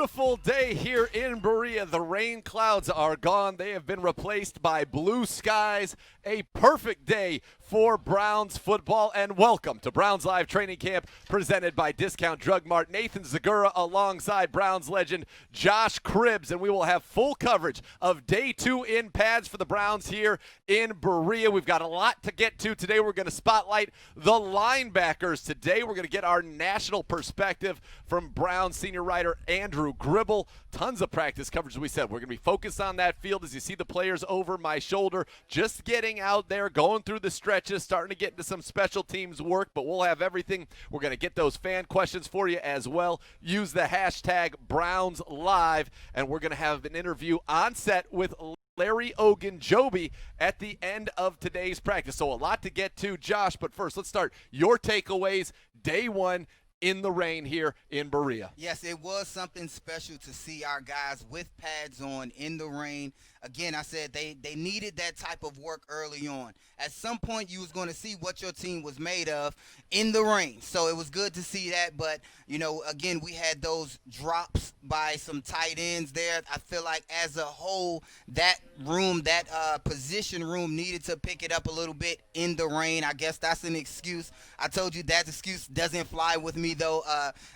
beautiful day here in Berea. The rain clouds are gone. They have been replaced by blue skies. A perfect day for Browns football. And welcome to Browns Live Training Camp presented by Discount Drug Mart. Nathan Zagura alongside Browns legend Josh Cribbs. And we will have full coverage of day 2 in pads for the Browns here in Berea. We've got a lot to get to today. We're going to spotlight the linebackers today. We're going to get our national perspective from Browns senior writer Andrew Gribble. Tons of practice coverage, as we said. We're going to be focused on that field as you see the players over my shoulder, just getting out there, going through the stretches, starting to get into some special teams work, but we'll have everything. We're going to get those fan questions for you as well. Use the hashtag BrownsLive, and we're going to have an interview on set with Larry Ogunjobi at the end of today's practice. So a lot to get to, Josh, but first let's start your takeaways day 1 in the rain here in Berea. Yes, it was something special to see our guys with pads on in the rain. Again, I said they needed that type of work early on. At some point, you was going to see what your team was made of in the rain. So it was good to see that. But, you know, again, we had those drops by some tight ends there. I feel like as a whole, that room, that position room needed to pick it up a little bit in the rain. I guess that's an excuse. I told you that excuse doesn't fly with me, though.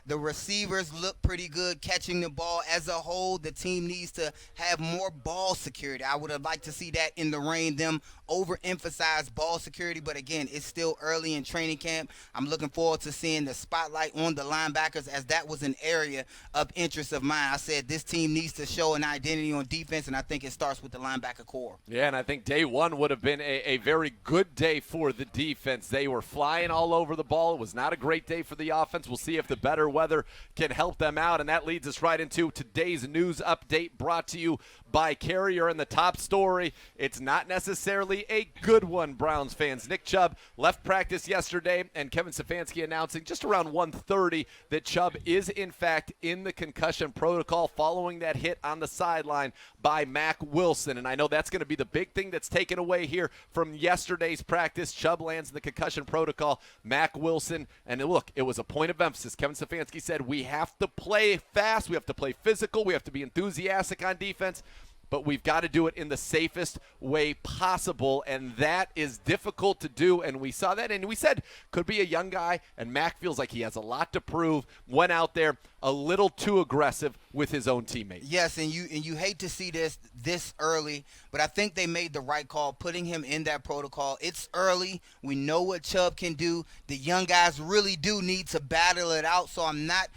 The receivers look pretty good catching the ball. As a whole, the team needs to have more ball security. I would have liked to see that in the rain, them overemphasize ball security. But, again, it's still early in training camp. I'm looking forward to seeing the spotlight on the linebackers, as that was an area of interest of mine. I said this team needs to show an identity on defense, and I think it starts with the linebacker core. Yeah, and I think day 1 would have been a very good day for the defense. They were flying all over the ball. It was not a great day for the offense. We'll see if the better weather can help them out, and that leads us right into today's news update brought to you by Carrier. And the top story, it's not necessarily a good one, Browns fans. Nick Chubb left practice yesterday, and Kevin Stefanski announcing just around 1:30 that Chubb is, in fact, in the concussion protocol following that hit on the sideline by Mack Wilson. And I know that's going to be the big thing that's taken away here from yesterday's practice. Chubb lands in the concussion protocol. Mack Wilson, and look, it was a point of emphasis. Kevin Stefanski said we have to play fast, we have to play physical, we have to be enthusiastic on defense, but we've got to do it in the safest way possible, and that is difficult to do, and we saw that, and we said could be a young guy, and Mac feels like he has a lot to prove. Went out there a little too aggressive with his own teammates. Yes, and you hate to see this early, but I think they made the right call putting him in that protocol. It's early. We know what Chubb can do. The young guys really do need to battle it out, so I'm not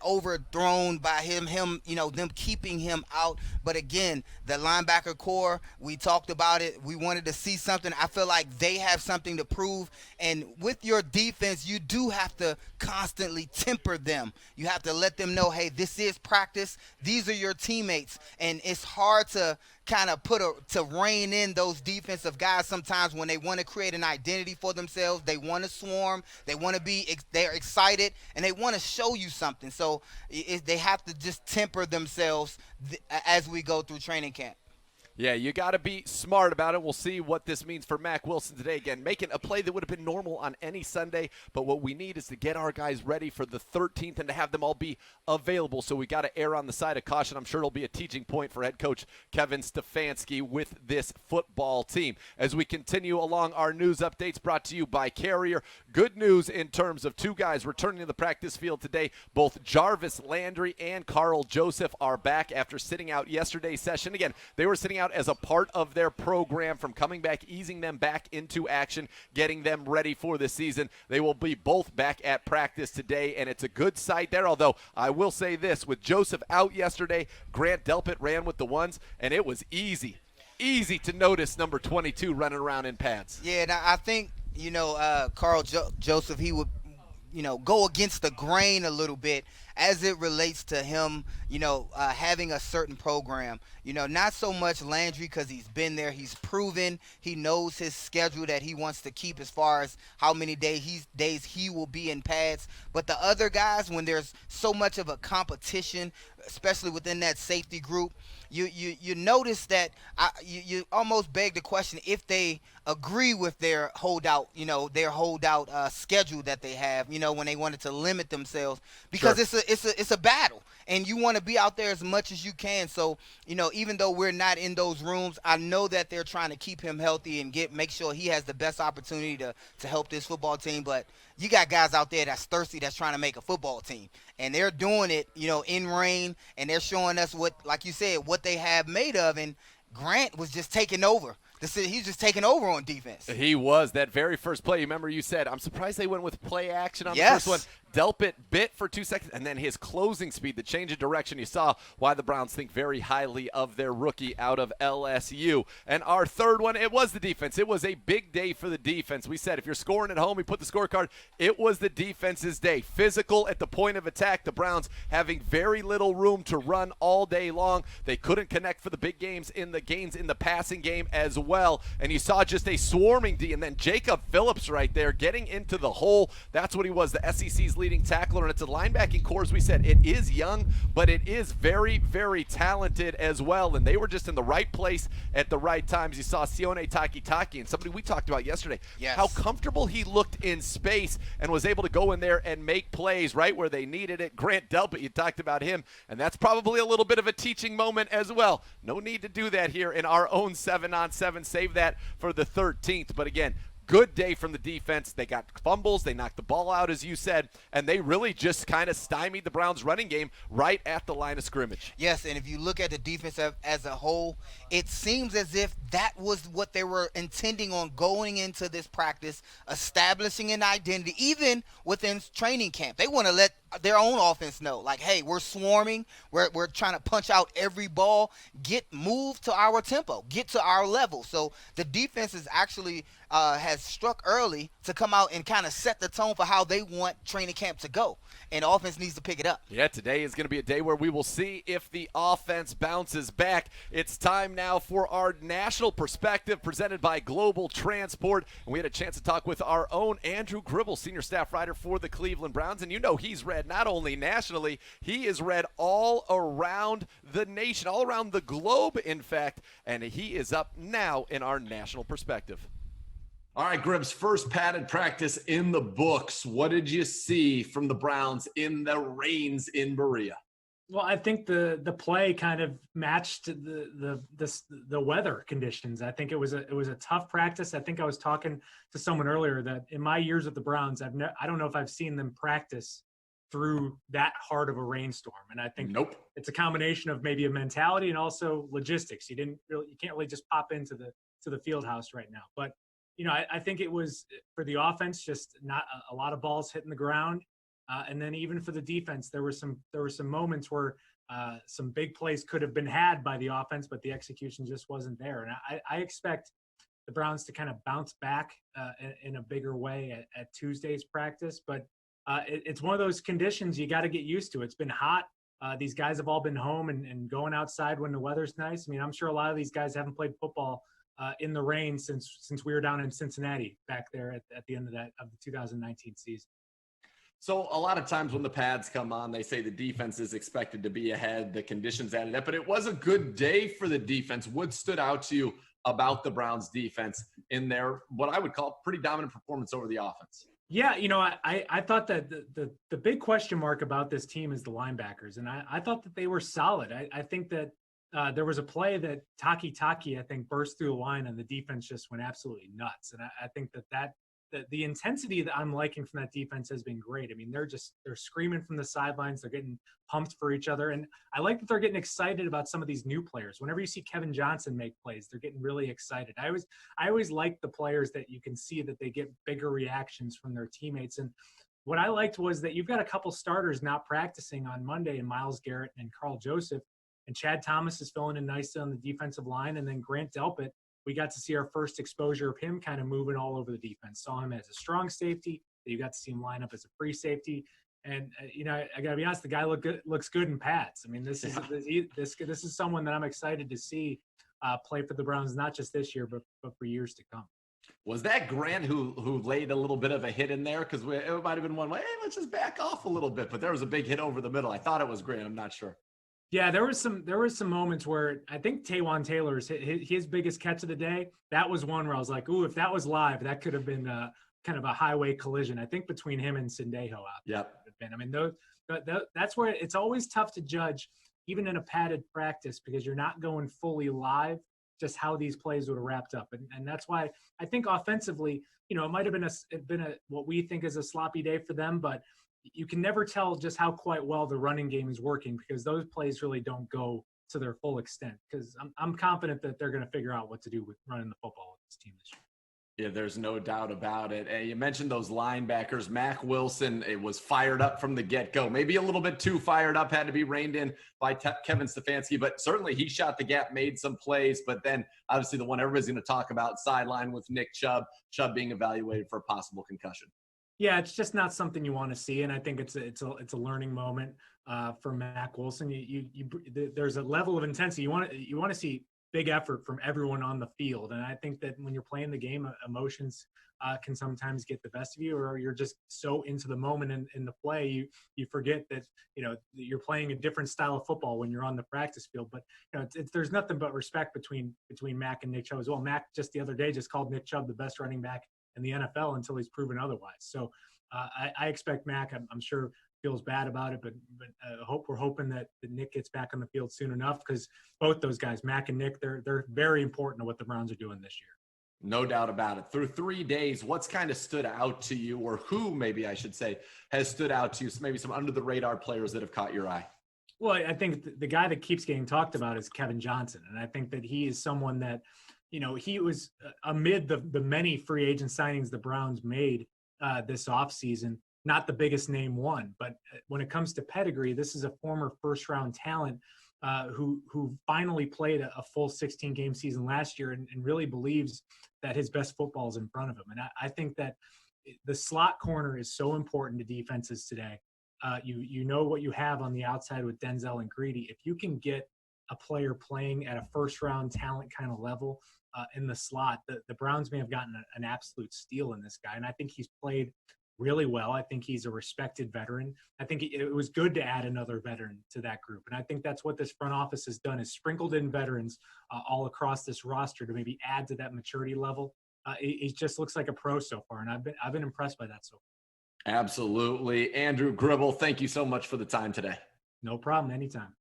overthrown by him, you know, them keeping him out. But again, the linebacker core, we talked about it. We wanted to see something. I feel like they have something to prove. And with your defense, you do have to constantly temper them. You have to let them know, hey, this is practice. These are your teammates. And it's hard to kind of to rein in those defensive guys sometimes when they want to create an identity for themselves. They want to swarm. They want to they're excited, and they want to show you something. So they have to just temper themselves as we go through training camp. Yeah, you got to be smart about it. We'll see what this means for Mack Wilson today. Again, making a play that would have been normal on any Sunday, but what we need is to get our guys ready for the 13th and to have them all be available. So we got to err on the side of caution. I'm sure it'll be a teaching point for head coach Kevin Stefanski with this football team. As we continue along our news updates brought to you by Carrier, good news in terms of 2 guys returning to the practice field today. Both Jarvis Landry and Carl Joseph are back after sitting out yesterday's session. Again, they were sitting out as a part of their program from coming back, easing them back into action, getting them ready for the season. They will be both back at practice today, and it's a good sight there, although I will say this, with Joseph out yesterday, Grant Delpit ran with the ones, and it was easy to notice number 22 running around in pads. Yeah, now I think, you know, Carl Joseph, he would, you know, go against the grain a little bit as it relates to him, you know, having a certain program. You know, not so much Landry because he's been there. He's proven he knows his schedule that he wants to keep as far as how many days he will be in pads. But the other guys, when there's so much of a competition, especially within that safety group, you notice that you almost beg the question if they agree with their holdout, schedule that they have, when they wanted to limit themselves, because Sure. it's a battle. and you want to be out there as much as you can. So, even though we're not in those rooms, I know that they're trying to keep him healthy and make sure he has the best opportunity to help this football team. But you got guys out there that's thirsty, that's trying to make a football team, and they're doing it, in rain, and they're showing us what, like you said, what they have made of. And Grant was just taking over. He's just taking over on defense. He was. That very first play, remember you said, I'm surprised they went with play action on the Yes. first one. Delpit bit for 2 seconds, and then his closing speed, the change of direction. You saw why the Browns think very highly of their rookie out of LSU. And our third one, it was the defense. It was a big day for the defense. We said if you're scoring at home, we put the scorecard. It was the defense's day. Physical at the point of attack. The Browns having very little room to run all day long. They couldn't connect for the big gains in the passing game as well. And you saw just a swarming D. And then Jacob Phillips right there getting into the hole. That's what he was, the SEC's leading tackler. And it's a linebacking core, as we said. It is young, but it is very, very talented as well. And they were just in the right place at the right times. You saw Sione Takitaki, and somebody we talked about yesterday, Yes. how comfortable he looked in space and was able to go in there and make plays right where they needed it. Grant Delpit, you talked about him, and that's probably a little bit of a teaching moment as well. No need to do that here in our own 7-on-7. Save that for the 13th. But again, good day from the defense. They got fumbles. They knocked the ball out, as you said, and they really just kind of stymied the Browns' running game right at the line of scrimmage. Yes, and if you look at the defense as a whole, it seems as if that was what they were intending on going into this practice, establishing an identity, even within training camp. They want to let their own offense know, like, hey, we're swarming, we're trying to punch out every ball, move to our tempo, get to our level. So the defense is actually has struck early to come out and kind of set the tone for how they want training camp to go, and offense needs to pick it up. Yeah, today is going to be a day where we will see if the offense bounces back. It's time now for our national perspective presented by Global Transport, and we had a chance to talk with our own Andrew Gribble, senior staff writer for the Cleveland Browns, and he's read not only nationally, he is read all around the nation, all around the globe, in fact, and he is up now in our national perspective. All right, Gribbs, first padded practice in the books. What did you see from the Browns in the rains in Berea? Well, I think the play kind of matched the weather conditions. I think it was a tough practice. I think I was talking to someone earlier that in my years with the Browns, I don't know if I've seen them practice through that hard of a rainstorm. And I think It's a combination of maybe a mentality and also logistics. You can't really just pop into the field house right now. But I think it was for the offense, just not a lot of balls hitting the ground. And then even for the defense, there were some moments where some big plays could have been had by the offense, but the execution just wasn't there. And I expect the Browns to kind of bounce back in a bigger way at Tuesday's practice. But it's one of those conditions you got to get used to. It's been hot. These guys have all been home and going outside when the weather's nice. I mean, I'm sure a lot of these guys haven't played football in the rain since we were down in Cincinnati back there at the end of the 2019 season. So a lot of times when the pads come on, they say the defense is expected to be ahead, the conditions added up, but it was a good day for the defense. What stood out to you about the Browns defense in their, what I would call, pretty dominant performance over the offense? Yeah, I thought that the big question mark about this team is the linebackers, and I thought that they were solid. I think that there was a play that Taki, I think, burst through the line, and the defense just went absolutely nuts. And I think that the intensity that I'm liking from that defense has been great. I mean, they're screaming from the sidelines. They're getting pumped for each other. And I like that they're getting excited about some of these new players. Whenever you see Kevin Johnson make plays, they're getting really excited. I always like the players that you can see that they get bigger reactions from their teammates. And what I liked was that you've got a couple starters not practicing on Monday in Myles Garrett and Carl Joseph. And Chad Thomas is filling in nicely on the defensive line. And then Grant Delpit, we got to see our first exposure of him kind of moving all over the defense. Saw him as a strong safety. You got to see him line up as a free safety. And, I got to be honest, the guy looks good in pads. I mean, this is someone that I'm excited to see play for the Browns, not just this year, but for years to come. Was that Grant who laid a little bit of a hit in there? Because it might have been one way, hey, let's just back off a little bit. But there was a big hit over the middle. I thought it was Grant. I'm not sure. Yeah, there was some moments where I think Taywan Taylor's his biggest catch of the day. That was one where I was like, ooh, if that was live, that could have been kind of a highway collision. I think between him and Sendejo out there. Yep. been. I mean, that's where it's always tough to judge, even in a padded practice, because you're not going fully live, just how these plays would have wrapped up. And that's why I think offensively, it might have been a what we think is a sloppy day for them, but you can never tell just how quite well the running game is working, because those plays really don't go to their full extent, because I'm confident that they're going to figure out what to do with running the football with this team this year. Yeah, there's no doubt about it. And you mentioned those linebackers. Mack Wilson, it was fired up from the get-go. Maybe a little bit too fired up, had to be reined in by Kevin Stefanski, but certainly he shot the gap, made some plays. But then obviously the one everybody's going to talk about, sideline with Nick Chubb being evaluated for a possible concussion. Yeah, it's just not something you want to see, and I think it's a learning moment for Mack Wilson. There's a level of intensity you want to see. Big effort from everyone on the field. And I think that when you're playing the game, emotions can sometimes get the best of you, or you're just so into the moment in the play, you forget that, you're playing a different style of football when you're on the practice field. But, there's nothing but respect between Mack and Nick Chubb as well. Mack just the other day just called Nick Chubb the best running back in the NFL until he's proven otherwise. So I expect Mack, I'm sure, feels bad about it, but we're hoping that Nick gets back on the field soon enough, because both those guys, Mack and Nick, they're very important to what the Browns are doing this year. No doubt about it. Through 3 days, what's kind of stood out to you, or who maybe I should say has stood out to you? So maybe some under the radar players that have caught your eye. Well, I think the guy that keeps getting talked about is Kevin Johnson, and I think that he is someone that, he was amid the many free agent signings the Browns made this offseason. Not the biggest name one, but when it comes to pedigree, this is a former first-round talent who finally played a full 16-game season last year and really believes that his best football is in front of him. And I think that the slot corner is so important to defenses today. You know what you have on the outside with Denzel and Greedy. If you can get a player playing at a first-round talent kind of level in the slot, the Browns may have gotten an absolute steal in this guy. And I think he's played really well. I think he's a respected veteran. I think it was good to add another veteran to that group. And I think that's what this front office has done, is sprinkled in veterans all across this roster to maybe add to that maturity level. It just looks like a pro so far. And I've been impressed by that so far. Absolutely. Andrew Gribble, thank you so much for the time today. No problem. Anytime.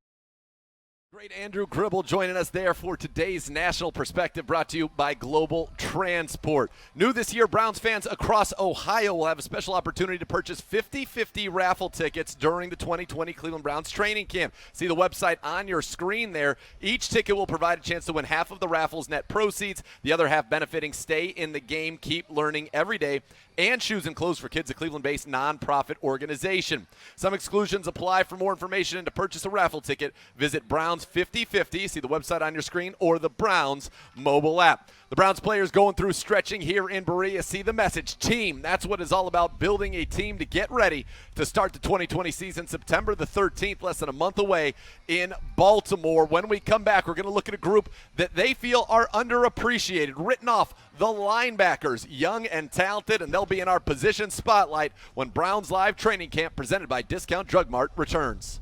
Great Andrew Gribble joining us there for today's National Perspective, brought to you by Global Transport. New this year, Browns fans across Ohio will have a special opportunity to purchase 50/50 raffle tickets during the 2020 Cleveland Browns training camp. See the website on your screen there. Each ticket will provide a chance to win half of the raffle's net proceeds, the other half benefiting Stay in the Game, Keep Learning Every Day, and Shoes and Clothes for Kids, a Cleveland-based nonprofit organization. Some exclusions apply. For more information and to purchase a raffle ticket, visit Browns 50/50, see the website on your screen, or the Browns mobile app. The Browns players going through stretching here in Berea see the message. Team, that's what it's all about, building a team to get ready to start the 2020 season September the 13th, less than a month away in Baltimore. When we come back, we're going to look at a group that they feel are underappreciated, written off, the linebackers, young and talented, and they'll be in our position spotlight when Browns Live Training Camp presented by Discount Drug Mart returns.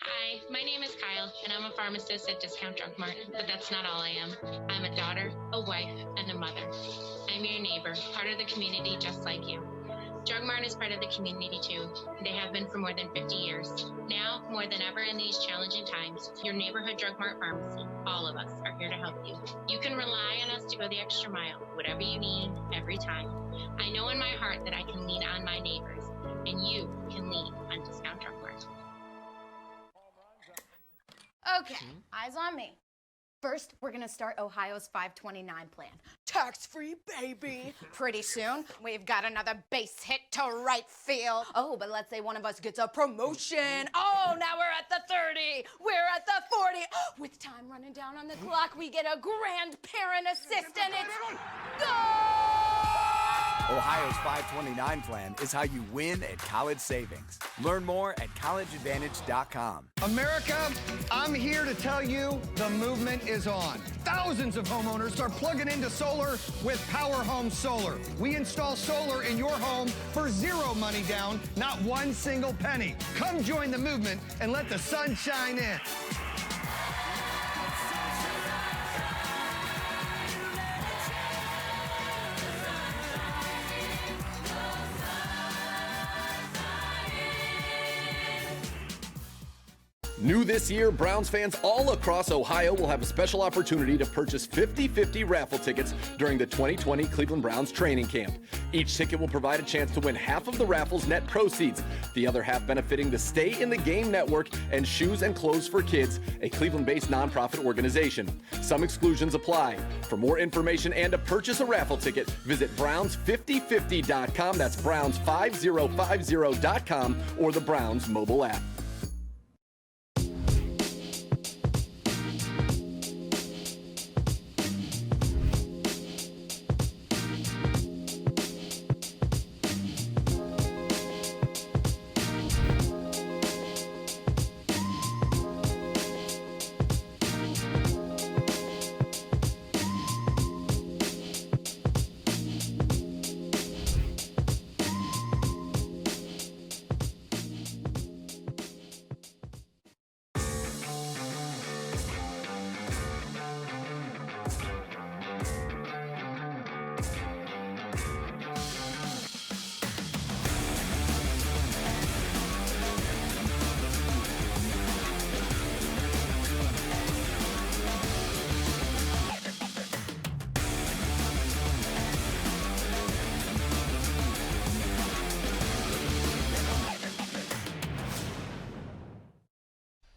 Hi, my name is Kyle, and I'm a pharmacist at Discount Drug Mart, but that's not all I am. I'm a daughter, a wife, and a mother. I'm your neighbor, part of the community just like you. Drug Mart is part of the community too. They have been for more than 50 years. Now, more than ever in these challenging times, your neighborhood Drug Mart pharmacy, all of us, are here to help you. You can rely on us to go the extra mile, whatever you need, every time. I know in my heart that I can lean on my neighbors, and you can lean on Discount Drug Mart. Okay, eyes on me. First, we're gonna start Ohio's 529 plan. Tax-free, baby. Pretty soon, we've got another base hit to right field. Oh, but let's say one of us gets a promotion. Oh, now we're at the 30. We're at the 40. With time running down on the clock, we get a grandparent assist, and it's go! Ohio's 529 plan is how you win at college savings. Learn more at collegeadvantage.com. America, I'm here to tell you the movement is on. Thousands of homeowners are plugging into solar with Power Home Solar. We install solar in your home for zero money down, not one single penny. Come join the movement and let the sun shine in. New this year, Browns fans all across Ohio will have a special opportunity to purchase 50-50 raffle tickets during the 2020 Cleveland Browns training camp. Each ticket will provide a chance to win half of the raffle's net proceeds, the other half benefiting the Stay in the Game Network and Shoes and Clothes for Kids, a Cleveland-based nonprofit organization. Some exclusions apply. For more information and to purchase a raffle ticket, visit Browns5050.com, that's Browns5050.com, or the Browns mobile app.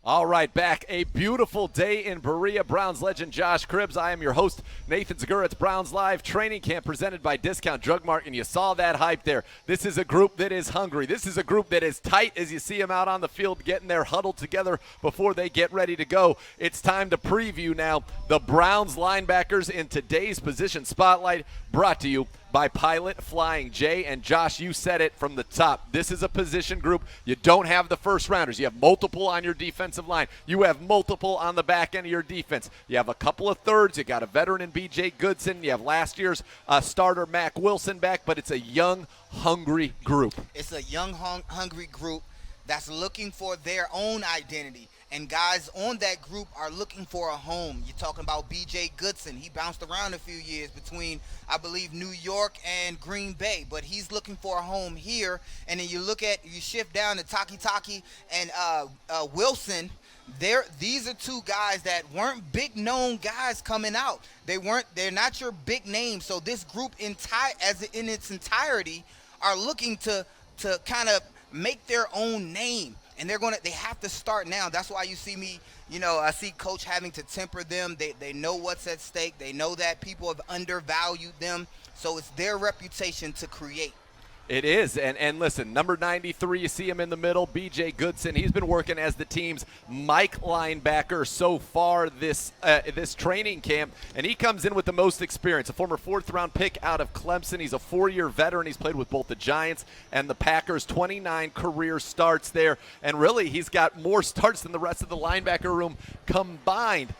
All right, back. A beautiful day in Berea. Browns legend Josh Cribbs. I am your host, Nathan Segura. It's Browns Live Training Camp presented by Discount Drug Mart, and you saw that hype there. This is a group that is hungry. This is a group that is tight as you see them out on the field getting there huddled together before they get ready to go. It's time to preview now the Browns linebackers in today's position spotlight, brought to you by Pilot Flying J. And Josh, you said it from the top. This is a position group. You don't have the first rounders. You have multiple on your defensive line. You have multiple on the back end of your defense. You have a couple of thirds. You got a veteran in B.J. Goodson. You have last year's starter Mack Wilson back, but it's a young, hungry group. It's a young, hungry group that's looking for their own identity. And guys on that group are looking for a home. You're talking about B.J. Goodson. He bounced around a few years between, I believe, New York and Green Bay. But he's looking for a home here. And then you shift down to Taki and Wilson. These are two guys that weren't big known guys coming out. They're not your big names. So this group in its entirety are looking to kind of make their own name. And they have to start now. That's why you see me, I see Coach having to temper them. They know what's at stake. They know that people have undervalued them. So it's their reputation to create. It is, and listen, number 93, you see him in the middle, B.J. Goodson. He's been working as the team's Mike linebacker so far this training camp, and he comes in with the most experience. A former fourth-round pick out of Clemson. He's a 4-year veteran. He's played with both the Giants and the Packers, 29 career starts there, and really he's got more starts than the rest of the linebacker room combined.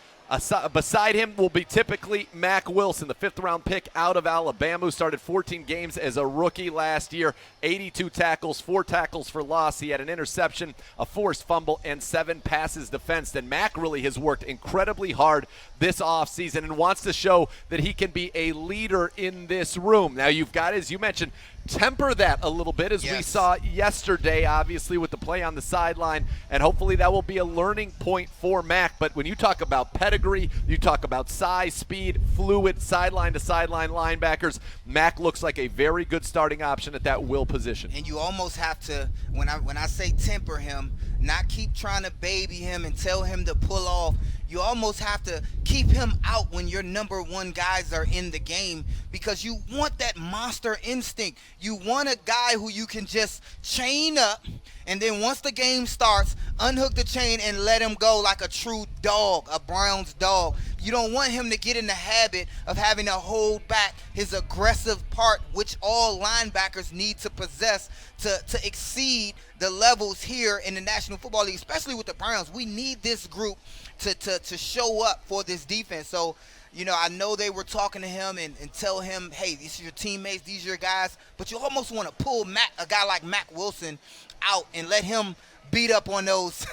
Beside him will be typically Mack Wilson, the 5th-round pick out of Alabama, who started 14 games as a rookie last year, 82 tackles, 4 tackles for loss. He had an interception, a forced fumble, and 7 passes defensed. And Mack really has worked incredibly hard this offseason and wants to show that he can be a leader in this room. Now, you've got, as you mentioned, temper that a little bit, as we saw yesterday, obviously, with the play on the sideline, and hopefully that will be a learning point for Mack. But when you talk about pedigree, you talk about size, speed, fluid, sideline-to-sideline linebackers, Mack looks like a very good starting option at that will position. And you almost have to, when I say temper him, not keep trying to baby him and tell him to pull off. You almost have to keep him out when your number one guys are in the game, because you want that monster instinct. You want a guy who you can just chain up, and then once the game starts, unhook the chain and let him go like a true dog, a Browns dog. You don't want him to get in the habit of having to hold back his aggressive part, which all linebackers need to possess to exceed the levels here in the National Football League, especially with the Browns. We need this group to show up for this defense. So, I know they were talking to him and tell him, hey, these are your teammates, these are your guys, but you almost want to pull a guy like Mack Wilson out and let him beat up on those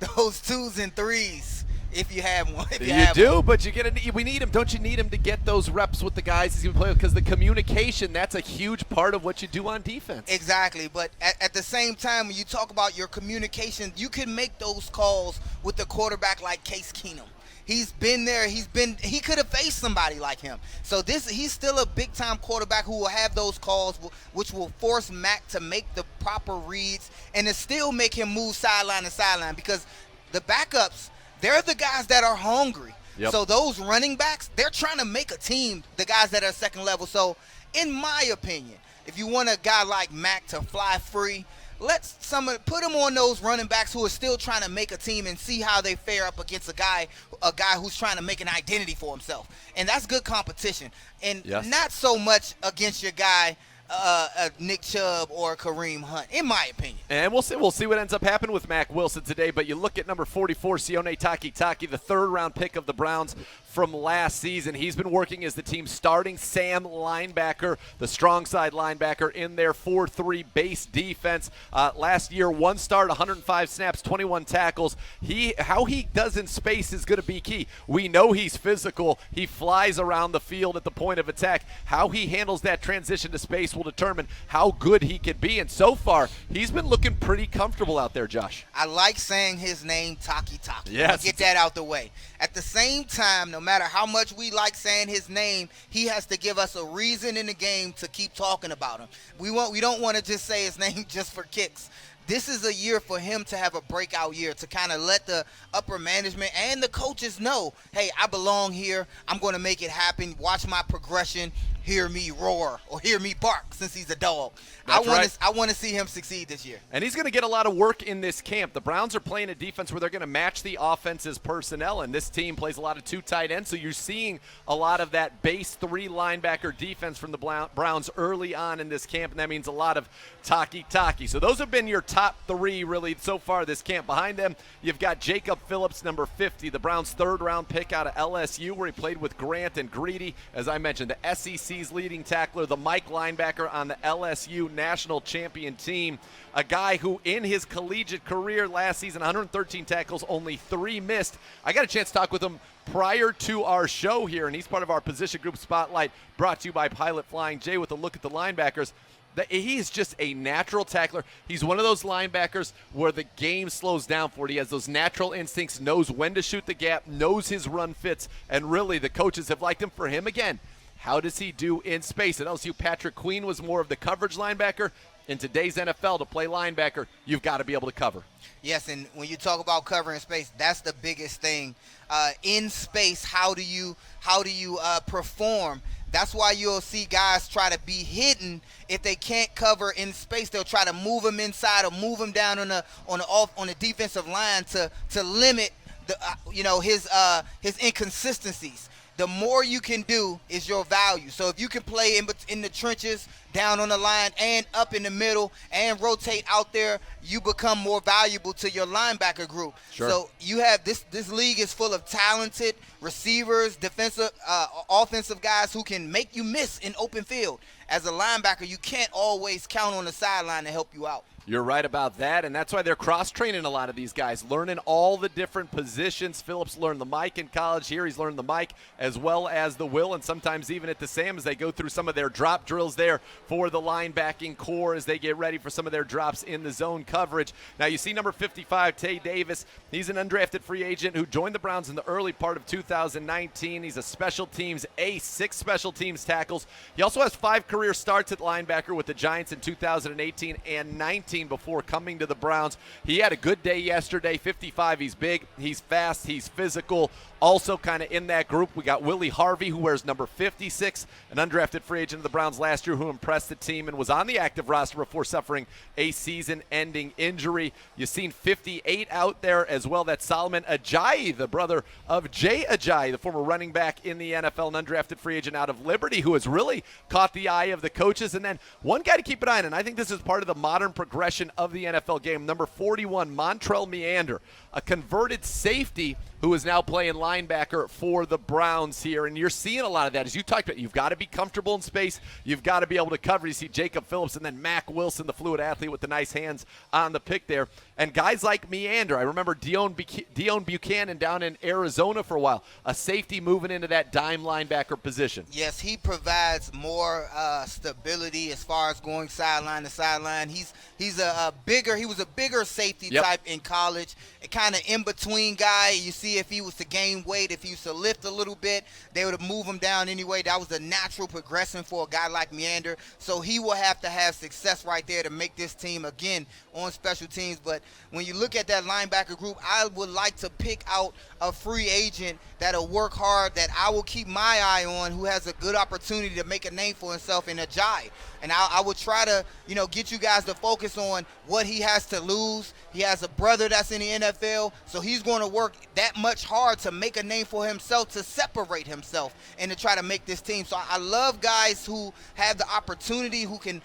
those 2s and 3s, if you have one. If you You have do, one. but we need him. Don't you need him to get those reps with the guys he's going to play with? Because the communication, that's a huge part of what you do on defense. Exactly, but at the same time, when you talk about your communication, you can make those calls with a quarterback like Case Keenum. He's been there. He could have faced somebody like him. So he's still a big-time quarterback who will have those calls, which will force Mac to make the proper reads and to still make him move sideline to sideline, because the backups, they're the guys that are hungry. Yep. So those running backs, they're trying to make a team, the guys that are second level. So in my opinion, if you want a guy like Mac to fly free, put him on those running backs who are still trying to make a team and see how they fare up against a guy who's trying to make an identity for himself. And that's good competition. And not so much against your guy Nick Chubb or Kareem Hunt, in my opinion. And we'll see what ends up happening with Mac Wilson today. But you look at number 44, Sione Takitaki, the third-round pick of the Browns from last season. He's been working as the team's starting Sam linebacker, the strong side linebacker in their 4-3 base defense. Last year, 1 start, 105 snaps, 21 tackles. How he does in space is going to be key. We know he's physical. He flies around the field at the point of attack. How he handles that transition to space will determine how good he could be. And so far, he's been looking pretty comfortable out there, Josh. I like saying his name, Taki. Yes. Get that out the way. At the same time, no matter how much we like saying his name, he has to give us a reason in the game to keep talking about him. We don't want to just say his name just for kicks. This is a year for him to have a breakout year, to kind of let the upper management and the coaches know, hey, I belong here. I'm going to make it happen. Watch my progression. Hear me roar or hear me bark, since he's a dog. I want to see him succeed this year. And he's going to get a lot of work in this camp. The Browns are playing a defense where they're going to match the offense's personnel, and this team plays a lot of 2 tight ends, so you're seeing a lot of that base 3 linebacker defense from the Browns early on in this camp, and that means a lot of Taki. So those have been your top 3 really so far this camp. Behind them, you've got Jacob Phillips, number 50, the Browns' 3rd-round pick out of LSU, where he played with Grant and Greedy. As I mentioned, the SEC's leading tackler, the Mike linebacker on the LSU national champion team, a guy who in his collegiate career last season, 113 tackles, only 3 missed. I got a chance to talk with him prior to our show here, and he's part of our position group spotlight brought to you by Pilot Flying J with a look at the linebackers. He's just a natural tackler. He's one of those linebackers where the game slows down for it. He has those natural instincts, knows when to shoot the gap, knows his run fits, and really the coaches have liked him. For him, again, how does he do in space? At LSU, Patrick Queen was more of the coverage linebacker. In today's NFL, to play linebacker, you've got to be able to cover. Yes, and when you talk about covering space, that's the biggest thing. In space, how do you perform? That's why you'll see guys try to be hidden. If they can't cover in space, they'll try to move them inside or move them down on the defensive line to limit his inconsistencies. The more you can do is your value. So if you can play in the trenches, down on the line, and up in the middle, and rotate out there, you become more valuable to your linebacker group. Sure. So you have this league is full of talented receivers, defensive, offensive guys who can make you miss in open field. As a linebacker, you can't always count on the sideline to help you out. You're right about that, and that's why they're cross-training a lot of these guys, learning all the different positions. Phillips learned the mic in college here. He's learned the mic as well as the will, and sometimes even at the Sam as they go through some of their drop drills there for the linebacking core as they get ready for some of their drops in the zone coverage. Now, you see number 55, Tay Davis. He's an undrafted free agent who joined the Browns in the early part of 2019. He's a special teams ace, 6 special teams tackles. He also has 5 career starts at linebacker with the Giants in 2018 and 19. Before coming to the Browns. He had a good day yesterday. 55, he's big, he's fast, he's physical. Also kind of in that group, we got Willie Harvey, who wears number 56, an undrafted free agent of the Browns last year who impressed the team and was on the active roster before suffering a season-ending injury. You've seen 58 out there as well. That's Solomon Ajayi, the brother of Jay Ajayi, the former running back in the NFL, an undrafted free agent out of Liberty, who has really caught the eye of the coaches. And then one guy to keep an eye on, and I think this is part of the modern progression of the NFL game, number 41, Montrell Meander, a converted safety who who is now playing linebacker for the Browns here. And you're seeing a lot of that. As you talked about, you've got to be comfortable in space. You've got to be able to cover. You see Jacob Phillips and then Mack Wilson, the fluid athlete with the nice hands on the pick there. And guys like Meander. I remember Dion Buchanan down in Arizona for a while, a safety moving into that dime linebacker position. Yes, he provides more stability as far as going sideline to sideline. He was a bigger safety type in college, a kind of in-between guy. You see, if he was to gain weight, if he was to lift a little bit, they would have moved him down anyway. That was a natural progression for a guy like Meander. So he will have to have success right there to make this team, again, on special teams. But when you look at that linebacker group, I would like to pick out a free agent that'll work hard, that I will keep my eye on, who has a good opportunity to make a name for himself in Ajayi. And I will try to, get you guys to focus on what he has to lose. He has a brother that's in the NFL, so he's going to work that much hard to make a name for himself, to separate himself, and to try to make this team. So I love guys who have the opportunity, who can,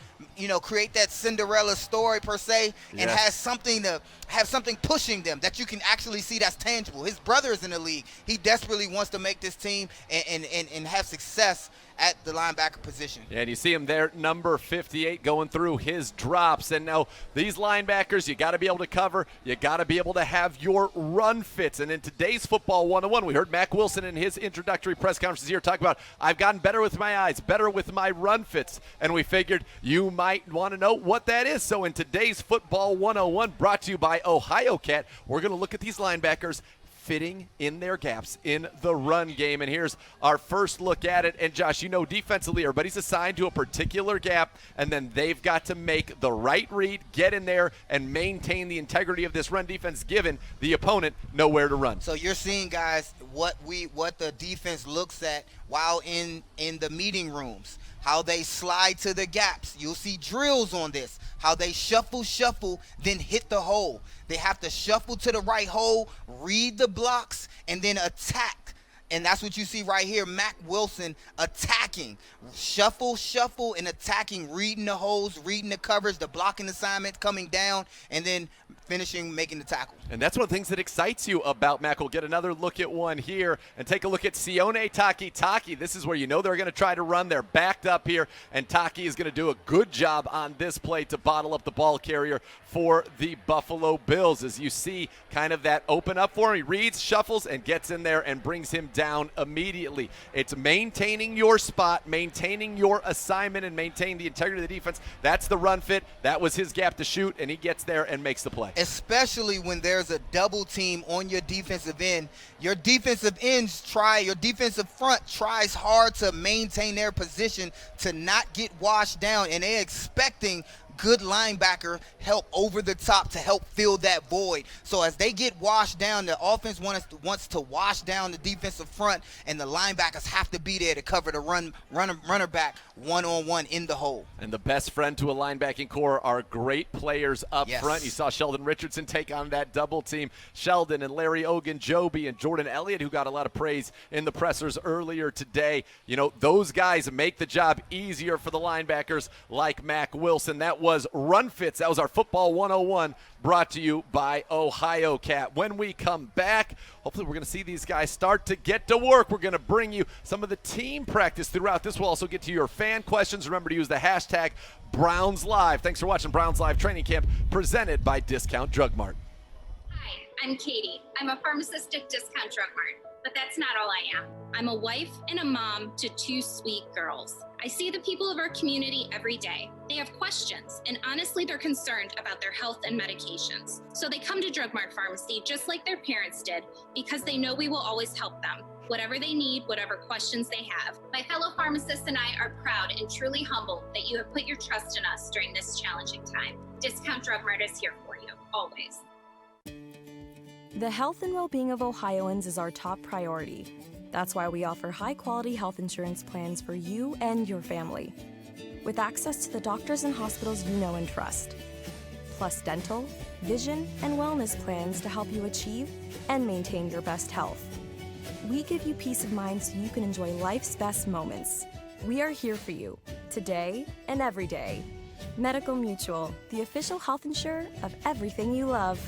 create that Cinderella story per se, and have something pushing them that you can actually see that's tangible. His brother is in the league. He desperately wants to make this team and have success at the linebacker position. Yeah, and you see him there, number 58, going through his drops. And now these linebackers, you got to be able to cover. You got to be able to have your run fits. And in today's Football 101, we heard Mack Wilson in his introductory press conferences here talk about, I've gotten better with my eyes, better with my run fits. And we figured you might want to know what that is. So in today's Football 101, brought to you by Ohio Cat, we're going to look at these linebackers fitting in their gaps in the run game. And here's our first look at it. And Josh, defensively, everybody's assigned to a particular gap, and then they've got to make the right read, get in there, and maintain the integrity of this run defense, given the opponent nowhere to run. So you're seeing, guys, what the defense looks at while in the meeting rooms, how they slide to the gaps. You'll see drills on this, how they shuffle, then hit the hole. They have to shuffle to the right hole, read the blocks, and then attack. And that's what you see right here, Mack Wilson attacking. Shuffle, and attacking, reading the holes, reading the coverage, the blocking assignment, coming down, and then finishing, making the tackle. And that's one of the things that excites you about Mack. We'll get another look at one here and take a look at Sione Takitaki. This is where they're going to try to run. They're backed up here, and Taki is going to do a good job on this play to bottle up the ball carrier for the Buffalo Bills. As you see kind of that open up for him, he reads, shuffles, and gets in there and brings him down immediately. It's maintaining your spot, maintaining your assignment, and maintaining the integrity of the defense. That's the run fit. That was his gap to shoot, and he gets there and makes the play. Especially when there's a double team on your defensive end. Your defensive front tries hard to maintain their position, to not get washed down, and they're expecting good linebacker help over the top to help fill that void. So as they get washed down, the offense wants to wash down the defensive front, and the linebackers have to be there to cover the runner back one-on-one in the hole. And the best friend to a linebacking core are great players up front. You saw Sheldon Richardson take on that double team. Sheldon and Larry Ogunjobi and Jordan Elliott, who got a lot of praise in the pressers earlier today. Those guys make the job easier for the linebackers like Mack Wilson. That was Run Fits. That was our Football 101, brought to you by Ohio Cat. When we come back, hopefully we're going to see these guys start to get to work. We're going to bring you some of the team practice throughout this. We'll also get to your fan questions. Remember to use the hashtag BrownsLive. Thanks for watching Browns Live Training Camp, presented by Discount Drug Mart. Hi, I'm Katie. I'm a pharmacist at Discount Drug Mart, but that's not all I am. I'm a wife and a mom to two sweet girls. I see the people of our community every day. They have questions, and honestly, they're concerned about their health and medications. So they come to Drug Mart Pharmacy just like their parents did, because they know we will always help them, whatever they need, whatever questions they have. My fellow pharmacists and I are proud and truly humbled that you have put your trust in us during this challenging time. Discount Drug Mart is here for you, always. The health and well-being of Ohioans is our top priority. That's why we offer high-quality health insurance plans for you and your family, with access to the doctors and hospitals you know and trust, plus dental, vision, and wellness plans to help you achieve and maintain your best health. We give you peace of mind so you can enjoy life's best moments. We are here for you, today and every day. Medical Mutual, the official health insurer of everything you love.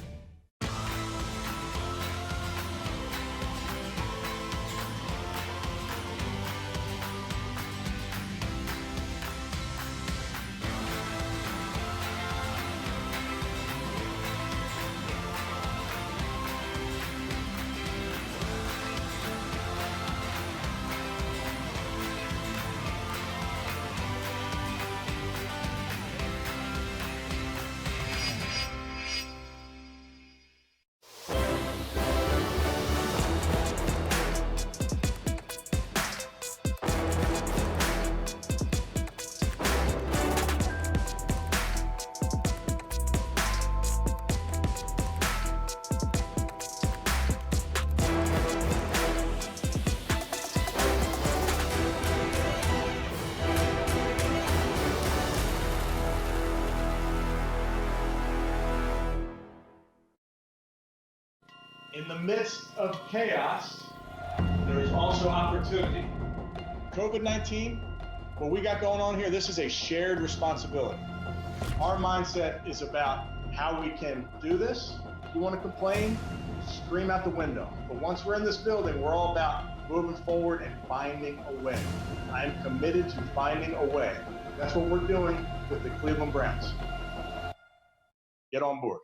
In the midst of chaos, there is also opportunity. COVID-19, what we got going on here, this is a shared responsibility. Our mindset is about how we can do this. If you want to complain, scream out the window. But once we're in this building, we're all about moving forward and finding a way. I am committed to finding a way. That's what we're doing with the Cleveland Browns. Get on board.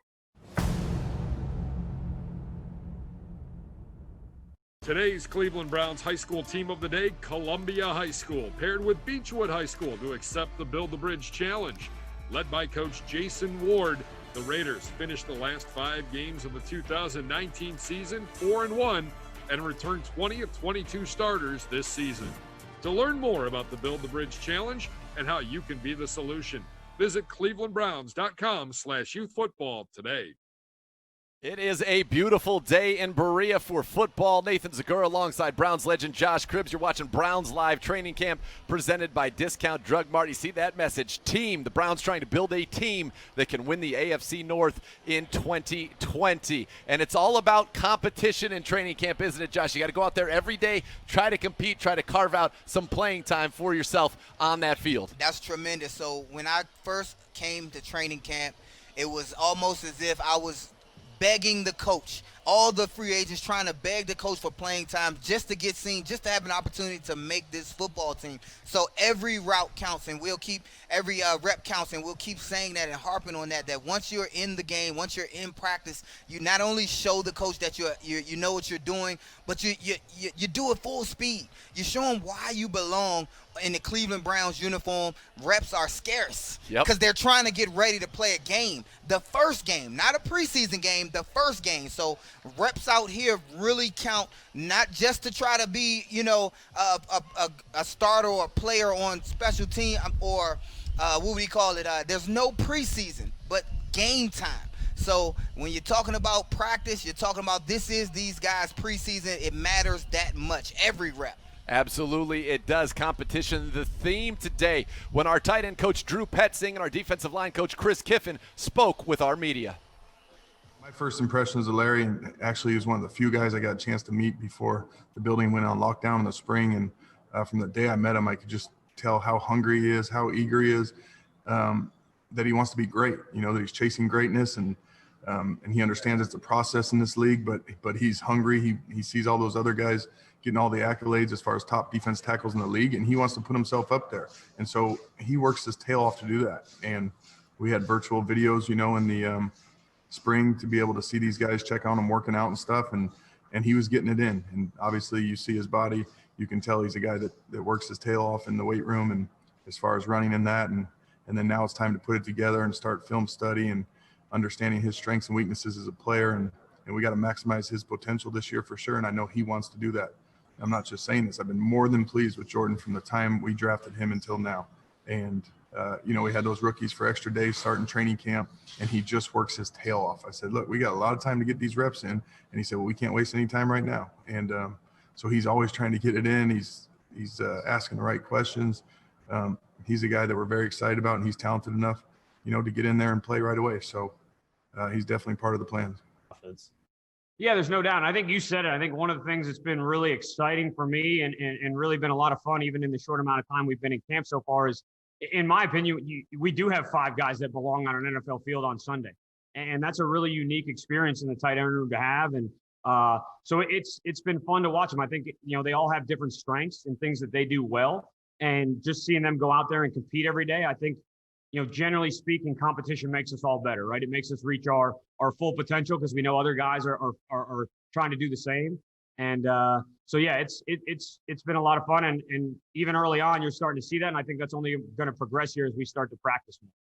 Today's Cleveland Browns high school team of the day, Columbia High School, paired with Beechwood High School to accept the Build the Bridge Challenge. Led by Coach Jason Ward, the Raiders finished the last 5 games of the 2019 season 4-1 and returned 20 of 22 starters this season. To learn more about the Build the Bridge Challenge and how you can be the solution, visit clevelandbrowns.com/youthfootball today. It is a beautiful day in Berea for football. Nathan Zagura alongside Browns legend Josh Cribbs. You're watching Browns Live Training Camp presented by Discount Drug Mart. You see that message, team. The Browns trying to build a team that can win the AFC North in 2020. And it's all about competition in training camp, isn't it, Josh? You got to go out there every day, try to compete, try to carve out some playing time for yourself on that field. That's tremendous. So when I first came to training camp, it was almost as if I was begging the coach, all the free agents trying to beg the coach for playing time just to get seen, just to have an opportunity to make this football team. So every route counts, and we'll keep every rep counts, and we'll keep saying that and harping on that, that once you're in the game, once you're in practice, you not only show the coach that you know what you're doing, but you do it full speed. You show him why you belong in the Cleveland Browns uniform. Reps are scarce because they're trying to get ready to play a game, the first game, not a preseason game, the first game. So reps out here really count, not just to try to be, a starter or a player on special team or what we call it. There's no preseason, but game time. So when you're talking about practice, you're talking about these guys' preseason. It matters that much, every rep. Absolutely, it does. Competition, the theme today, when our tight end coach Drew Petzing and our defensive line coach Chris Kiffin spoke with our media. My first impressions of Larry, and actually he was one of the few guys I got a chance to meet before the building went on lockdown in the spring. And from the day I met him, I could just tell how hungry he is, how eager he is, that he wants to be great, that he's chasing greatness. And he understands it's a process in this league, but he's hungry. He sees all those other guys getting all the accolades as far as top defense tackles in the league, and he wants to put himself up there. And so he works his tail off to do that. And we had virtual videos, in the spring to be able to see these guys check on him working out and stuff. And he was getting it in. And obviously you see his body, you can tell he's a guy that works his tail off in the weight room and as far as running in that. And then now it's time to put it together and start film study and understanding his strengths and weaknesses as a player. And we got to maximize his potential this year for sure. And I know he wants to do that. I'm not just saying this. I've been more than pleased with Jordan from the time we drafted him until now. And, we had those rookies for extra days starting training camp, and he just works his tail off. I said, look, we got a lot of time to get these reps in. And he said, well, we can't waste any time right now. And so he's always trying to get it in. He's asking the right questions. He's a guy that we're very excited about, and he's talented enough, to get in there and play right away. So he's definitely part of the plan. Yeah, there's no doubt. I think you said it. I think one of the things that's been really exciting for me and really been a lot of fun, even in the short amount of time we've been in camp so far, is, in my opinion, we do have 5 guys that belong on an NFL field on Sunday. And that's a really unique experience in the tight end room to have. And so it's been fun to watch them. I think, they all have different strengths and things that they do well. And just seeing them go out there and compete every day, I think, generally speaking, competition makes us all better, right? It makes us reach our full potential because we know other guys are trying to do the same. And so, yeah, it's been a lot of fun. And even early on, you're starting to see that. And I think that's only going to progress here as we start to practice more.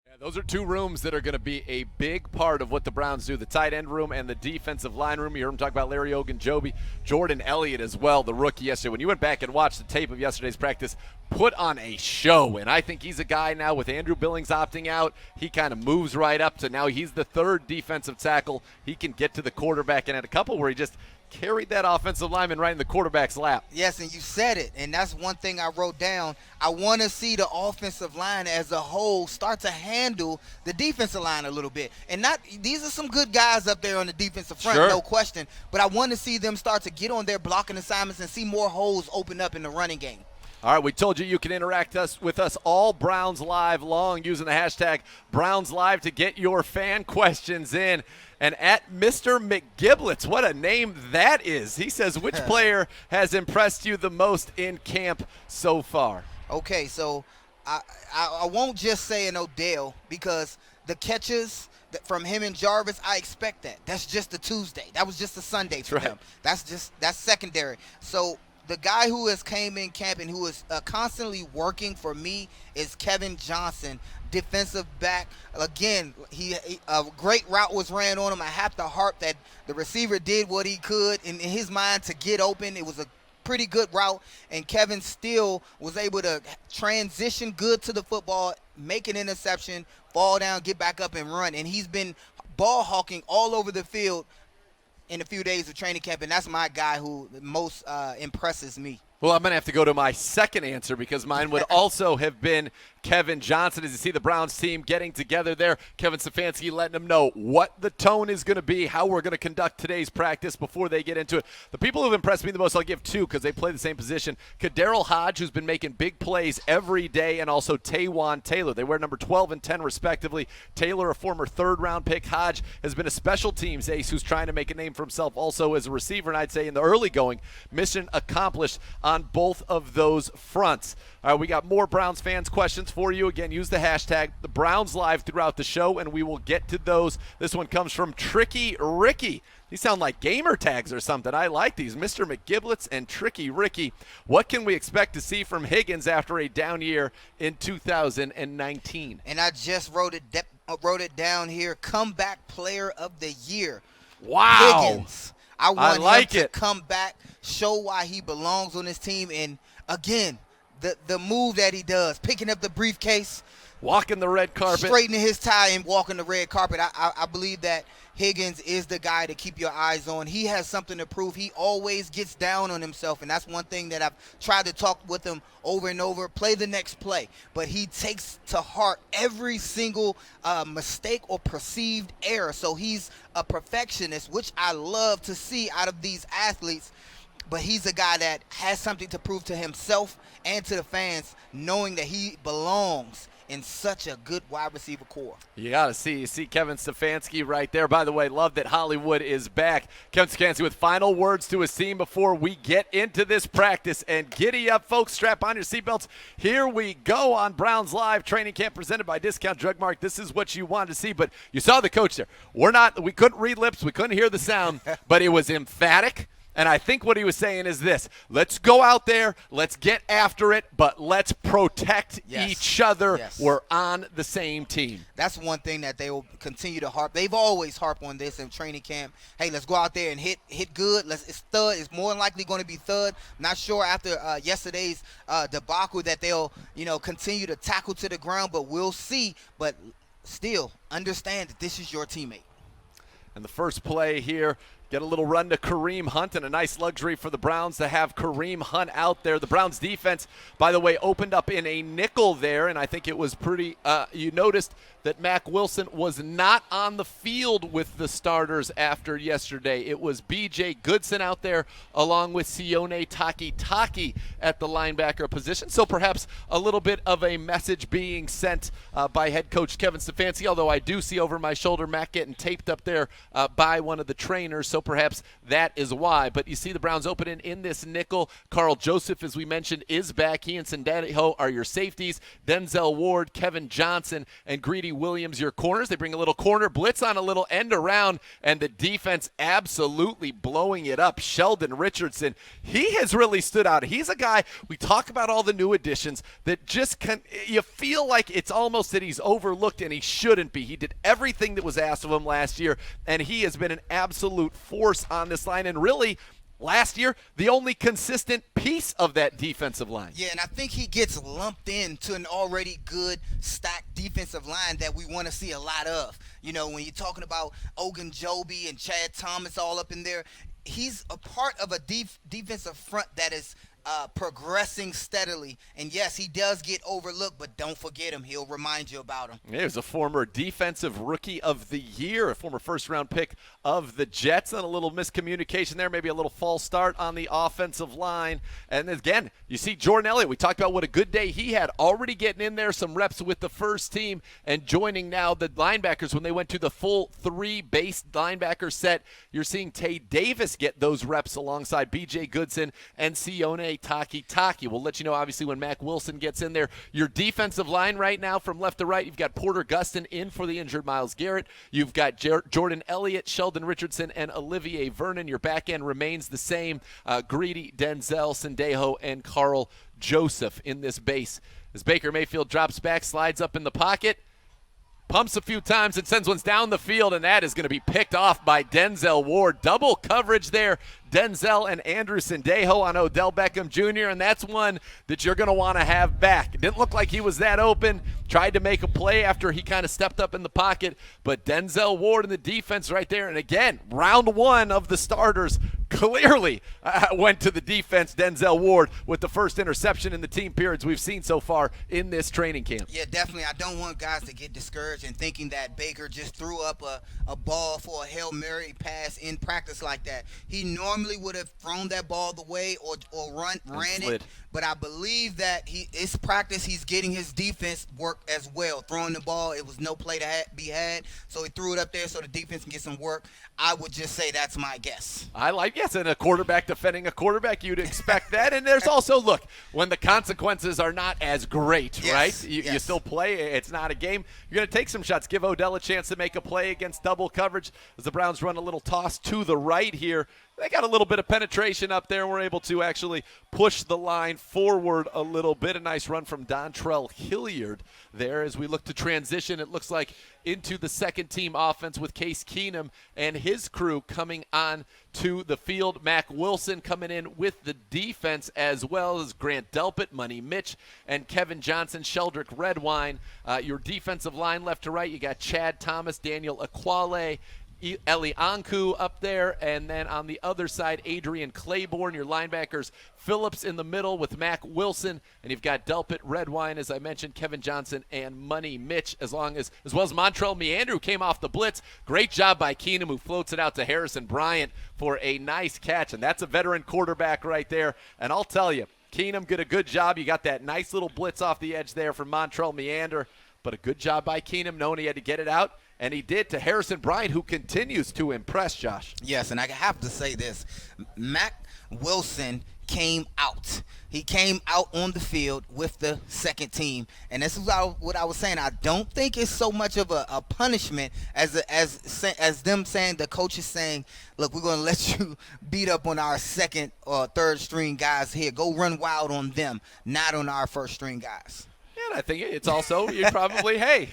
Yeah, those are 2 rooms that are going to be a big part of what the Browns do, the tight end room and the defensive line room. You heard him talk about Larry Ogunjobi, Jordan Elliott as well, the rookie yesterday. When you went back and watched the tape of yesterday's practice, put on a show. And I think he's a guy now with Andrew Billings opting out. He kind of moves right up to now he's the 3rd defensive tackle. He can get to the quarterback, and at a couple where he just carried that offensive lineman right in the quarterback's lap. Yes, and you said it, and that's one thing I wrote down. I want to see the offensive line as a whole start to handle the defensive line a little bit. And these are some good guys up there on the defensive front, Sure. no question. But I want to see them start to get on their blocking assignments and see more holes open up in the running game. All right, we told you can interact with us all Browns Live long using the hashtag Browns Live to get your fan questions in. And at Mr. McGiblets, what a name that is. He says, which player has impressed you the most in camp so far? Okay, so I won't just say an Odell because the catches from him and Jarvis, I expect that. That's just a Tuesday. That was just a Sunday for them. That's secondary. So the guy who has came in camp and who is constantly working for me is Kevin Johnson, defensive back. Again, a great route was ran on him. I have to harp that the receiver did what he could in his mind to get open. It was a pretty good route, and Kevin still was able to transition good to the football, make an interception, fall down, get back up and run. And he's been ball hawking all over the field in a few days of training camp, and that's my guy who most impresses me. Well, I'm going to have to go to my second answer because mine would also have been Kevin Johnson. As you see the Browns team getting together there, Kevin Stefanski letting them know what the tone is going to be, how we're going to conduct today's practice before they get into it. The people who've impressed me the most, I'll give two because they play the same position. Kadarrell Hodge, who's been making big plays every day, and also Taywan Taylor. They wear number 12 and 10 respectively. Taylor, a former third-round pick. Hodge has been a special teams ace who's trying to make a name for himself also as a receiver, and I'd say in the early going, mission accomplished on both of those fronts. All right, we got more Browns fans questions for you. Again, use the hashtag the Browns Live throughout the show, and we will get to those. This one comes from Tricky Ricky. These sound like gamer tags or something. I like these. Mr. McGiblets and Tricky Ricky. What can we expect to see from Higgins after a down year in 2019? And I just wrote it down here. Comeback Player of the Year. Wow. Higgins. I want him to come back, show why he belongs on this team, and again, the move that he does, picking up the briefcase, walking the red carpet, straightening his tie and walking the red carpet. I believe that Higgins is the guy to keep your eyes on. He has something to prove. He always gets down on himself, and that's one thing that I've tried to talk with him over and over. Play the next play, but he takes to heart every single mistake or perceived error. So he's a perfectionist, which I love to see out of these athletes. But he's a guy that has something to prove to himself and to the fans, knowing that he belongs in such a good wide receiver core. You got to see. You see Kevin Stefanski right there. By the way, love that Hollywood is back. Kevin Stefanski with final words to his team before we get into this practice. And giddy up, folks. Strap on your seatbelts. Here we go on Browns Live Training Camp presented by Discount Drug Mart. This is what you wanted to see, but you saw the coach there. We couldn't read lips. We couldn't hear the sound, but it was emphatic. And I think what he was saying is this: let's go out there, let's get after it, but let's protect each other. Yes. We're on the same team. That's one thing that they will continue to harp. They've always harped on this in training camp. Hey, let's go out there and hit good. It's thud. It's more than likely going to be thud. Not sure after yesterday's debacle that they'll continue to tackle to the ground, but we'll see. But still, understand that this is your teammate. And the first play here, get a little run to Kareem Hunt, and a nice luxury for the Browns to have Kareem Hunt out there. The Browns defense, by the way, opened up in a nickel there, and I think it was pretty you noticed that Mack Wilson was not on the field with the starters after yesterday. It was B.J. Goodson out there along with Sione Takitaki at the linebacker position. So perhaps a little bit of a message being sent by head coach Kevin Stefanski, although I do see over my shoulder Mack getting taped up there by one of the trainers, so perhaps that is why. But you see the Browns opening in this nickel. Carl Joseph, as we mentioned, is back. He and Sendejo are your safeties. Denzel Ward, Kevin Johnson, and Greedy Williams, your corners. They bring a little corner blitz on a little end around, and the defense absolutely blowing it up. Sheldon Richardson, he has really stood out. He's a guy, we talk about all the new additions that just you feel like it's almost that he's overlooked, and he shouldn't be. He did everything that was asked of him last year, and he has been an absolute force on this line, and really last year, the only consistent piece of that defensive line. Yeah, and I think he gets lumped into an already good stacked defensive line that we want to see a lot of. When you're talking about Ogunjobi and Chad Thomas all up in there, he's a part of a defensive front that is progressing steadily. And yes, he does get overlooked, but don't forget him. He'll remind you about him. Yeah, he was a former defensive rookie of the year, a former first-round pick of the Jets. And a little miscommunication there, maybe a little false start on the offensive line. And again, you see Jordan Elliott. We talked about what a good day he had, already getting in there, some reps with the first team, and joining now the linebackers when they went to the full 3-base linebacker set. You're seeing Tay Davis get those reps alongside B.J. Goodson and Sione Taki. We'll let you know, obviously, when Mac Wilson gets in there. Your defensive line right now from left to right, you've got Porter Gustin in for the injured Myles Garrett. You've got Jordan Elliott, Sheldon Richardson, and Olivier Vernon. Your back end remains the same. Greedy, Denzel, Sendejo, and Carl Joseph in this base. As Baker Mayfield drops back, slides up in the pocket, pumps a few times and sends ones down the field, and that is going to be picked off by Denzel Ward. Double coverage there. Denzel and Andrew Sendejo on Odell Beckham Jr., and that's one that you're going to want to have back. It didn't look like he was that open. Tried to make a play after he kind of stepped up in the pocket, but Denzel Ward in the defense right there. And again, round one of the starters clearly went to the defense. Denzel Ward with the first interception in the team periods we've seen so far in this training camp. Yeah, definitely. I don't want guys to get discouraged and thinking that Baker just threw up a ball for a Hail Mary pass in practice like that. He normally would have thrown that ball the way or ran it, but I believe that his practice, he's getting his defense work as well. Throwing the ball, it was no play to be had, so he threw it up there so the defense can get some work. I would just say that's my guess. Yes, and a quarterback defending a quarterback, you'd expect that. And there's also, look, when the consequences are not as great, yes, right? You yes. still play. It's not a game. You're going to take some shots. Give Odell a chance to make a play against double coverage as the Browns run a little toss to the right here. They got a little bit of penetration up there. We're able to actually push the line forward a little bit. A nice run from Dontrell Hilliard there as we look to transition. It looks like into the second-team offense with Case Keenum and his crew coming on to the field. Mac Wilson coming in with the defense, as well as Grant Delpit, Money Mitch, and Kevin Johnson, Sheldrick Redwine. Your defensive line left to right, you got Chad Thomas, Daniel Aquale, Eli Anku up there, and then on the other side, Adrian Claiborne. Your linebackers, Phillips in the middle with Mac Wilson, and you've got Delpit, Redwine, as I mentioned, Kevin Johnson, and Money Mitch, as well as Montrell Meander, who came off the blitz. Great job by Keenum, who floats it out to Harrison Bryant for a nice catch, and that's a veteran quarterback right there. And I'll tell you, Keenum did a good job. You got that nice little blitz off the edge there from Montrell Meander, but a good job by Keenum, knowing he had to get it out. And he did to Harrison Bryant, who continues to impress, Josh. Yes, and I have to say this. Mac Wilson came out. He came out on the field with the second team. And this is what I was saying. I don't think it's so much of a punishment as them saying, the coach is saying, look, we're going to let you beat up on our second or third string guys here. Go run wild on them, not on our first string guys. And I think it's also, you probably,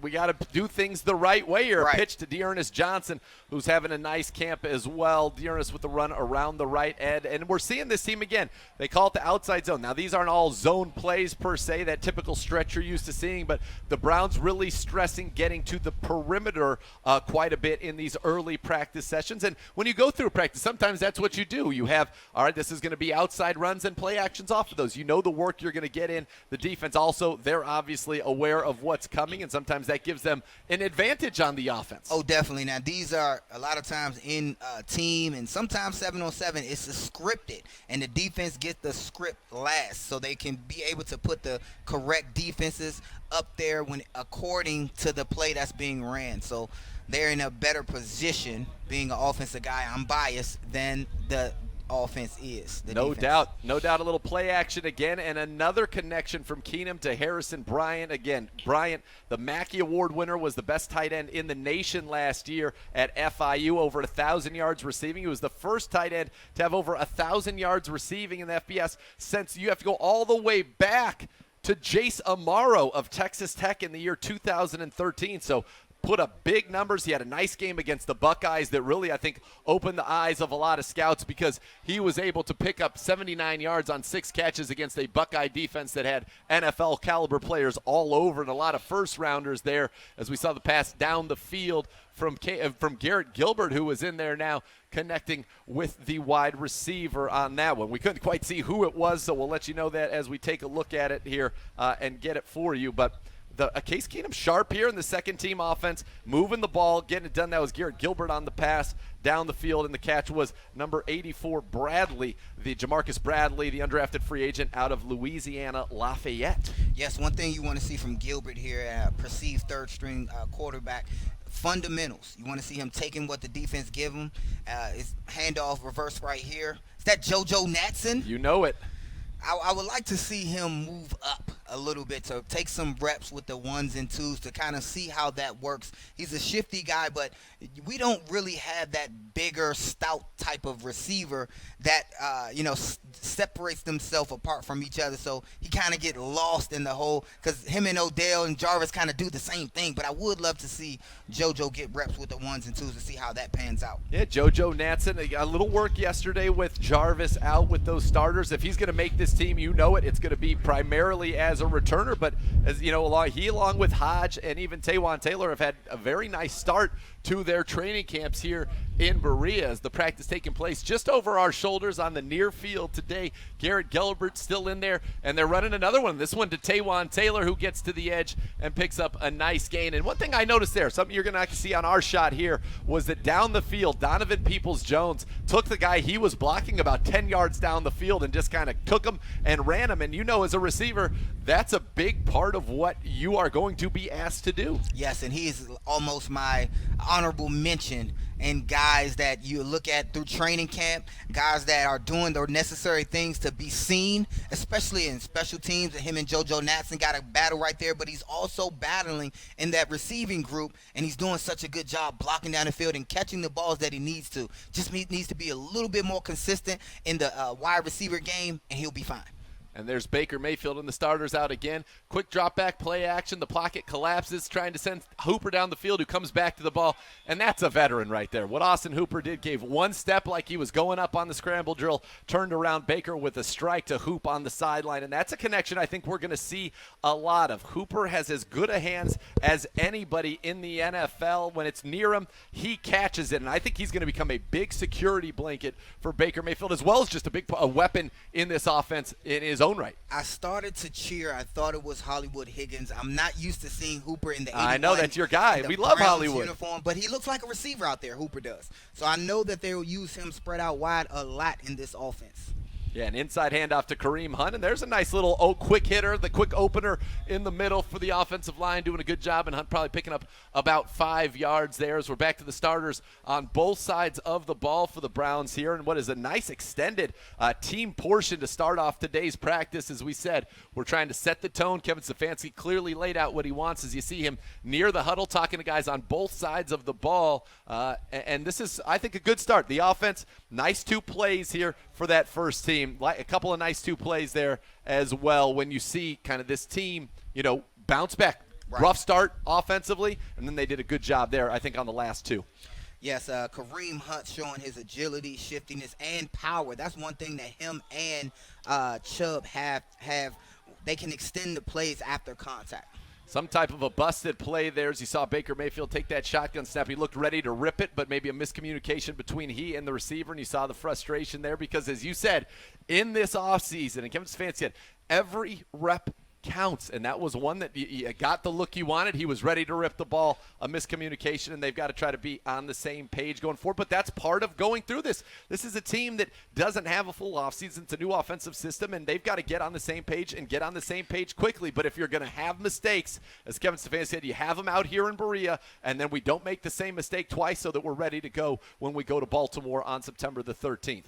we got to do things the right way here. Right. A pitch to Dearness Johnson, who's having a nice camp as well. Dearness with the run around the right end. And we're seeing this team again. They call it the outside zone. Now, these aren't all zone plays per se, that typical stretch you're used to seeing, but the Browns really stressing getting to the perimeter quite a bit in these early practice sessions. And when you go through practice, sometimes that's what you do. You have, all right, this is going to be outside runs and play actions off of those. You know the work you're going to get in. The defense also, they're obviously aware of what's coming, and sometimes that gives them an advantage on the offense. Oh, definitely. Now, these are a lot of times in team, and sometimes 7-on-7, it's scripted, and the defense gets the script last, so they can be able to put the correct defenses up there when according to the play that's being ran. So they're in a better position, being an offensive guy, I'm biased, than the offense is. No doubt. No doubt. A little play action again, and another connection from Keenum to Harrison Bryant. Again, Bryant, the Mackey Award winner, was the best tight end in the nation last year at FIU, over 1,000 yards receiving. He was the first tight end to have over 1,000 yards receiving in the FBS since, you have to go all the way back to Jace Amaro of Texas Tech in the year 2013. So put up big numbers. He had a nice game against the Buckeyes that really, I think, opened the eyes of a lot of scouts because he was able to pick up 79 yards on 6 catches against a Buckeye defense that had NFL caliber players all over and a lot of first rounders there, as we saw the pass down the field from Garrett Gilbert, who was in there now connecting with the wide receiver on that one. We couldn't quite see who it was, so we'll let you know that as we take a look at it here and get it for you. But Case Keenum sharp here in the second team offense, moving the ball, getting it done. That was Garrett Gilbert on the pass down the field, and the catch was number 84, Bradley, the Jamarcus Bradley, the undrafted free agent out of Louisiana Lafayette. Yes, one thing you want to see from Gilbert here, perceived third-string quarterback, fundamentals. You want to see him taking what the defense give him. His handoff reverse right here. Is that JoJo Natson? You know it. I would like to see him move up a little bit to take some reps with the 1s and 2s to kind of see how that works. He's a shifty guy, but we don't really have that bigger, stout type of receiver that, separates themselves apart from each other. So he kind of get lost in the whole, because him and Odell and Jarvis kind of do the same thing. But I would love to see JoJo get reps with the 1s and 2s to see how that pans out. Yeah, JoJo Natson, a little work yesterday with Jarvis out with those starters. If he's going to make this team, you know it's going to be primarily as a returner. But as you know, along with Hodge and even Taywan Taylor have had a very nice start to their training camps here in Berea as the practice taking place just over our shoulders on the near field today. Garrett Gilbert still in there, and they're running another one. This one to Taywan Taylor, who gets to the edge and picks up a nice gain. And one thing I noticed there, something you're going to have to see on our shot here, was that down the field, Donovan Peoples-Jones took the guy he was blocking about 10 yards down the field and just kind of took him and ran him. And as a receiver, that's a big part of what you are going to be asked to do. Yes, and he is almost my honorable mention and guys that you look at through training camp, guys that are doing the necessary things to be seen, especially in special teams. And him and JoJo Natson got a battle right there, but he's also battling in that receiving group, and he's doing such a good job blocking down the field and catching the balls that he needs to. Just needs to be a little bit more consistent in the wide receiver game, and he'll be fine. And there's Baker Mayfield and the starters out again. Quick drop back play action. The pocket collapses, trying to send Hooper down the field, who comes back to the ball. And that's a veteran right there. What Austin Hooper did, gave one step like he was going up on the scramble drill, turned around Baker with a strike to Hoop on the sideline. And that's a connection I think we're going to see a lot of. Hooper has as good a hands as anybody in the NFL. When it's near him, he catches it. And I think he's going to become a big security blanket for Baker Mayfield, as well as just a weapon in this offense in his own right. I started to cheer. I thought it was Hollywood Higgins. I'm not used to seeing Hooper in the 81. I know, that's your guy. We love Browns Hollywood uniform, but he looks like a receiver out there. Hooper does. So I know that they will use him spread out wide a lot in this offense. Yeah, an inside handoff to Kareem Hunt, and there's a nice little quick hitter, the quick opener in the middle for the offensive line, doing a good job, and Hunt probably picking up about 5 yards there as we're back to the starters on both sides of the ball for the Browns here, and what is a nice extended team portion to start off today's practice. As we said, we're trying to set the tone. Kevin Stefanski clearly laid out what he wants as you see him near the huddle talking to guys on both sides of the ball, and this is, I think, a good start. The offense, nice 2 plays here for that first team. A couple of nice 2 plays there as well when you see kind of this team, bounce back. Right. Rough start offensively, and then they did a good job there, I think, on the last 2. Yes, Kareem Hunt showing his agility, shiftiness, and power. That's one thing that him and Chubb have. They can extend the plays after contact. Some type of a busted play there as you saw Baker Mayfield take that shotgun snap. He looked ready to rip it, but maybe a miscommunication between he and the receiver, and you saw the frustration there because, as you said, in this offseason, and Kevin Stefanski said, every rep counts, and that was one that you got the look you wanted. He was ready to rip the ball, a miscommunication, and they've got to try to be on the same page going forward. But that's part of going through this. This is a team that doesn't have a full offseason. It's a new offensive system, and they've got to get on the same page and get on the same page quickly. But if you're going to have mistakes, as Kevin Stefanski said, you have them out here in Berea, and then we don't make the same mistake twice so that we're ready to go when we go to Baltimore on September the 13th.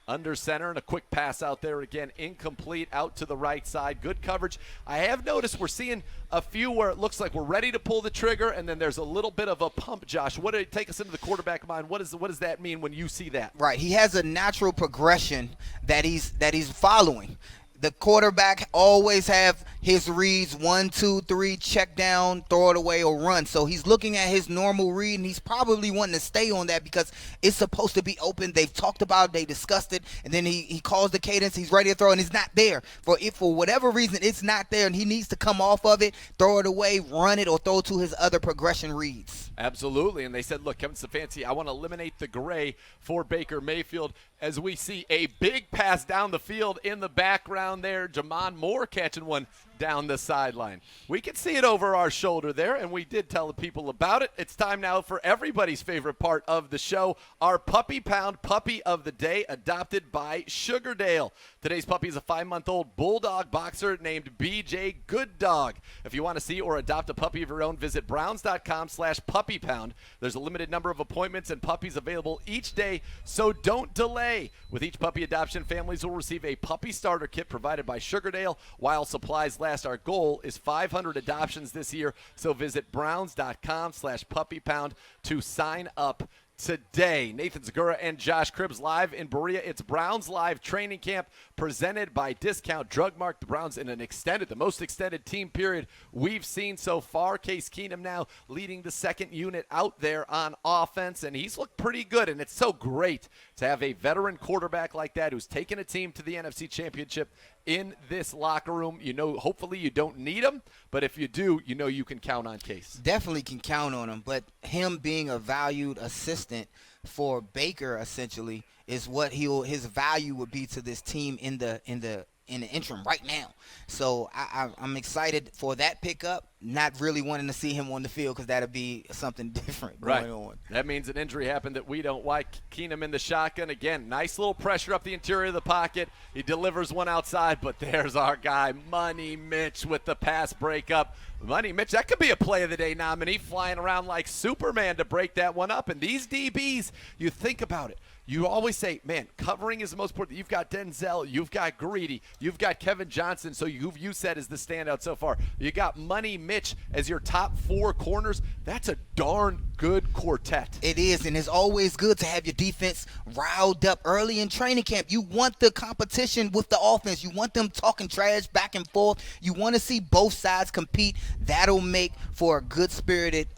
Under center, and a quick pass out there again, incomplete, out to the right side. Good coverage. I have noticed we're seeing a few where it looks like we're ready to pull the trigger, and then there's a little bit of a pump. Josh, what did it take us into the quarterback mind? What does that mean when you see that? Right, he has a natural progression that he's following. The quarterback always have his reads 1, 2, 3, check down, throw it away, or run. So he's looking at his normal read, and he's probably wanting to stay on that because it's supposed to be open. They've talked about it, they discussed it, and then he calls the cadence, he's ready to throw, and it's not there. For whatever reason, it's not there, and he needs to come off of it, throw it away, run it, or throw it to his other progression reads. Absolutely, and they said, look, Kevin Stefanski, I want to eliminate the gray for Baker Mayfield as we see a big pass down the field in the background there. Jamon Moore catching one down the sideline. We can see it over our shoulder there, and we did tell the people about it. It's time now for everybody's favorite part of the show, our Puppy Pound Puppy of the Day, adopted by Sugardale. Today's puppy is a 5-month-old bulldog boxer named BJ Good Dog. If you want to see or adopt a puppy of your own, visit browns.com/puppypound. There's a limited number of appointments and puppies available each day, so don't delay. With each puppy adoption, families will receive a puppy starter kit provided by Sugardale while supplies last. Our goal is 500 adoptions this year, so visit browns.com/puppypound to sign up today. Nathan Zagura and Josh Cribbs live in Berea. It's Browns Live Training Camp presented by Discount Drug Mart. The Browns in the most extended team period we've seen so far. Case Keenum now leading the second unit out there on offense, and he's looked pretty good, and it's so great to have a veteran quarterback like that who's taken a team to the NFC Championship in this locker room. You know, hopefully you don't need him, but if you do, you know you can count on Case. Definitely can count on him, but him being a valued assistant for Baker essentially is what his value would be to this team in the interim right now. So I'm excited for that pickup. Not really wanting to see him on the field because that'll be something different going on. That means an injury happened that we don't like. Keenum in the shotgun. Again, nice little pressure up the interior of the pocket. He delivers one outside, but there's our guy, Money Mitch, with the pass breakup. Money Mitch, that could be a Play of the Day nominee, flying around like Superman to break that one up. And these DBs, you think about it. You always say, man, covering is the most important. You've got Denzel, you've got Greedy, you've got Kevin Johnson, so you said is the standout so far. You got Money Mitch as your top 4 corners. That's a darn good quartet. It is, and it's always good to have your defense riled up early in training camp. You want the competition with the offense. You want them talking trash back and forth. You want to see both sides compete. That'll make for a good-spirited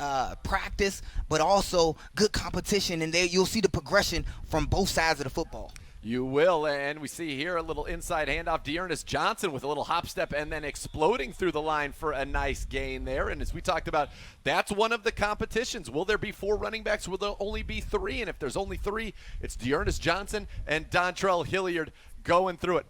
practice, but also good competition, and there you'll see the progression from both sides of the football. You will, and we see here a little inside handoff. Dearness Johnson with a little hop step and then exploding through the line for a nice gain there. And as we talked about, that's one of the competitions. Will there be 4 running backs? Will there only be 3? And if there's only 3, it's Dearness Johnson and Dontrell Hilliard going through it.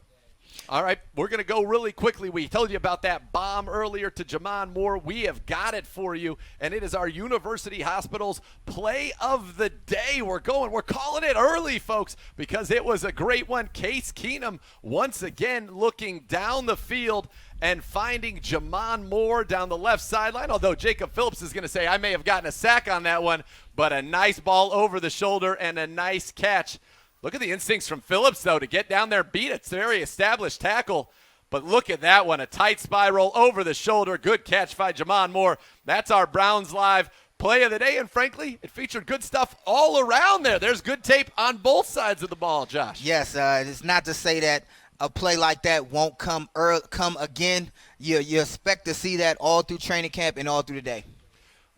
All right, we're going to go really quickly. We told you about that bomb earlier to Jamon Moore. We have got it for you, and it is our University Hospital's Play of the Day. We're calling it early, folks, because it was a great one. Case Keenum once again looking down the field and finding Jamon Moore down the left sideline, although Jacob Phillips is going to say I may have gotten a sack on that one, but a nice ball over the shoulder and a nice catch. Look at the instincts from Phillips, though, to get down there, beat it. It's a very established tackle. But look at that one, a tight spiral over the shoulder. Good catch by Jamon Moore. That's our Browns Live Play of the Day, and frankly, it featured good stuff all around there. There's good tape on both sides of the ball, Josh. Yes, it's not to say that a play like that won't come again. You expect to see that all through training camp and all through the day.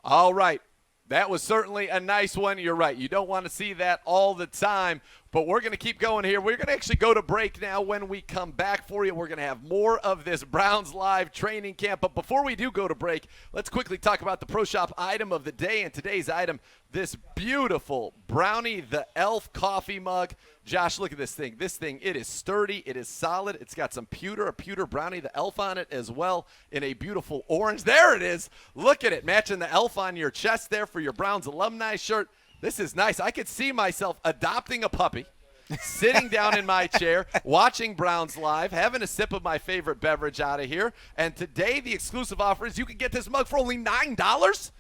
All right. That was certainly a nice one. You're right. You don't want to see that all the time, but we're going to keep going here. We're going to actually go to break now. When we come back for you, we're going to have more of this Browns Live training camp. But before we do go to break, let's quickly talk about the Pro Shop item of the day. And today's item, this beautiful Brownie the Elf coffee mug. Josh, look at this thing. This thing, it is sturdy. It is solid. It's got some pewter Brownie the Elf on it as well in a beautiful orange. There it is. Look at it, matching the elf on your chest there for your Browns alumni shirt. This is nice. I could see myself adopting a puppy, sitting down in my chair, watching Browns Live, having a sip of my favorite beverage out of here. And today the exclusive offer is you can get this mug for only $9.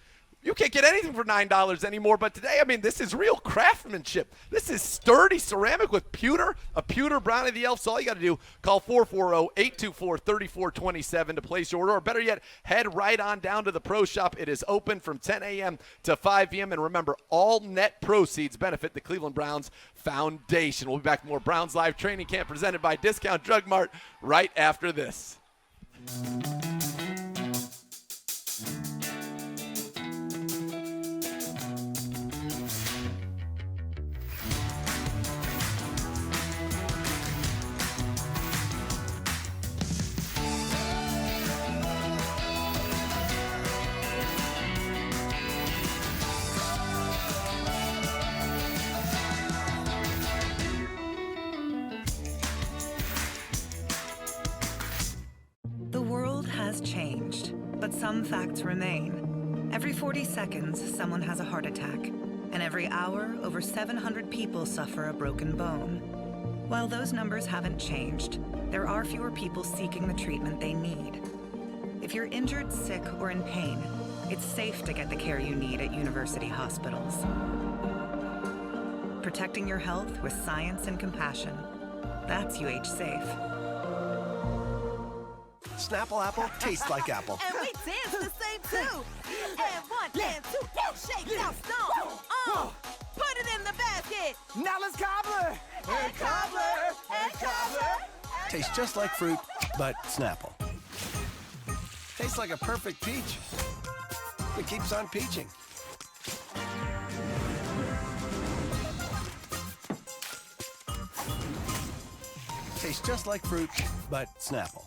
You can't get anything for $9 anymore, but today, I mean, this is real craftsmanship. This is sturdy ceramic with pewter, a pewter Brownie the Elf. So all you got to do, call 440-824-3427 to place your order, or better yet, head right on down to the Pro Shop. It is open from 10 a.m. to 5 p.m. And remember, all net proceeds benefit the Cleveland Browns Foundation. We'll be back with more Browns Live Training Camp presented by Discount Drug Mart right after this. The world has changed, but some facts remain. Every 40 seconds, someone has a heart attack, and every hour, over 700 people suffer a broken bone. While those numbers haven't changed, there are fewer people seeking the treatment they need. If you're injured, sick, or in pain, it's safe to get the care you need at university hospitals. Protecting your health with science and compassion. That's UH Safe. Snapple apple tastes like apple. And we dance the same too. And one, and two, shake, now stomp. Put it in the basket. Now let's cobbler. And cobbler, and cobbler. Tastes just like fruit, but Snapple. Tastes like a perfect peach. It keeps on peaching. Tastes just like fruit, but Snapple.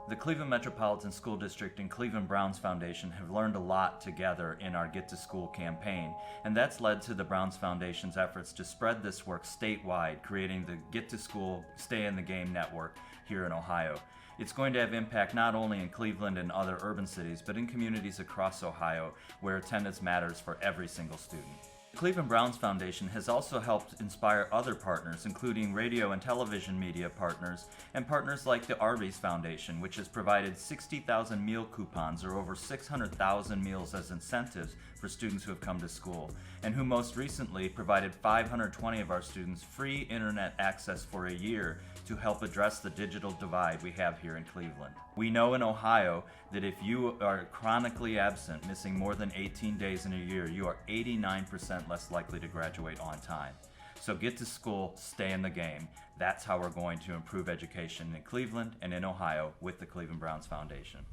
The Cleveland Metropolitan School District and Cleveland Browns Foundation have learned a lot together in our Get to School campaign, and that's led to the Browns Foundation's efforts to spread this work statewide, creating the Get to School, Stay in the Game network here in Ohio. It's going to have impact not only in Cleveland and other urban cities, but in communities across Ohio where attendance matters for every single student. The Cleveland Browns Foundation has also helped inspire other partners, including radio and television media partners, and partners like the Arby's Foundation, which has provided 60,000 meal coupons, or over 600,000 meals as incentives for students who have come to school, and who most recently provided 520 of our students free internet access for a year to help address the digital divide we have here in Cleveland. We know in Ohio that if you are chronically absent, missing more than 18 days in a year, you are 89% less likely to graduate on time. So get to school, stay in the game. That's how we're going to improve education in Cleveland and in Ohio with the Cleveland Browns Foundation.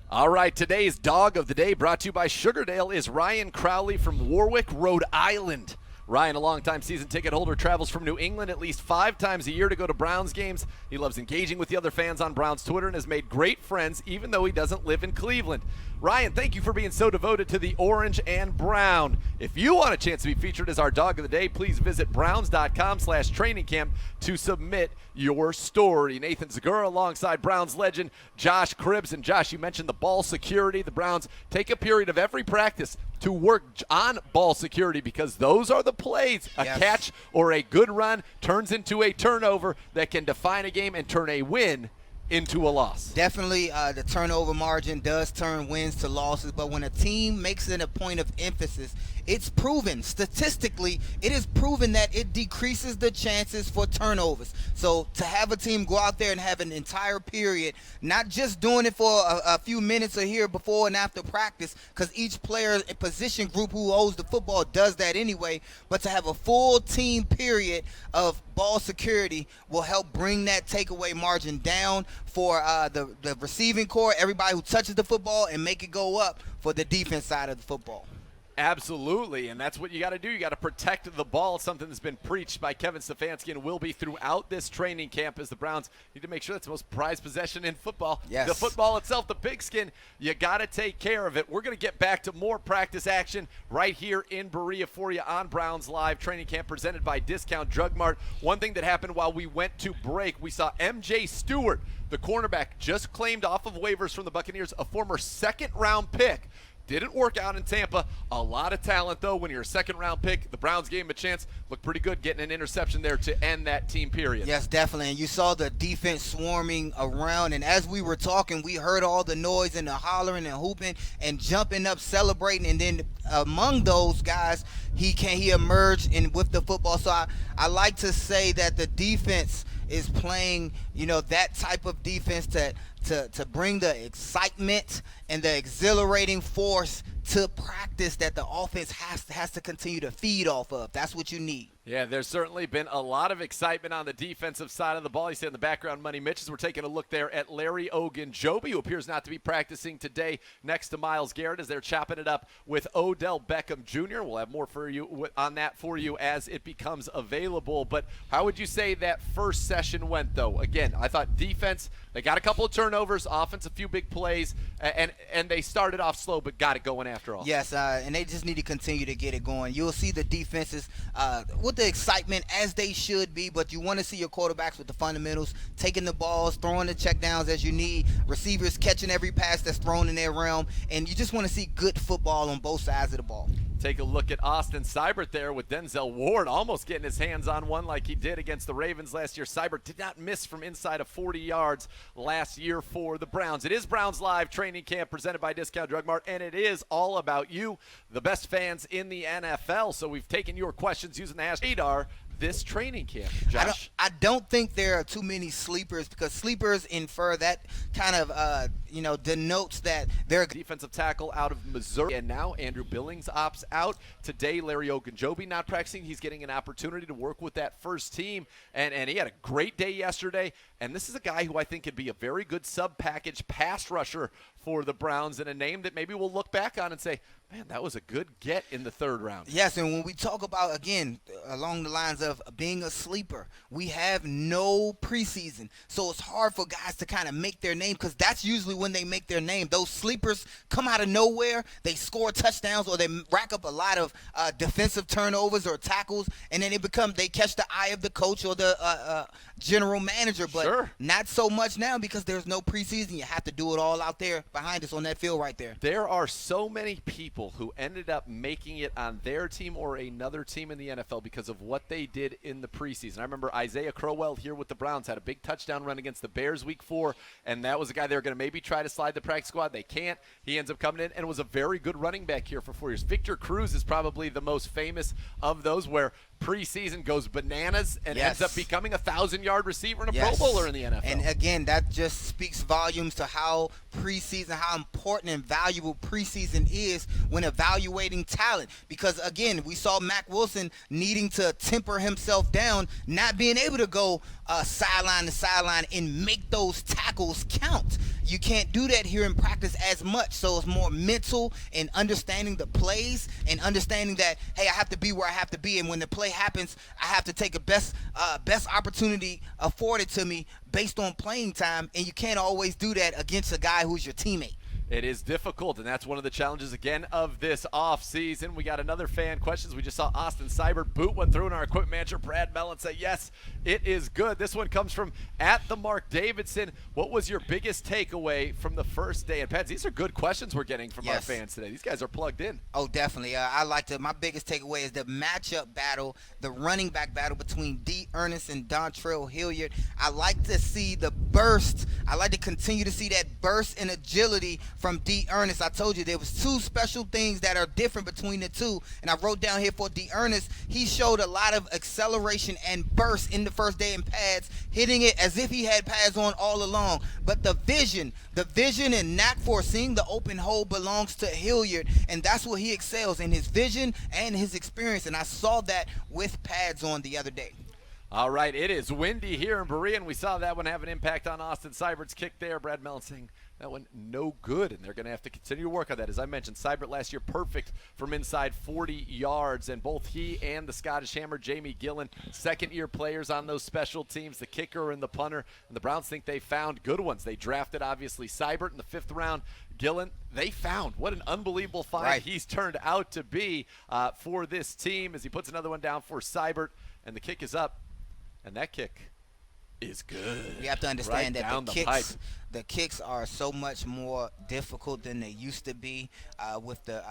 All right, today's Dog of the Day, brought to you by Sugardale, is Ryan Crowley from Warwick, Rhode Island. Ryan, a longtime season ticket holder, travels from New England at least 5 times a year to go to Browns games. He loves engaging with the other fans on Browns Twitter and has made great friends even though he doesn't live in Cleveland. Ryan, thank you for being so devoted to the orange and brown. If you want a chance to be featured as our Dog of the Day, please visit browns.com/training camp to submit your story. Nathan Zagura alongside Browns legend Josh Cribbs. And Josh, you mentioned the ball security. The Browns take a period of every practice to work on ball security because those are the plays. A catch or a good run turns into a turnover that can define a game and turn a win into a loss. Definitely the turnover margin does turn wins to losses, but when a team makes it a point of emphasis, it's proven, statistically, it is proven that it decreases the chances for turnovers. So to have a team go out there and have an entire period, not just doing it for a few minutes or here before and after practice, because each player, a position group who holds the football does that anyway, but to have a full team period of ball security will help bring that takeaway margin down for the receiving core, everybody who touches the football, and make it go up for the defense side of the football. Absolutely, and that's what you got to do. You got to protect the ball, something that's been preached by Kevin Stefanski and will be throughout this training camp as the Browns need to make sure that's the most prized possession in football. Yes. The football itself, the pigskin, you got to take care of it. We're going to get back to more practice action right here in Berea for you on Browns Live Training Camp presented by Discount Drug Mart. One thing that happened while we went to break, we saw MJ Stewart, the cornerback, just claimed off of waivers from the Buccaneers, a former second-round pick, Didn't work out in Tampa. A lot of talent, though. When you're a second-round pick, the Browns gave him a chance. Looked pretty good getting an interception there to end that team period. Yes, definitely. And you saw the defense swarming around. And as we were talking, we heard all the noise and the hollering and hooping and jumping up, celebrating. And then among those guys, he emerged with the football. So I like to say that the defense is playing, that type of defense to bring the excitement and the exhilarating force to practice that the offense has to continue to feed off of. That's what you need. Yeah, there's certainly been a lot of excitement on the defensive side of the ball. You see in the background, Money Mitch, as we're taking a look there at Larry Ogunjobi, who appears not to be practicing today, next to Myles Garrett as they're chopping it up with Odell Beckham Jr. We'll have more for you on that for you as it becomes available. But how would you say that first session went, though? Again, I thought defense, they got a couple of turnovers, offense, a few big plays, and they started off slow but got it going after all. Yes, and they just need to continue to get it going. You'll see the defenses with the excitement as they should be, but you want to see your quarterbacks with the fundamentals, taking the balls, throwing the checkdowns as you need, receivers catching every pass that's thrown in their realm, and you just want to see good football on both sides of the ball. Take a look at Austin Seibert there with Denzel Ward almost getting his hands on one like he did against the Ravens last year. Seibert did not miss from inside of 40 yards last year for the Browns. It is Browns Live Training Camp presented by Discount Drug Mart, and it is all about you, the best fans in the NFL. So we've taken your questions using the hashtag radar this training camp. Josh? I don't think there are too many sleepers, because sleepers infer that kind of denotes that they're defensive tackle out of Missouri, and now Andrew Billings opts out. Today, Larry Ogunjobi not practicing. He's getting an opportunity to work with that first team, and he had a great day yesterday. And this is a guy who I think could be a very good sub-package pass rusher for the Browns, and a name that maybe we'll look back on and say, man, that was a good get in the third round. Yes, and when we talk about, again, along the lines of being a sleeper, we have no preseason. So it's hard for guys to kind of make their name, because that's usually when they make their name. Those sleepers come out of nowhere. They score touchdowns, or they rack up a lot of defensive turnovers or tackles, and then they catch the eye of the coach or the general manager. But not so much now, because there's no preseason. You have to do it all out there behind us on that field right there. There are so many people who ended up making it on their team or another team in the NFL because of what they did in the preseason. I remember Isaiah Crowell here with the Browns had a big touchdown run against the Bears week 4, and that was a guy they were going to maybe try to slide the practice squad. They can't. He ends up coming in and was a very good running back here for 4 years. Victor Cruz is probably the most famous of those, where preseason goes bananas and ends up becoming a 1,000-yard receiver and a Pro Bowler in the NFL. And again, that just speaks volumes to how important and valuable preseason is when evaluating talent. Because again, we saw Mack Wilson needing to temper himself down, not being able to go sideline to sideline and make those tackles count. You can't do that here in practice as much. So it's more mental and understanding the plays and understanding that, hey, I have to be where I have to be, and when the play happens, I have to take a best opportunity afforded to me based on playing time, and you can't always do that against a guy who's your teammate. It is difficult, and that's one of the challenges, again, of this offseason. We got another fan questions. We just saw Austin Seibert boot one through, and our equipment manager, Brad Mellon, say, yes, it is good. This one comes from @the_Mark_Davidson. What was your biggest takeaway from the first day? And, Pads, these are good questions we're getting from our fans today. These guys are plugged in. Oh, definitely. My biggest takeaway is the matchup battle, the running back battle between D. Ernest and Dontrell Hilliard. I like to see the burst. I like to continue to see that burst and agility from D. Ernest. I told you there was 2 special things that are different between the two, and I wrote down here for D. Ernest, he showed a lot of acceleration and burst in the first day in pads, hitting it as if he had pads on all along. But the vision and knack for seeing the open hole belongs to Hilliard, and that's where he excels, in his vision and his experience, and I saw that with pads on the other day. All right, it is windy here in Berea, and we saw that one have an impact on Austin Seibert's kick there. Brad Mellon saying that one no good, and they're going to have to continue to work on that. As I mentioned, Seibert last year perfect from inside 40 yards, and both he and the Scottish Hammer, Jamie Gillen, second-year players on those special teams, the kicker and the punter, and the Browns think they found good ones. They drafted, obviously, Seibert in the 5th round. Gillen, they found. What an unbelievable find he's turned out to be for this team, as he puts another one down for Seibert, and the kick is up. And that kick is good. You have to understand that The kicks are so much more difficult than they used to be with the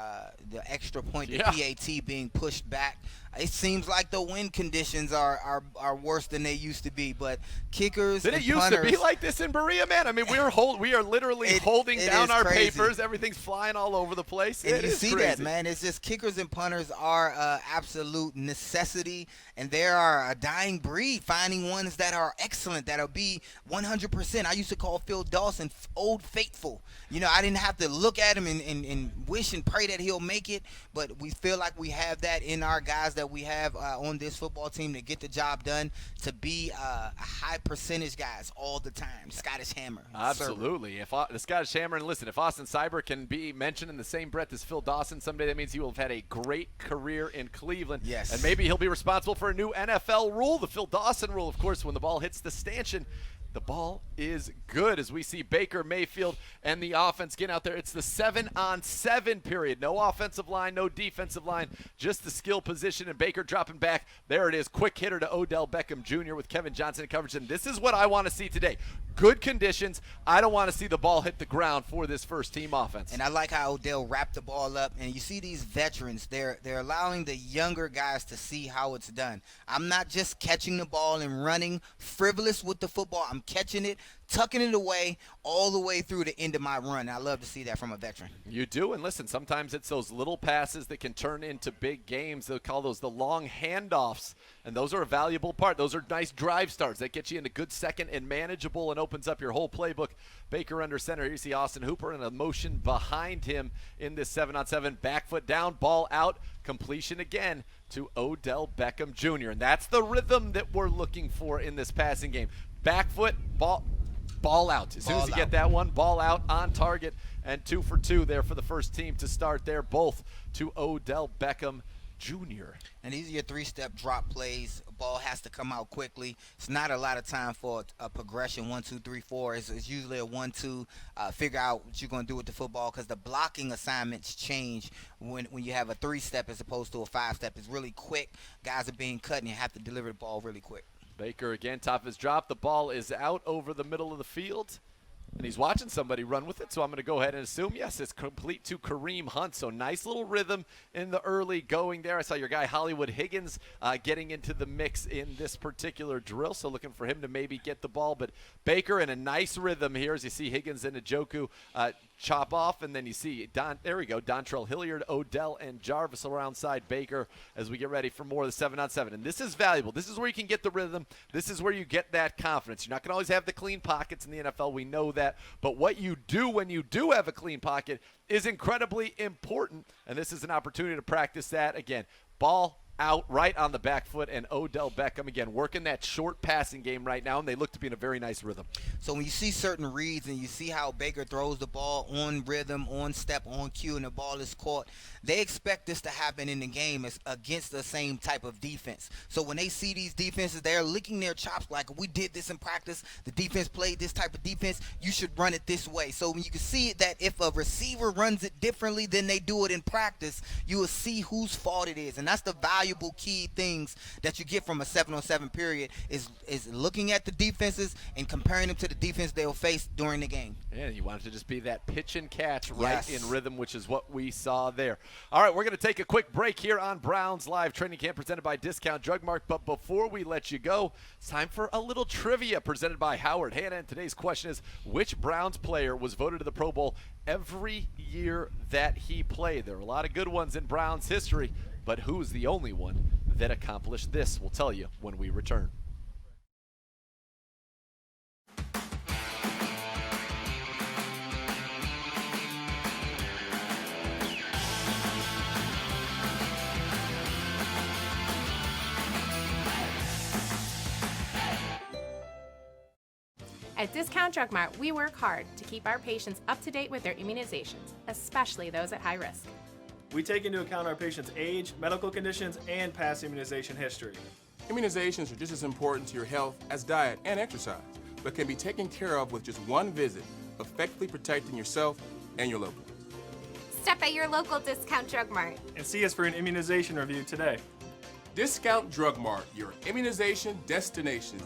extra point, the PAT being pushed back. It seems like the wind conditions are worse than they used to be. But kickers Did and it used punters, to be like this in Berea, man? I mean, we are literally holding down our papers. Everything's flying all over the place. And it you is see crazy. that, man. It's just kickers and punters are absolute necessity, and they are a dying breed, finding ones that are excellent, that'll be 100%. I used to call Phil Dawson Old Faithful. You know, I didn't have to look at him and wish and pray that he'll make it, but we feel like we have that in our guys that we have on this football team to get the job done, to be a high percentage guys all the time. Scottish Hammer. Absolutely. If the Scottish Hammer, and listen, if Austin Cyber can be mentioned in the same breath as Phil Dawson someday, that means he will have had a great career in Cleveland. Yes. And maybe he'll be responsible for a new NFL rule, the Phil Dawson rule. Of course, when the ball hits the stanchion, the ball is good, as we see Baker Mayfield and the offense get out there. It's the 7-on-7 period. No offensive line, no defensive line, just the skill position, and Baker dropping back. There it is. Quick hitter to Odell Beckham Jr. with Kevin Johnson in coverage. And this is what I want to see today. Good conditions. I don't want to see the ball hit the ground for this first-team offense. And I like how Odell wrapped the ball up. And you see these veterans, they're allowing the younger guys to see how it's done. I'm not just catching the ball and running frivolous with the football. I'm catching it, tucking it away all the way through the end of my run. I love to see that from a veteran. You do, and listen, sometimes it's those little passes that can turn into big games. They'll call those the long handoffs, and those are a valuable part. Those are nice drive starts that get you into good second and manageable and opens up your whole playbook. Baker under center. Here you see Austin Hooper and a motion behind him in this 7-on-7. Back foot down, ball out, completion again to Odell Beckham Jr. And that's the rhythm that we're looking for in this passing game. Back foot, ball out. As soon as you get that one, ball out on target, and 2 for 2 there for the first team to start there, both to Odell Beckham Jr. And these are your 3-step drop plays. Ball has to come out quickly. It's not a lot of time for a progression, 1, 2, 3, 4. It's usually a 1, 2. Figure out what you're going to do with the football, because the blocking assignments change when you have a 3-step as opposed to a 5-step. It's really quick. Guys are being cut, and you have to deliver the ball really quick. Baker again, top of his drop. The ball is out over the middle of the field, and he's watching somebody run with it, so I'm going to go ahead and assume, yes, it's complete to Kareem Hunt. So nice little rhythm in the early going there. I saw your guy Hollywood Higgins getting into the mix in this particular drill, so looking for him to maybe get the ball. But Baker in a nice rhythm here, as you see Higgins and Njoku chop off, and then you see Dontrell Hilliard, Odell, and Jarvis around side Baker as we get ready for more of the 7-on-7. And this is valuable. This is where you can get the rhythm. This is where you get that confidence. You're not going to always have the clean pockets in the NFL. We know that. But what you do when you do have a clean pocket is incredibly important, and this is an opportunity to practice that. Again, ball out right on the back foot, and Odell Beckham again working that short passing game right now, and they look to be in a very nice rhythm. So when you see certain reads and you see how Baker throws the ball on rhythm, on step, on cue, and the ball is caught, they expect this to happen in the game against the same type of defense. So when they see these defenses, they're licking their chops like, we did this in practice, the defense played this type of defense, you should run it this way. So when you can see that if a receiver runs it differently than they do it in practice, you will see whose fault it is. And that's the valuable key things that you get from a 7-on-7 period is looking at the defenses and comparing them to the defense they'll face during the game. Yeah, you want it to just be that pitch and catch right in rhythm, which is what we saw there. All right, we're going to take a quick break here on Browns Live Training Camp presented by Discount Drug Mart. But before we let you go, it's time for a little trivia presented by Howard Hanna. And today's question is, which Browns player was voted to the Pro Bowl every year that he played? There are a lot of good ones in Browns history, but who's the only one that accomplished this? We'll tell you when we return. At Discount Drug Mart, we work hard to keep our patients up to date with their immunizations, especially those at high risk. We take into account our patient's age, medical conditions, and past immunization history. Immunizations are just as important to your health as diet and exercise, but can be taken care of with just one visit, effectively protecting yourself and your loved ones. Stop at your local Discount Drug Mart and see us for an immunization review today. Discount Drug Mart, your immunization destination.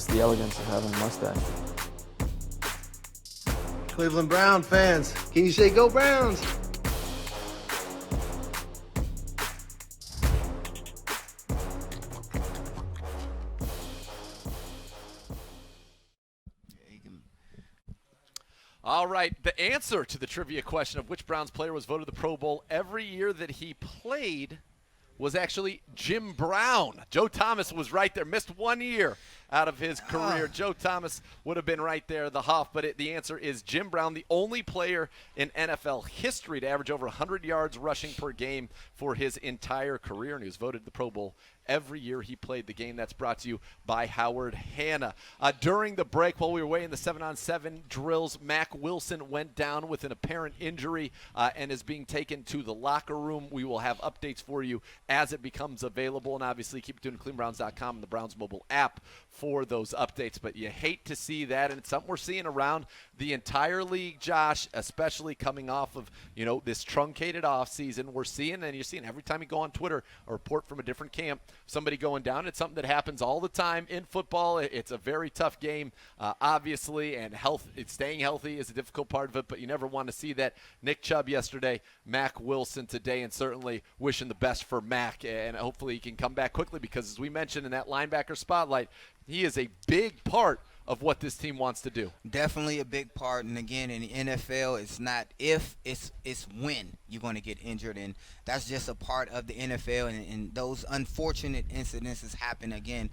That's the elegance of having a mustache. Cleveland Brown fans, can you say go Browns? All right, the answer to the trivia question of which Browns player was voted the Pro Bowl every year that he played was actually Jim Brown. Joe Thomas was right there, missed 1 year out of his career. Joe Thomas would have been right there, the Huff, but the answer is Jim Brown, the only player in NFL history to average over 100 yards rushing per game for his entire career, and he was voted the Pro Bowl every year he played the game. That's brought to you by Howard Hanna. During the break, while we were away in the 7-on-7 drills, Mack Wilson went down with an apparent injury and is being taken to the locker room. We will have updates for you as it becomes available, and obviously keep tuning to ClevelandBrowns.com and the Browns mobile app for those updates. But you hate to see that, and it's something we're seeing around the entire league, Josh, especially coming off of, this truncated offseason. We're seeing, and you're seeing every time you go on Twitter, a report from a different camp, somebody going down. It's something that happens all the time in football. It's a very tough game, obviously, and staying healthy is a difficult part of it, but you never want to see that. Nick Chubb yesterday, Mack Wilson today, and certainly wishing the best for Mack, and hopefully he can come back quickly because, as we mentioned in that linebacker spotlight, he is a big part of what this team wants to do. Definitely a big part, and again, in the NFL, it's not if, it's when you're going to get injured, and that's just a part of the NFL, and those unfortunate incidences happen again.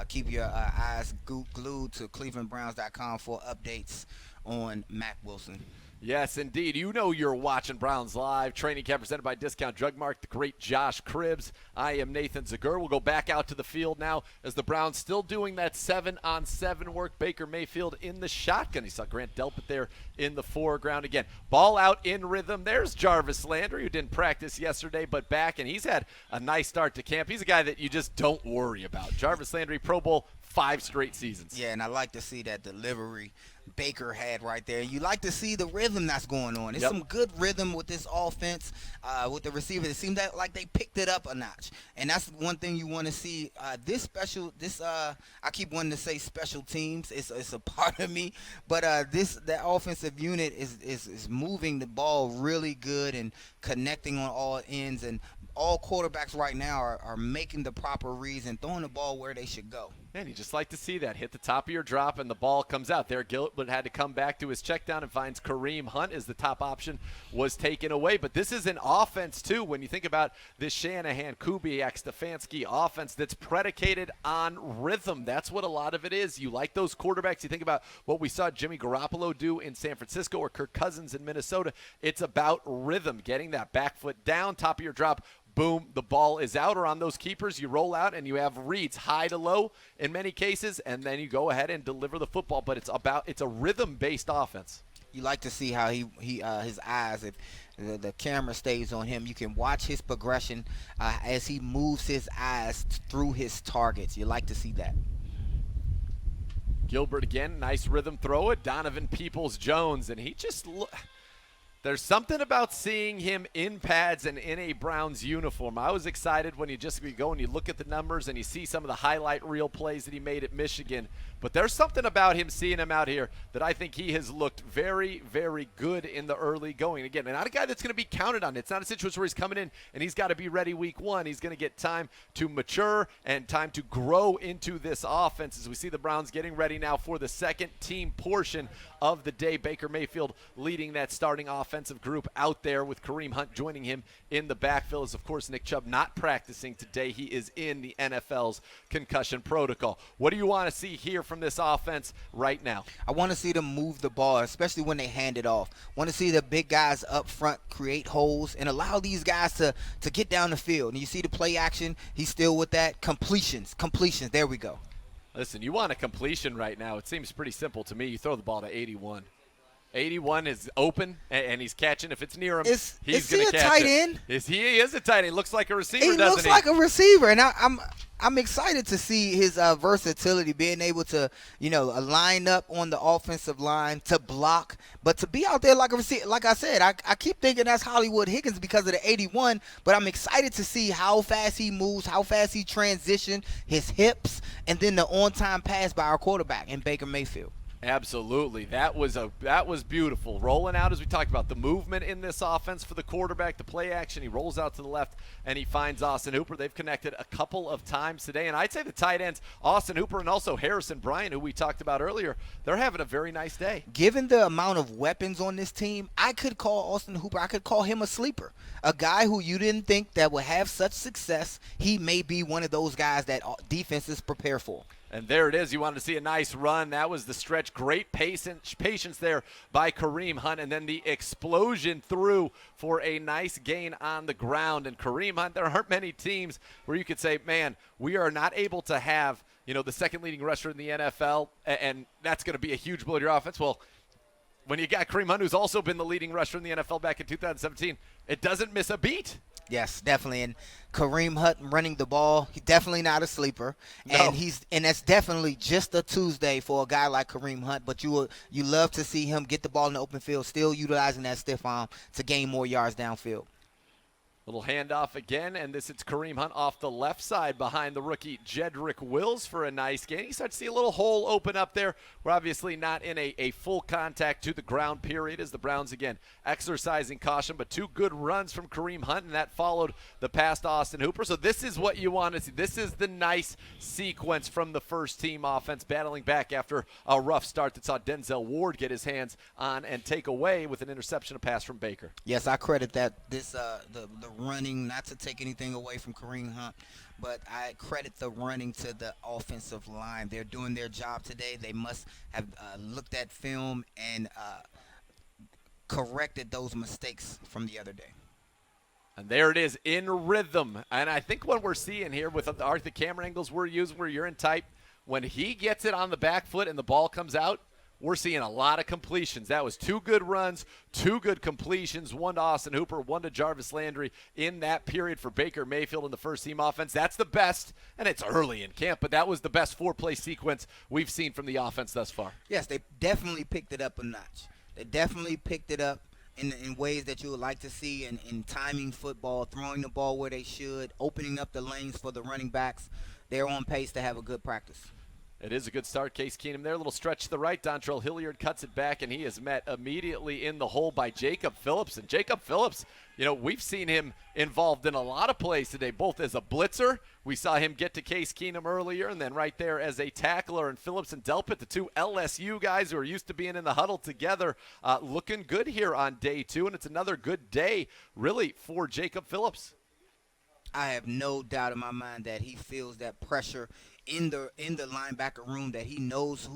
Keep your eyes glued to clevelandbrowns.com for updates on Mack Wilson. Yes, indeed. You're watching Browns Live. Training camp presented by Discount Drug Mart, the great Josh Cribbs. I am Nathan Zagur. We'll go back out to the field now as the Browns still doing that 7-on-7 work. Baker Mayfield in the shotgun. He saw Grant Delpit there in the foreground again. Ball out in rhythm. There's Jarvis Landry, who didn't practice yesterday but back, and he's had a nice start to camp. He's a guy that you just don't worry about. Jarvis Landry, Pro Bowl, 5 straight seasons. Yeah, and I like to see that delivery Baker had right there. You like to see the rhythm that's going on. It's some good rhythm with this offense, with the receivers. It seems like they picked it up a notch, and that's one thing you want to see. I keep wanting to say special teams. It's a part of me, but that offensive unit is moving the ball really good and connecting on all ends, and all quarterbacks right now are making the proper reads and throwing the ball where they should go. And you just like to see that. Hit the top of your drop and the ball comes out. There, Gilbert had to come back to his check down and finds Kareem Hunt as the top option was taken away. But this is an offense, too, when you think about this Shanahan, Kubiak, Stefanski offense that's predicated on rhythm. That's what a lot of it is. You like those quarterbacks. You think about what we saw Jimmy Garoppolo do in San Francisco or Kirk Cousins in Minnesota. It's about rhythm, getting that back foot down, top of your drop. Boom, the ball is out, or on those keepers, you roll out and you have reads high to low in many cases, and then you go ahead and deliver the football. But it's a rhythm-based offense. You like to see how his eyes, if the camera stays on him, you can watch his progression as he moves his eyes through his targets. You like to see that. Gilbert again, nice rhythm throw it. Donovan Peoples-Jones, and he just there's something about seeing him in pads and in a Browns uniform. I was excited when you go and you look at the numbers and you see some of the highlight reel plays that he made at Michigan. But there's something about him, seeing him out here, that I think he has looked very, very good in the early going. Again, not a guy that's going to be counted on. It's not a situation where he's coming in and he's got to be ready week 1. He's going to get time to mature and time to grow into this offense as we see the Browns getting ready now for the second team portion of the day. Baker Mayfield leading that starting offensive group out there with Kareem Hunt joining him in the backfield. As, of course, Nick Chubb not practicing today. He is in the NFL's concussion protocol. What do you want to see here from this offense right now? I want to see them move the ball, especially when they hand it off. I want to see the big guys up front create holes and allow these guys to get down the field. And you see the play action. He's still with that. Completions. There we go. Listen, you want a completion right now. It seems pretty simple to me. You throw the ball to 81. 81 is open, and he's catching. If it's near him, Is he's he going a to catch tight it. end? He is a tight end. He looks like a receiver, He doesn't looks like a receiver, and I'm excited to see his versatility, being able to line up on the offensive line to block, but to be out there like a receiver. Like I said, I keep thinking that's Hollywood Higgins because of the 81, but I'm excited to see how fast he moves, how fast he transitions, his hips, and then the on-time pass by our quarterback in Baker Mayfield. Absolutely. That was beautiful. Rolling out, as we talked about, the movement in this offense for the quarterback, the play action. He rolls out to the left, and he finds Austin Hooper. They've connected a couple of times today. And I'd say the tight ends, Austin Hooper and also Harrison Bryant, who we talked about earlier, they're having a very nice day. Given the amount of weapons on this team, I could call Austin Hooper, I could call him a sleeper. A guy who you didn't think that would have such success. He may be one of those guys that defenses prepare for. And there it is. You wanted to see a nice run. That was the stretch. Great patience there by Kareem Hunt. And then the explosion through for a nice gain on the ground. And Kareem Hunt, there aren't many teams where you could say, man, we are not able to have, the second leading rusher in the NFL, and that's going to be a huge blow to your offense. Well, when you got Kareem Hunt, who's also been the leading rusher in the NFL back in 2017, it doesn't miss a beat. Yes, definitely. And Kareem Hunt running the ball, he's definitely not a sleeper. No. And that's definitely just a Tuesday for a guy like Kareem Hunt. But you love to see him get the ball in the open field, still utilizing that stiff arm to gain more yards downfield. Little handoff again, and it's Kareem Hunt off the left side behind the rookie Jedrick Wills for a nice gain. You start to see a little hole open up there. We're obviously not in a full contact to the ground period as the Browns, again, exercising caution, but two good runs from Kareem Hunt, and that followed the pass to Austin Hooper. So this is what you want to see. This is the nice sequence from the first-team offense, battling back after a rough start that saw Denzel Ward get his hands on and take away with an interception, a pass from Baker. Yes, I credit that the running, not to take anything away from Kareem Hunt, but I credit the running to the offensive line. They're doing their job today. They must have looked at film and corrected those mistakes from the other day. And there it is, in rhythm. And I think what we're seeing here with the camera angles we're using where you're in tight, when he gets it on the back foot and the ball comes out, we're seeing a lot of completions. That was two good runs, two good completions, one to Austin Hooper, one to Jarvis Landry in that period for Baker Mayfield in the first-team offense. That's the best, and it's early in camp, but that was the best four-play sequence we've seen from the offense thus far. Yes, they definitely picked it up a notch. They definitely picked it up in ways that you would like to see in timing football, throwing the ball where they should, opening up the lanes for the running backs. They're on pace to have a good practice. It is a good start. Case Keenum there. A little stretch to the right. Dontrell Hilliard cuts it back, and he is met immediately in the hole by Jacob Phillips. And Jacob Phillips, we've seen him involved in a lot of plays today, both as a blitzer. We saw him get to Case Keenum earlier, and then right there as a tackler. And Phillips and Delpit, the two LSU guys who are used to being in the huddle together, looking good here on day two. And it's another good day, really, for Jacob Phillips. I have no doubt in my mind that he feels that pressure in the linebacker room, that he knows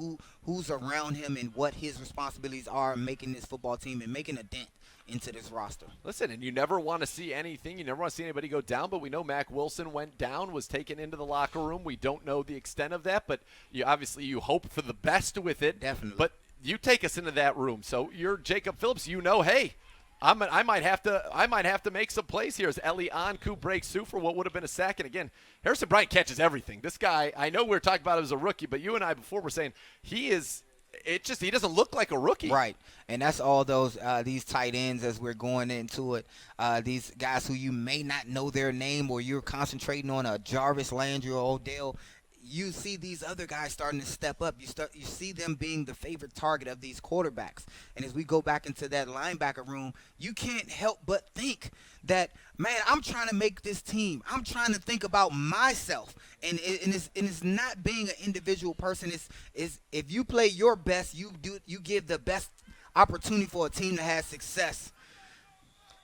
who's around him and what his responsibilities are in making this football team and making a dent into this roster. Listen, and you never want to see anything. You never want to see anybody go down, but we know Mack Wilson went down, was taken into the locker room. We don't know the extent of that, but you hope for the best with it. Definitely. But you take us into that room. So you're Jacob Phillips, hey, I might have to make some plays here as Eli Anku breaks through for what would have been a sack. And again, Harrison Bryant catches everything. This guy, I know we were talking about him as a rookie, but you and I before were saying he doesn't look like a rookie. Right. And that's all these tight ends as we're going into it. These guys who you may not know their name, or you're concentrating on a Jarvis Landry or Odell. You see these other guys starting to step up. You see them being the favorite target of these quarterbacks. And as we go back into that linebacker room, you can't help but think that, man, I'm trying to make this team. I'm trying to think about myself. And it's not being an individual person. It's if you play your best, you give the best opportunity for a team to have success.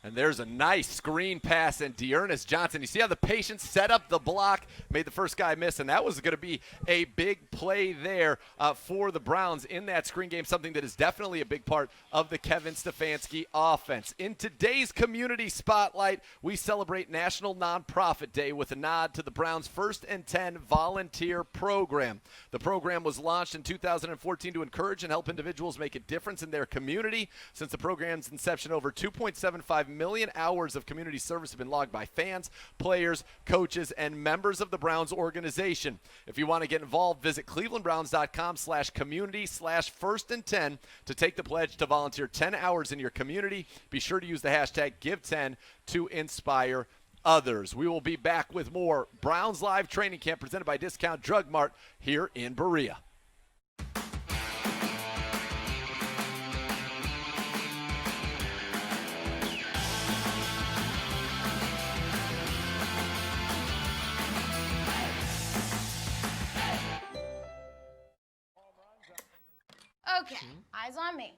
And there's a nice screen pass, and Dearness Johnson. You see how the patience set up the block, made the first guy miss, and that was going to be a big play there for the Browns in that screen game, something that is definitely a big part of the Kevin Stefanski offense. In today's Community Spotlight, we celebrate National Nonprofit Day with a nod to the Browns' First and 10 volunteer program. The program was launched in 2014 to encourage and help individuals make a difference in their community. Since the program's inception, over 2.75 million hours of community service have been logged by fans, players, coaches, and members of the Browns organization. If you want to get involved, visit clevelandbrowns.com/community/first and 10 to take the pledge to volunteer 10 hours in your community. Be sure to use the hashtag #Give10 to inspire others. We will be back with more Browns Live Training Camp presented by Discount Drug Mart here in Berea. Okay, eyes on me.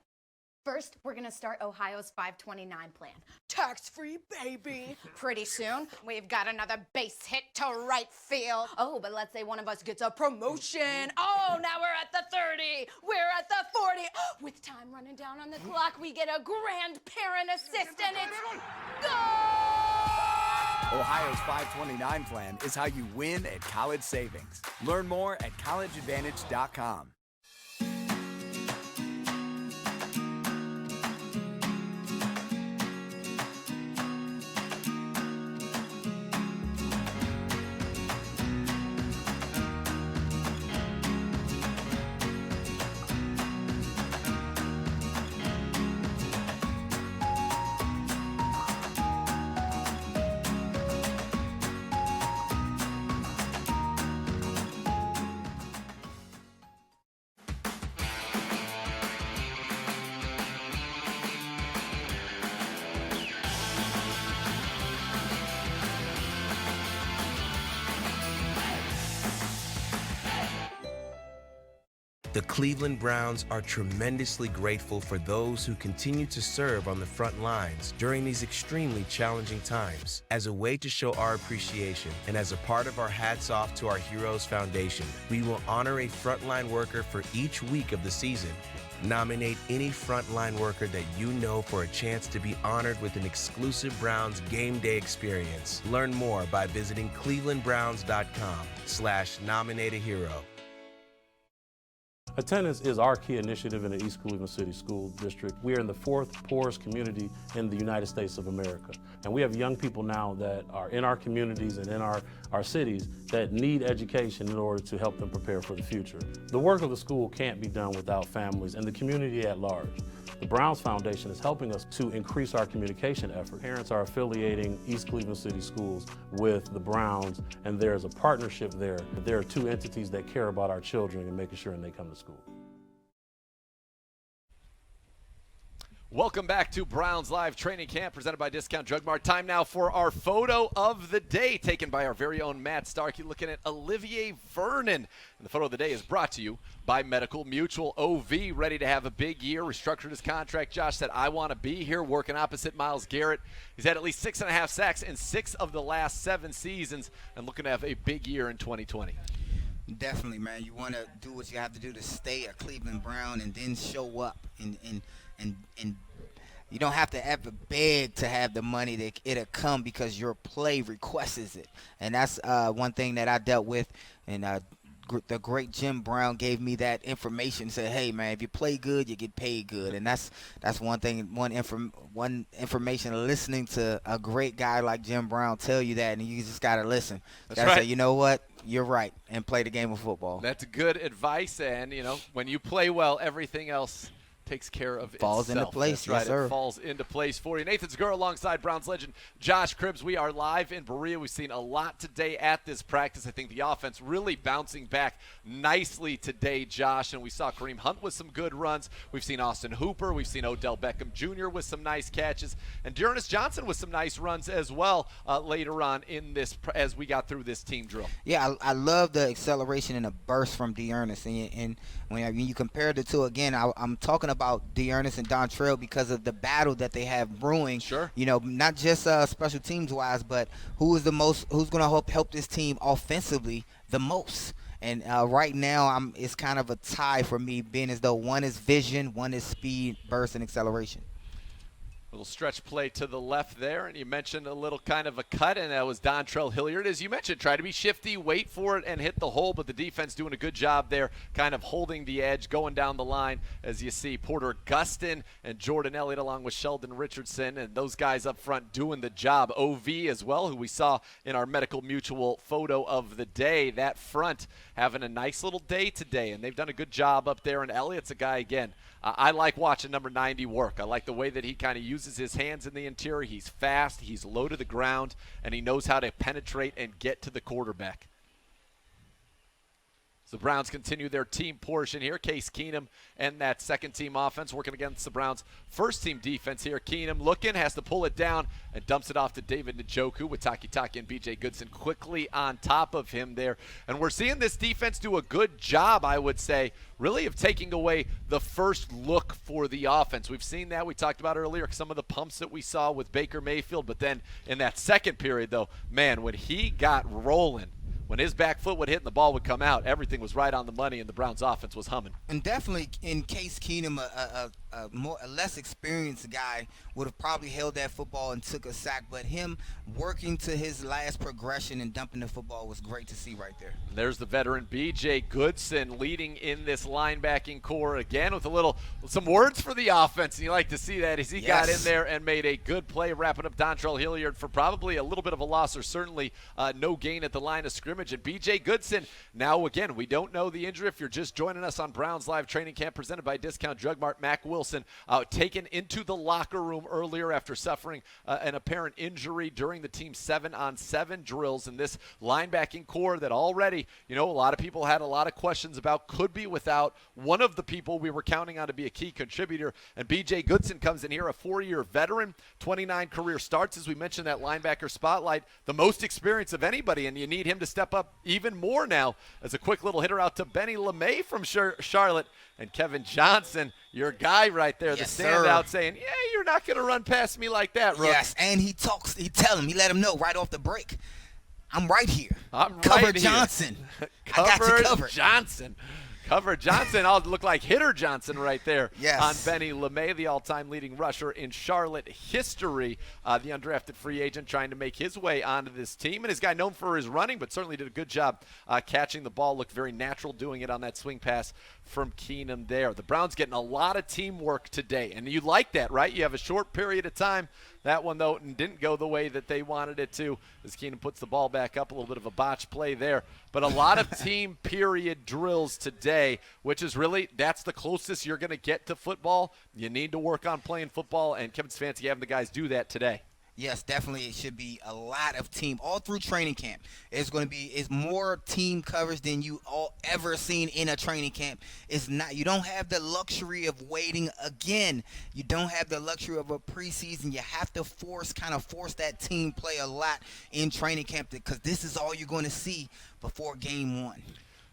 First, we're gonna start Ohio's 529 plan. Tax-free, baby. Pretty soon, we've got another base hit to right field. Oh, but let's say one of us gets a promotion. Oh, now we're at the 30. We're at the 40. With time running down on the clock, we get a grandparent assist, and it's goal! Ohio's 529 plan is how you win at college savings. Learn more at collegeadvantage.com. The Cleveland Browns are tremendously grateful for those who continue to serve on the front lines during these extremely challenging times. As a way to show our appreciation and as a part of our Hats Off to Our Heroes Foundation, we will honor a frontline worker for each week of the season. Nominate any frontline worker that you know for a chance to be honored with an exclusive Browns game day experience. Learn more by visiting clevelandbrowns.com/nominate-a-hero. Attendance is our key initiative in the East Cleveland City School District. We are in the 4th poorest community in the United States of America. And we have young people now that are in our communities and in our cities that need education in order to help them prepare for the future. The work of the school can't be done without families and the community at large. The Browns Foundation is helping us to increase our communication effort. Parents are affiliating East Cleveland City Schools with the Browns, and there's a partnership there. There are two entities that care about our children and making sure they come to school. Welcome back to Browns Live Training Camp presented by Discount Drug Mart. Time now for our photo of the day taken by our very own Matt Starkey looking at Olivier Vernon. And the photo of the day is brought to you by Medical Mutual. OV ready to have a big year, restructured his contract. Josh said, I want to be here, working opposite Myles Garrett. He's had at least 6.5 sacks in 6 of the last 7 seasons and looking to have a big year in 2020. Definitely, man. You want to do what you have to do to stay a Cleveland Brown and then show up and you don't have to ever beg to have the money. That it'll come because your play requests it. And that's one thing that I dealt with. And the great Jim Brown gave me that information. Said, hey, man, if you play good, you get paid good. And that's one thing, one information, listening to a great guy like Jim Brown tell you that, and you just got to listen. That's gotta right. say, you know what? You're right, and play the game of football. That's good advice. And, when you play well, everything else takes care of falls itself. Into place. That's right. Yes, sir. It falls into place for you. Nathan Segura alongside Browns legend Josh Cribbs. We are live in Berea. We've seen a lot today at this practice. I think the offense really bouncing back nicely today, Josh. And we saw Kareem Hunt with some good runs. We've seen Austin Hooper. We've seen Odell Beckham Jr. with some nice catches. And Dearness Johnson with some nice runs as well later on in this as we got through this team drill. Yeah, I love the acceleration and the burst from Dearness. And when you compare the two, again, I'm talking about about Dearness and Dontrell because of the battle that they have brewing. Sure. You know, not just special teams wise, but who's going to help this team offensively the most. And right now, it's kind of a tie for me, being as though one is vision, one is speed, burst, and acceleration. Little stretch play to the left there, and you mentioned a little kind of a cut, and that was Dontrell Hilliard. As you mentioned, try to be shifty, wait for it, and hit the hole, but the defense doing a good job there, kind of holding the edge, going down the line, as you see Porter Gustin and Jordan Elliott along with Sheldon Richardson, and those guys up front doing the job. OV as well, who we saw in our Medical Mutual photo of the day. That front having a nice little day today, and they've done a good job up there, and Elliott's a guy, again, I like watching number 90 work. I like the way that he kind of uses his hands in the interior. He's fast, he's low to the ground, and he knows how to penetrate and get to the quarterback. The Browns continue their team portion here. Case Keenum and that second-team offense working against the Browns' first-team defense here. Keenum looking, has to pull it down, and dumps it off to David Njoku with Taki and B.J. Goodson quickly on top of him there. And we're seeing this defense do a good job, I would say, really of taking away the first look for the offense. We've seen that. We talked about earlier some of the pumps that we saw with Baker Mayfield. But then in that second period, though, man, when he got rolling, when his back foot would hit and the ball would come out, everything was right on the money, and the Browns' offense was humming. And definitely, in Case Keenum, a less experienced guy would have probably held that football and took a sack. But him working to his last progression and dumping the football was great to see right there. There's the veteran B.J. Goodson leading in this linebacking core again with some words for the offense. And you like to see that as he got in there and made a good play, wrapping up Dontrell Hilliard for probably a little bit of a loss, or certainly no gain at the line of scrimmage. And B.J. Goodson, now again, we don't know the injury. If you're just joining us on Browns Live Training Camp presented by Discount Drug Mart, Mac Wilson taken into the locker room earlier after suffering an apparent injury during the team's 7-on-7 drills. And this linebacking core that already, a lot of people had a lot of questions about, could be without one of the people we were counting on to be a key contributor. And B.J. Goodson comes in here, a 4-year veteran, 29 career starts, as we mentioned, that linebacker spotlight, the most experience of anybody, and you need him to step up even more now as a quick little hitter out to Benny LeMay from Charlotte. And Kevin Johnson, your guy right there, the standout, saying, yeah, you're not going to run past me like that, Rook. Yes, and he let him know right off the break, I'm right here. Cover Johnson. Cover I got you covered. Johnson. Cover Johnson. I'll look like Hitter Johnson right there on Yes. Benny LeMay, the all-time leading rusher in Charlotte history, the undrafted free agent trying to make his way onto this team. And his guy known for his running, but certainly did a good job catching the ball. Looked very natural doing it on that swing pass from Keenum there. The Browns getting a lot of teamwork today, and you like that, right? You have a short period of time. That one, though, didn't go the way that they wanted it to as Keenum puts the ball back up. A little bit of a botch play there. But a lot of team period drills today, which is really, that's the closest you're going to get to football. You need to work on playing football, and Kevin Stefanski having the guys do that today. Yes, definitely. It should be a lot of team all through training camp. It's more team coverage than you all ever seen in a training camp. It's not. You don't have the luxury of waiting again. You don't have the luxury of a preseason. You have to force that team play a lot in training camp because this is all you're going to see before game one.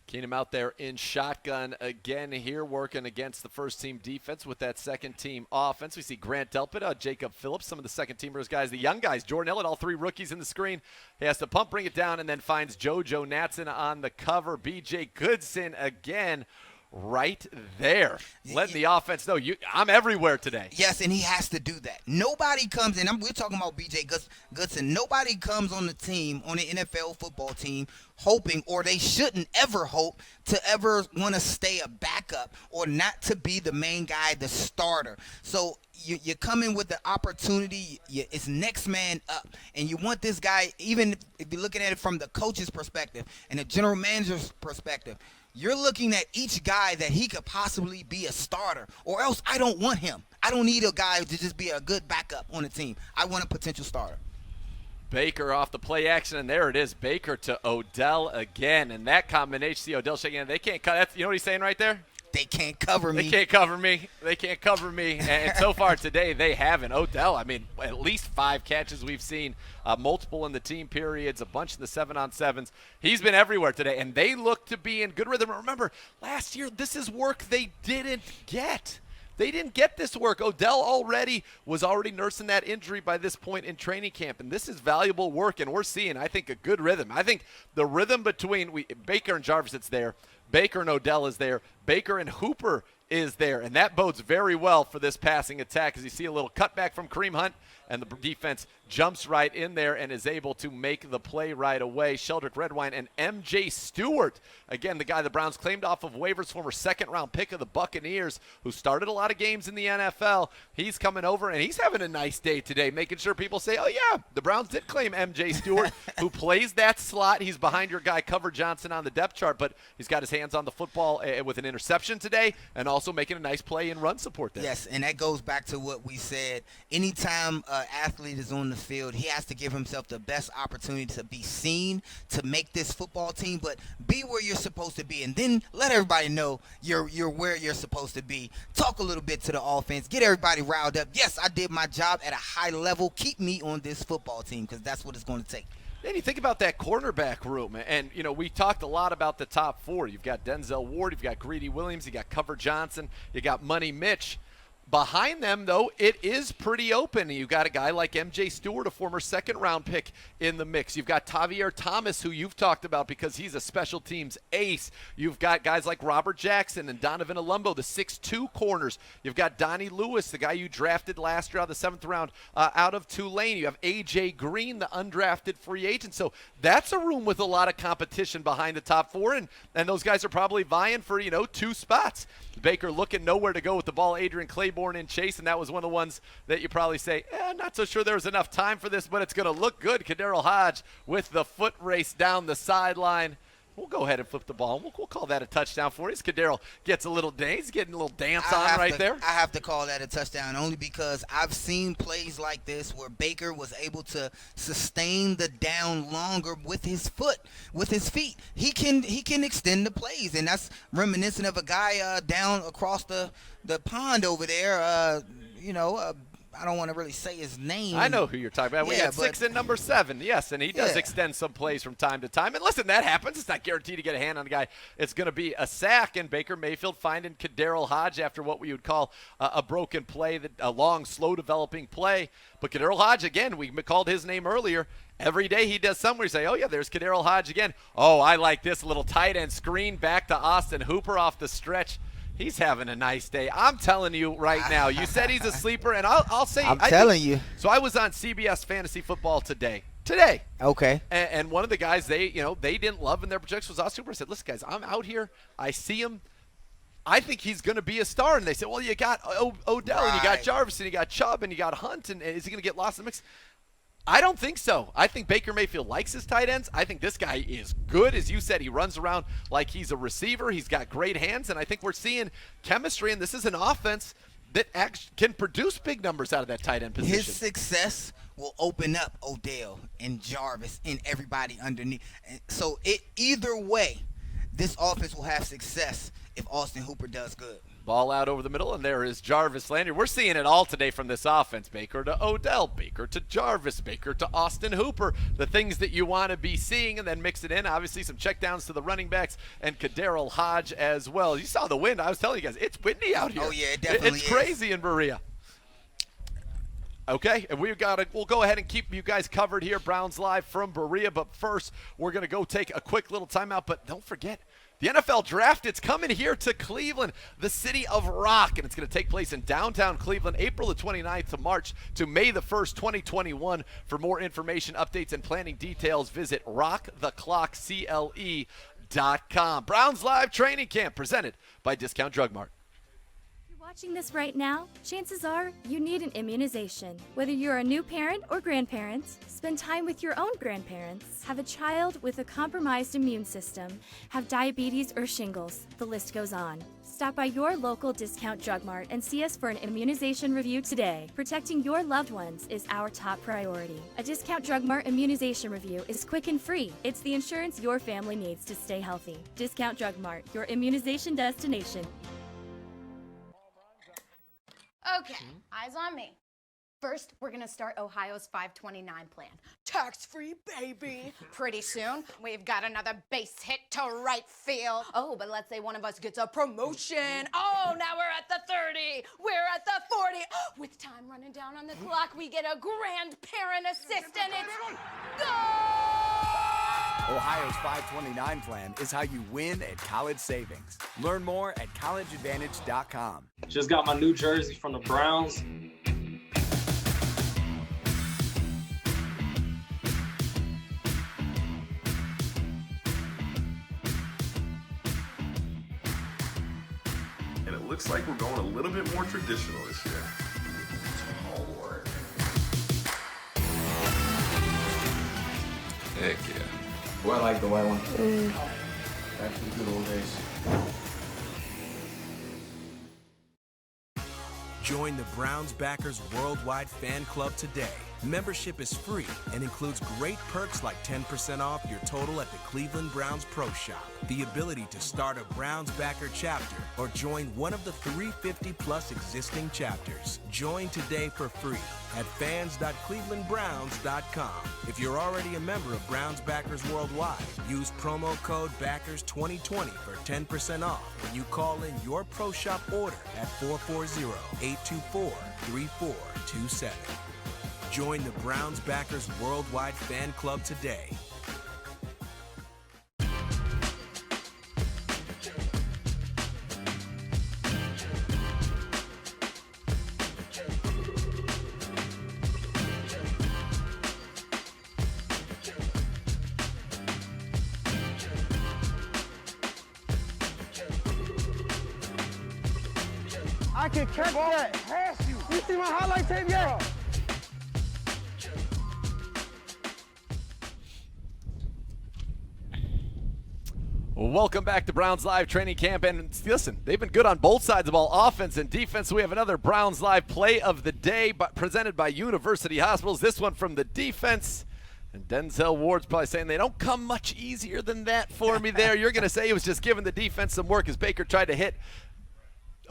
Keenum out there in shotgun again here, working against the first-team defense with that second-team offense. We see Grant Delpit, Jacob Phillips, some of the second-teamers guys, the young guys, Jordan Elliott, all three rookies in the screen. He has to pump, bring it down, and then finds JoJo Natson on the cover. B.J. Goodson again right there, letting the offense know, I'm everywhere today. Yes, and he has to do that. Nobody comes in. We're talking about B.J. Goodson. Nobody comes on the team, on the NFL football team, hoping, or they shouldn't ever hope to ever want to stay a backup or not to be the main guy, the starter. So you come in with the opportunity. It's next man up, and you want this guy, even if you're looking at it from the coach's perspective and the general manager's perspective, you're looking at each guy that he could possibly be a starter, or else I don't want him. I don't need a guy to just be a good backup on the team. I want a potential starter. Baker off the play action, and there it is. Baker to Odell again, and that combination, see Odell shaking, they can't cut. That's, you know what he's saying right there? They can't cover me. They can't cover me. They can't cover me. And so far today, they haven't. Odell, I mean, at least 5 catches we've seen, multiple in the team periods, a bunch in the 7-on-7s. He's been everywhere today, and they look to be in good rhythm. Remember, last year, this is work they didn't get. They didn't get this work. Odell was already nursing that injury by this point in training camp, and this is valuable work, and we're seeing, I think, a good rhythm. I think the rhythm between Baker and Jarvis, it's there. Baker and Odell is there. Baker and Hooper is there, and that bodes very well for this passing attack as you see a little cutback from Kareem Hunt, and the defense jumps right in there and is able to make the play right away. Sheldrick Redwine and M.J. Stewart, again, the guy the Browns claimed off of waivers, former second-round pick of the Buccaneers, who started a lot of games in the NFL. He's coming over, and he's having a nice day today, making sure people say, oh, yeah, the Browns did claim M.J. Stewart, who plays that slot. He's behind your guy, Cover Johnson, on the depth chart, but he's got his hands on the football with an interception today and also making a nice play in run support there. Yes, and that goes back to what we said. Anytime an athlete is on the field, he has to give himself the best opportunity to be seen, to make this football team, but be where you're supposed to be, and then let everybody know you're where you're supposed to be. Talk a little bit to the offense, get everybody riled up. Yes, I did my job at a high level. Keep me on this football team because that's what it's going to take. Then you think about that cornerback room, and, we talked a lot about the top four. You've got Denzel Ward, you've got Greedy Williams, you got Cover Johnson, you got Money Mitch. Behind them, though, it is pretty open. You've got a guy like M.J. Stewart, a former second-round pick, in the mix. You've got Tavier Thomas, who you've talked about because he's a special teams ace. You've got guys like Robert Jackson and Donovan Olumbo, the 6'2 corners. You've got Donnie Lewis, the guy you drafted last year out of the 7th round out of Tulane. You have A.J. Green, the undrafted free agent. So that's a room with a lot of competition behind the top four, and those guys are probably vying for, 2 spots. Baker looking nowhere to go with the ball. Adrian Claiborne in chase, and that was one of the ones that you probably say, not so sure there was enough time for this, but it's going to look good. Kaderil Hodge with the foot race down the sideline. We'll go ahead and flip the ball. We'll call that a touchdown for you. Kaderil gets a little dance. He's getting a little dance on right there. I have to call that a touchdown only because I've seen plays like this where Baker was able to sustain the down longer with his feet. He can extend the plays, and that's reminiscent of a guy down across the pond over there. I don't want to really say his name. I know who you're talking about. We got 6 and number 7, yes, and he does extend some plays from time to time. And listen, that happens. It's not guaranteed to get a hand on a guy. It's going to be a sack, and Baker Mayfield finding Kaderil Hodge after what we would call a broken play, a long, slow-developing play. But Kaderil Hodge, again, we called his name earlier. Every day he does somewhere. You say, oh, yeah, there's Kaderil Hodge again. Oh, I like this little tight end screen back to Austin Hooper off the stretch. He's having a nice day. I'm telling you right now. You said he's a sleeper, and I'll say. I'm telling you. So I was on CBS Fantasy Football today. Okay. And one of the guys they didn't love in their projections was Austin Hooper. I said, listen, guys, I'm out here. I see him. I think he's going to be a star. And they said, well, you got Odell, and you got Jarvis, and you got Chubb, and you got Hunt, and is he going to get lost in the mix? I don't think so. I think Baker Mayfield likes his tight ends. I think this guy is good. As you said, he runs around like he's a receiver. He's got great hands, and I think we're seeing chemistry, and this is an offense that can produce big numbers out of that tight end position. His success will open up Odell and Jarvis and everybody underneath. So either way, this offense will have success if Austin Hooper does good. Ball out over the middle, and there is Jarvis Landry. We're seeing it all today from this offense. Baker to Odell, Baker to Jarvis, Baker to Austin Hooper. The things that you want to be seeing, and then mix it in. Obviously, some checkdowns to the running backs and Kaderil Hodge as well. You saw the wind. I was telling you guys, it's windy out here. Oh, yeah, it definitely is. It's crazy in Berea. Okay, and we'll go ahead and keep you guys covered here. Browns Live from Berea. But first, we're going to go take a quick little timeout. But don't forget, the NFL Draft, it's coming here to Cleveland, the city of rock, and it's going to take place in downtown Cleveland, April the 29th to March to May the 1st, 2021. For more information, updates, and planning details, visit rocktheclockcle.com. Browns Live Training Camp, presented by Discount Drug Mart. Watching this right now, chances are you need an immunization. Whether you're a new parent or grandparent, spend time with your own grandparents, have a child with a compromised immune system, have diabetes or shingles, the list goes on. Stop by your local Discount Drug Mart and see us for an immunization review today. Protecting your loved ones is our top priority. A Discount Drug Mart immunization review is quick and free. It's the insurance your family needs to stay healthy. Discount Drug Mart, your immunization destination. Okay, eyes on me. First, we're gonna start Ohio's 529 plan. Tax-free, baby. Pretty soon, we've got another base hit to right field. Oh, but let's say one of us gets a promotion. Oh, now we're at the 30. We're And down on the clock, we get a grandparent assist, and it's go! Ohio's 529 plan is how you win at college savings. Learn more at collegeadvantage.com. Just got my new jersey from the Browns. And it looks like we're going a little bit more traditional this year. Heck yeah. Well, I like the white one. Back to the good old days. Join the Browns Backers Worldwide Fan Club today. Membership is free and includes great perks like 10% off your total at the Cleveland Browns Pro Shop, the ability to start a Browns Backer chapter, or join one of the 350-plus existing chapters. Join today for free at fans.clevelandbrowns.com. If you're already a member of Browns Backers Worldwide, use promo code BACKERS2020 for 10% off when you call in your Pro Shop order at 440-824-3427. Join the Browns Backers Worldwide Fan Club today. I can catch that. Pass you. You see my highlight tape yet? Welcome back to Browns Live Training Camp. And listen, they've been good on both sides of ball, offense and defense. We have another Browns Live play of the day presented by University Hospitals. This one from the defense. And Denzel Ward's probably saying they don't come much easier than that for me there. You're going to say he was just giving the defense some work as Baker tried to hit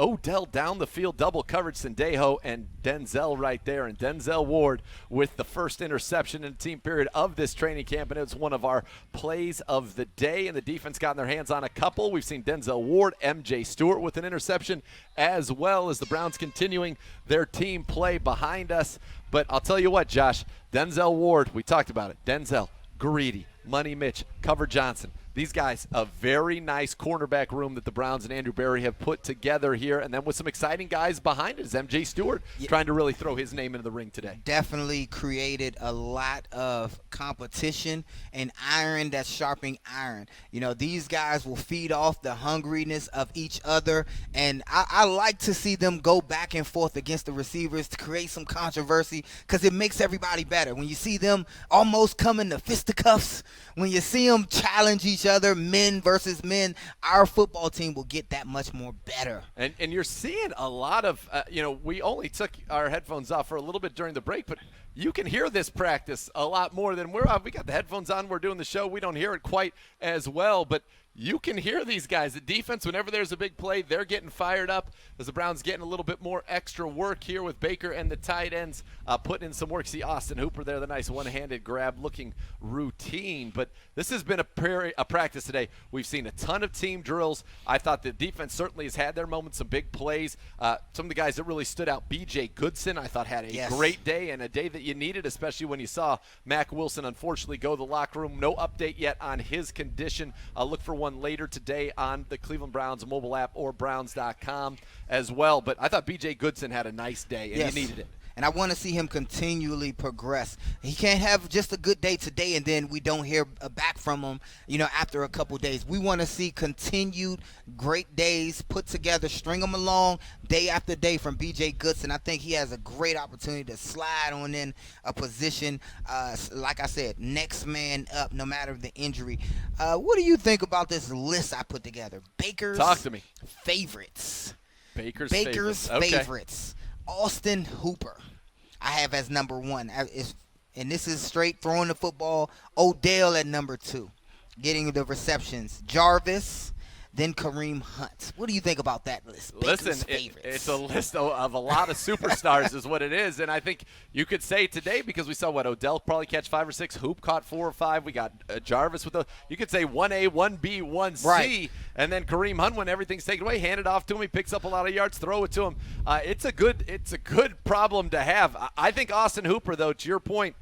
Odell down the field, double coverage, Sendejo and Denzel right there. And Denzel Ward with the first interception in the team period of this training camp, and it's one of our plays of the day. And the defense got their hands on a couple. We've seen Denzel Ward, MJ Stewart with an interception, as well as the Browns continuing their team play behind us. But I'll tell you what, Josh, Denzel Ward, we talked about it. Denzel, Greedy, Money Mitch, Cover Johnson. These guys, a very nice cornerback room that the Browns and Andrew Berry have put together here. And then with some exciting guys behind it is MJ Stewart trying to really throw his name into the ring today. Definitely created a lot of competition and iron that's sharpening iron. You know, these guys will feed off the hungriness of each other. And I like to see them go back and forth against the receivers to create some controversy because it makes everybody better. When you see them almost come into fisticuffs, when you see them challenge each other, men versus men, our football team will get that much more better. And you're seeing a lot of, we only took our headphones off for a little bit during the break, but you can hear this practice a lot more than we got the headphones on. We're doing the show. We don't hear it quite as well, but you can hear these guys. The defense, whenever there's a big play, they're getting fired up as the Browns getting a little bit more extra work here with Baker and the tight ends putting in some work. See Austin Hooper there, the nice one-handed grab looking routine. But this has been a practice today. We've seen a ton of team drills. I thought the defense certainly has had their moments, some big plays. Some of the guys that really stood out, B.J. Goodson, I thought had a great day and a day that you needed, especially when you saw Mack Wilson unfortunately go to the locker room. No update yet on his condition. Look for one later today on the Cleveland Browns mobile app or Browns.com as well. But I thought B.J. Goodson had a nice day, and he needed it. And I want to see him continually progress. He can't have just a good day today and then we don't hear back from him, after a couple days. We want to see continued great days put together, string them along day after day from B.J. Goodson. I think he has a great opportunity to slide on in a position, like I said, next man up no matter the injury. What do you think about this list I put together? Baker's Talk to me. Favorites. Baker's favorites. Okay. Austin Hooper, I have as number one. And this is straight throwing the football. Odell at number 2, getting the receptions. Jarvis, than Kareem Hunt. What do you think about that list? Listen, it's a list of a lot of superstars is what it is. And I think you could say today, because we saw Odell probably catch 5 or 6, Hoop caught 4 or 5. We got Jarvis with you could say 1A, 1B, 1C. Right. And then Kareem Hunt, when everything's taken away, hand it off to him. He picks up a lot of yards, throw it to him. It's a good problem to have. I think Austin Hooper, though, to your point,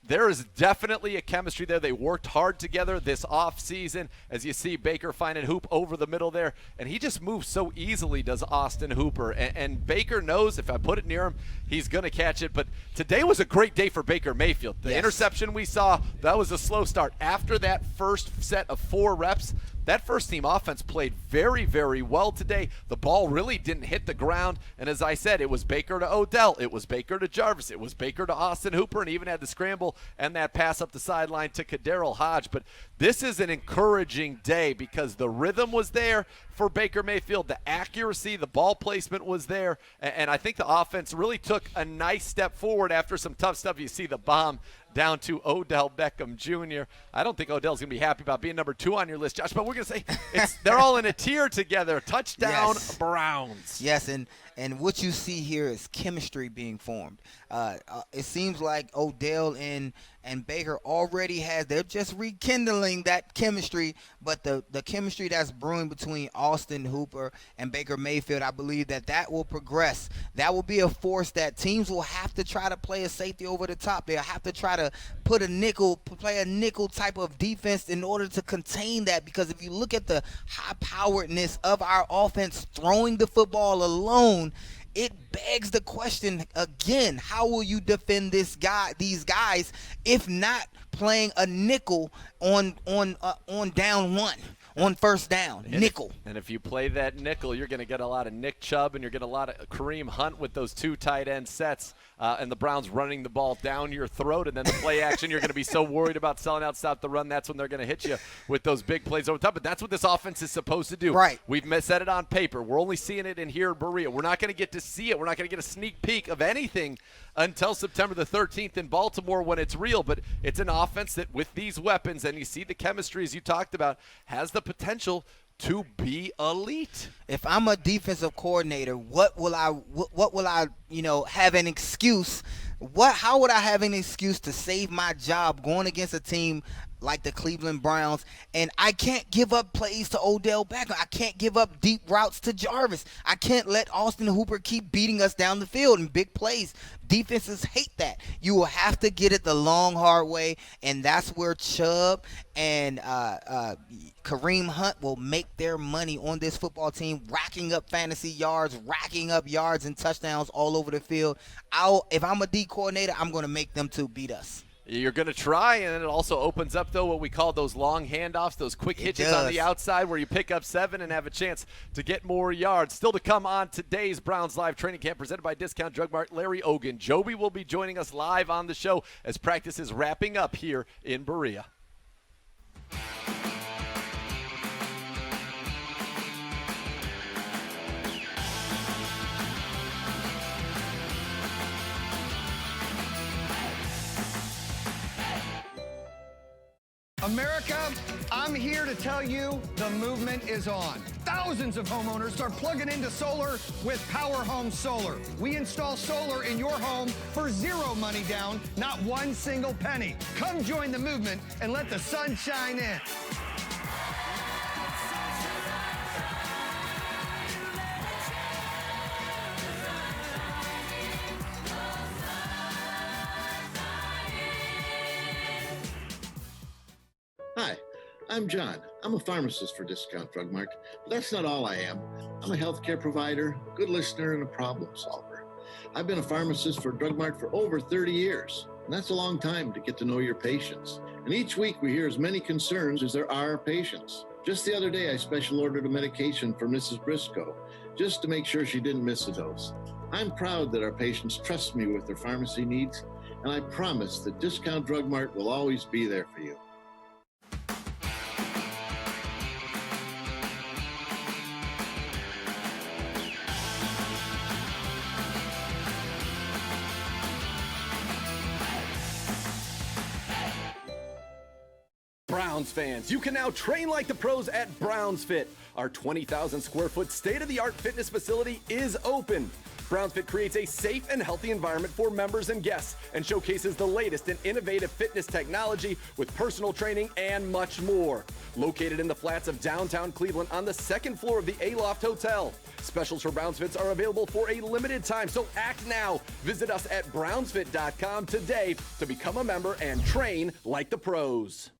there is definitely a chemistry there. They worked hard together this offseason, as you see Baker finding Hoop over the middle there. And he just moves so easily, does Austin Hooper. And Baker knows if I put it near him, he's going to catch it. But today was a great day for Baker Mayfield. The interception we saw, that was a slow start. After that first set of 4 reps, that first-team offense played very, very well today. The ball really didn't hit the ground. And as I said, it was Baker to Odell. It was Baker to Jarvis. It was Baker to Austin Hooper, and even had the scramble and that pass up the sideline to Kaderil Hodge. But this is an encouraging day because the rhythm was there for Baker Mayfield. The accuracy, the ball placement was there. And I think the offense really took a nice step forward after some tough stuff. You see the bomb down to Odell Beckham Jr. I don't think Odell's going to be happy about being number 2 on your list, Josh, but we're going to say they're all in a tier together. Touchdown Browns. Yes, and what you see here is chemistry being formed. It seems like Odell and Baker already they're just rekindling that chemistry, but the chemistry that's brewing between Austin Hooper and Baker Mayfield, I believe that will progress. That will be a force that teams will have to try to play a safety over the top. They'll have to try to play a nickel type of defense in order to contain that, because if you look at the high-poweredness of our offense throwing the football alone, it begs the question again, how will you defend these guys if not playing a nickel on down 1? On first down, nickel. And if you play that nickel, you're going to get a lot of Nick Chubb, and you're getting a lot of Kareem Hunt with those 2 tight end sets, and the Browns running the ball down your throat, and then the play action, you're going to be so worried about selling out, stop the run. That's when they're going to hit you with those big plays over top. But that's what this offense is supposed to do. Right. We've said it on paper. We're only seeing it in here in Berea. We're not going to get to see it. We're not going to get a sneak peek of anything until September the 13th in Baltimore when it's real. But it's an offense that, with these weapons, and you see the chemistry as you talked about, has the potential to be elite. If I'm a defensive coordinator, what will I have an excuse? How would I have an excuse to save my job going against a team like the Cleveland Browns? And I can't give up plays to Odell Beckham. I can't give up deep routes to Jarvis. I can't let Austin Hooper keep beating us down the field in big plays. Defenses hate that. You will have to get it the long, hard way, and that's where Chubb and Kareem Hunt will make their money on this football team, racking up fantasy yards, racking up yards and touchdowns all over the field. If I'm a D coordinator, I'm going to make them two beat us. You're going to try, and it also opens up, though, what we call those long handoffs, those quick hitches on the outside where you pick up 7 and have a chance to get more yards. Still to come on today's Browns Live Training Camp presented by Discount Drug Mart. Larry Ogunjobi will be joining us live on the show as practice is wrapping up here in Berea. America, I'm here to tell you the movement is on. Thousands of homeowners are plugging into solar with Power Home Solar. We install solar in your home for zero money down, not one single penny. Come join the movement and let the sun shine in. Hi, I'm John. I'm a pharmacist for Discount Drug Mart, but that's not all I am. I'm a healthcare provider, good listener, and a problem solver. I've been a pharmacist for Drug Mart for over 30 years, and that's a long time to get to know your patients. And each week we hear as many concerns as there are patients. Just the other day, I special ordered a medication for Mrs. Briscoe, just to make sure she didn't miss a dose. I'm proud that our patients trust me with their pharmacy needs, and I promise that Discount Drug Mart will always be there for you. Brown Browns fans, you can now train like the pros at Browns Fit. Our 20,000 square foot state-of-the-art fitness facility is open. Browns Fit creates a safe and healthy environment for members and guests and showcases the latest in innovative fitness technology with personal training and much more. Located in the flats of downtown Cleveland on the second floor of the Aloft Hotel. Specials for Browns Fits are available for a limited time, so act now. Visit us at brownsfit.com today to become a member and train like the pros.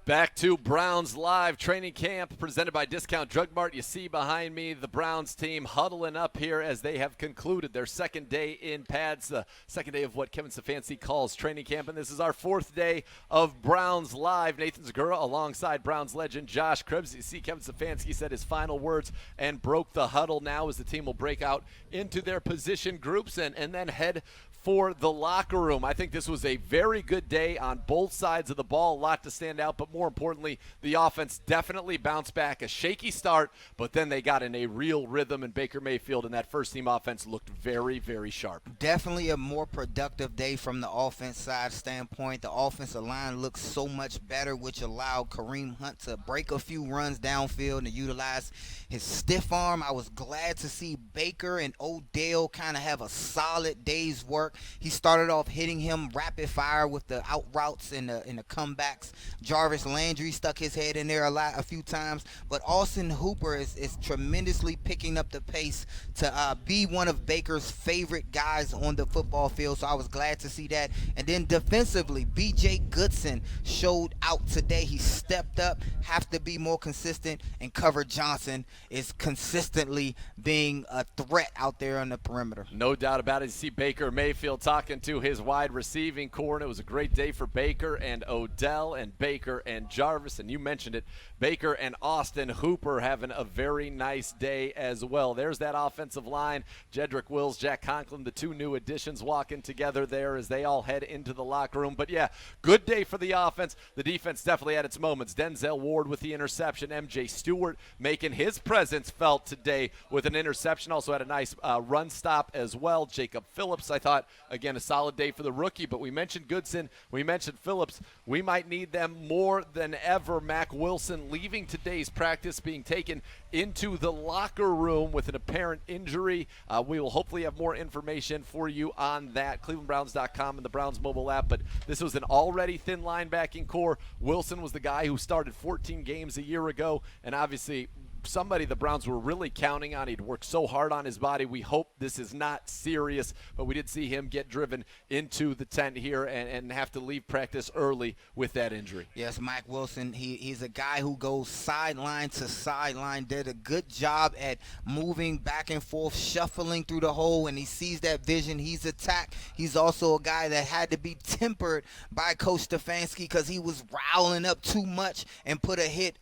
Back to Browns Live Training Camp presented by Discount Drug Mart. You see behind me the Browns team huddling up here as they have concluded their second day in pads, the second day of what Kevin Stefanski calls training camp, and this is our fourth day of Browns Live. Nathan Zagura alongside Browns legend Josh Cribbs. You see Kevin Stefanski said his final words and broke the huddle now as the team will break out into their position groups and then head for the locker room. I think this was a very good day on both sides of the ball. A lot to stand out, but more importantly, the offense definitely bounced back. A shaky start, but then they got in a real rhythm, and Baker Mayfield and that first-team offense looked very, very sharp. Definitely a more productive day from the offense side standpoint. The offensive line looks so much better, which allowed Kareem Hunt to break a few runs downfield and utilize his stiff arm. I was glad to see Baker and Odell kind of have a solid day's work. He started off hitting him rapid fire with the out routes and the comebacks. Jarvis Landry stuck his head in there a few times, but Austin Hooper is tremendously picking up the pace to be one of Baker's favorite guys on the football field, so I was glad to see that. And then defensively, B.J. Goodson showed out today. He stepped up, have to be more consistent, and Cover Johnson is consistently being a threat out there on the perimeter. No doubt about it. You see Baker Mayfield talking to his wide receiving core, and it was a great day for Baker and Odell and Baker and Jarvis, and you mentioned it, Baker and Austin Hooper having a very nice day as well. There's that offensive line. Jedrick Wills, Jack Conklin, the two new additions walking together there as they all head into the locker room. But yeah, good day for the offense. The defense definitely had its moments. Denzel Ward with the interception. MJ Stewart making his presence felt today with an interception. Also had a nice run stop as well. Jacob Phillips, I thought, again, a solid day for the rookie, but we mentioned Goodson, we mentioned Phillips. We might need them more than ever. Mack Wilson leaving today's practice, being taken into the locker room with an apparent injury. We will hopefully have more information for you on that, clevelandbrowns.com and the Browns mobile app, but this was an already thin linebacking core. Wilson was the guy who started 14 games a year ago, and obviously somebody the Browns were really counting on. He'd worked so hard on his body. We hope this is not serious, but we did see him get driven into the tent here and have to leave practice early with that injury. Yes, Mike Wilson, he's a guy who goes sideline to sideline, did a good job at moving back and forth, shuffling through the hole. When he sees that vision, he's attacked. He's also a guy that had to be tempered by Coach Stefanski because he was riling up too much and put a hit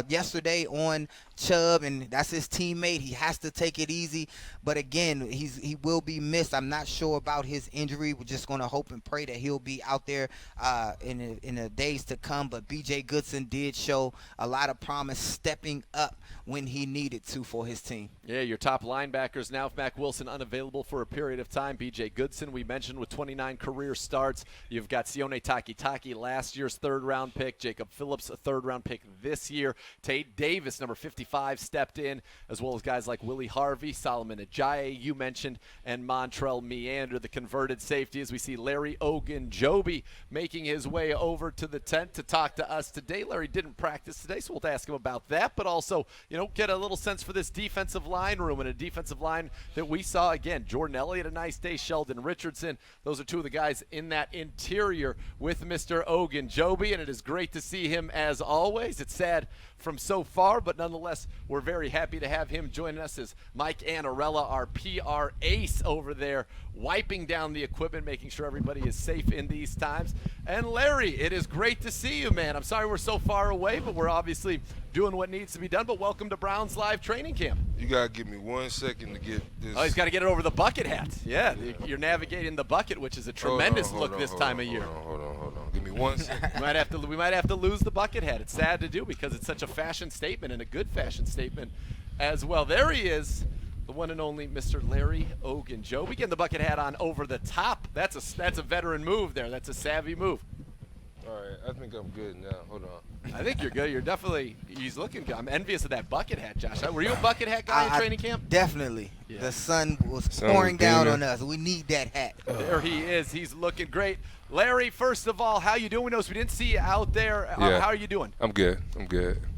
yesterday on Chubb, and that's his teammate. He has to take it easy, but again, he will be missed. I'm not sure about his injury. We're just going to hope and pray that he'll be out there in the days to come. But B.J. Goodson did show a lot of promise, stepping up when he needed to for his team. Yeah, your top linebackers now. Mack Wilson unavailable for a period of time. B.J. Goodson, we mentioned, with 29 career starts. You've got Sione Takitaki, last year's third-round pick. Jacob Phillips, a third-round pick this year. Tate Davis, number 55, stepped in, as well as guys like Willie Harvey, Solomon Ajayi, you mentioned, and Montrell Meander, the converted safety, as we see Larry Ogunjobi making his way over to the tent to talk to us today. Larry didn't practice today, so we'll ask him about that, but also, get a little sense for this defensive line room, and a defensive line that we saw, again, Jordan Elliott, a nice day, Sheldon Richardson. Those are two of the guys in that interior with Mr. Ogunjobi, and it is great to see him as always. It's sad from so far, but nonetheless, we're very happy to have him joining us as Mike Annarella, our PR ace over there, wiping down the equipment, making sure everybody is safe in these times. And Larry, it is great to see you, man. I'm sorry we're so far away, but we're obviously doing what needs to be done. But welcome to Browns Live Training Camp. You got to give me 1 second to get this. Oh, he's got to get it over the bucket hat. Yeah, you're navigating the bucket, which is a tremendous look this time of year. Hold on. Give me 1 second. we might have to lose the bucket hat. It's sad to do because it's such a fashion statement and a good fashion statement as well. There he is, the one and only Mr. Larry Ogunjobi. Getting the bucket hat on over the top. That's a veteran move there. That's a savvy move. All right, I think I'm good now. Hold on. I think you're good. He's looking good. I'm envious of that bucket hat, Josh. Were you a bucket hat guy in training camp? Definitely. Yeah. The sun was pouring down on us. We need that hat. There he is. He's looking great. Larry, first of all, how you doing? We noticed we didn't see you out there. Yeah. How are you doing? I'm good.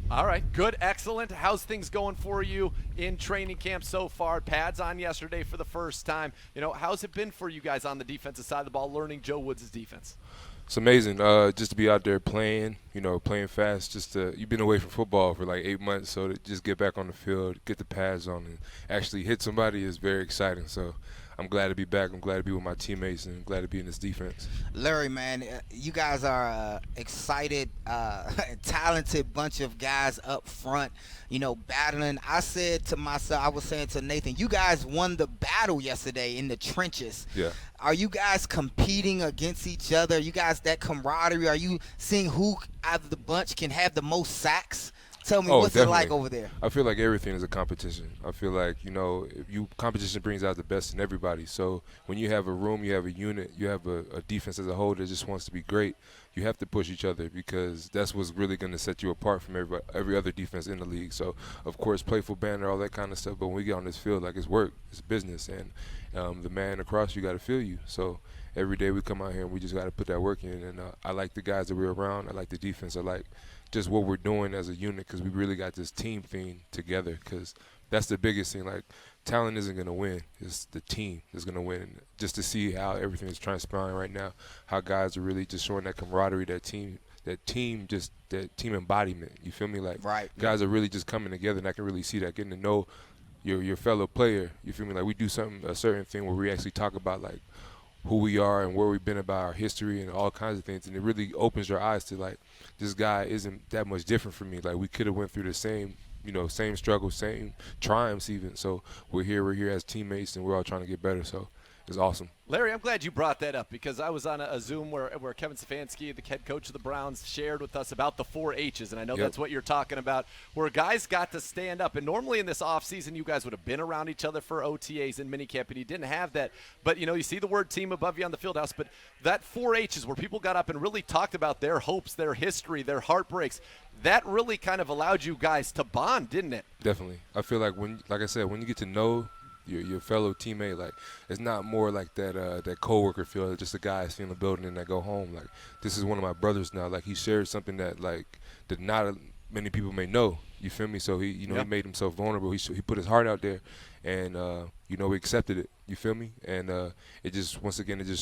All right, good, excellent. How's things going for you in training camp so far? Pads on yesterday for the first time. How's it been for you guys on the defensive side of the ball, learning Joe Woods' defense? It's amazing just to be out there playing, playing fast. You've been away from football for like 8 months, so to just get back on the field, get the pads on, and actually hit somebody is very exciting. So I'm glad to be back. I'm glad to be with my teammates, and glad to be in this defense. Larry, man, you guys are excited, talented bunch of guys up front, battling. I was saying to Nathan, you guys won the battle yesterday in the trenches. Yeah. Are you guys competing against each other? You guys, that camaraderie, are you seeing who out of the bunch can have the most sacks? Tell me, what's definitely. it like over there? I feel like everything is a competition. I feel like, competition brings out the best in everybody. So when you have a room, you have a unit, you have a defense as a whole that just wants to be great, you have to push each other because that's what's really going to set you apart from every other defense in the league. So, of course, playful banter, all that kind of stuff. But when we get on this field, it's work, it's business. And the man across you got to feel you. So every day we come out here and we just got to put that work in. And I like the guys that we're around. I like the defense. I like just what we're doing as a unit because we really got this team thing together because that's the biggest thing. Talent isn't going to win. It's the team that's going to win. And just to see how everything is transpiring right now, how guys are really just showing that camaraderie, that team embodiment. You feel me? Right. Guys are really just coming together, and I can really see that, getting to know your fellow player. You feel me? We do a certain thing where we actually talk about who we are and where we've been, about our history and all kinds of things, and it really opens your eyes to this guy isn't that much different from me. We could have went through the same struggles, same triumphs even. So we're here as teammates, and we're all trying to get better. So it's awesome. Larry, I'm glad you brought that up because I was on a Zoom where Kevin Stefanski, the head coach of the Browns, shared with us about the 4 H's, and I know that's what you're talking about, where guys got to stand up. And normally in this offseason, you guys would have been around each other for OTAs and minicamp, and you didn't have that. But, you see the word team above you on the field house, but that 4 H's where people got up and really talked about their hopes, their history, their heartbreaks, that really kind of allowed you guys to bond, didn't it? Definitely. I feel like when you get to know your fellow teammate, it's not more like that coworker feel, just a guy that's in the building and that go home. This is one of my brothers now. He shared something that that not many people may know. You feel me? So he made himself vulnerable. He put his heart out there, and we accepted it. You feel me? And it just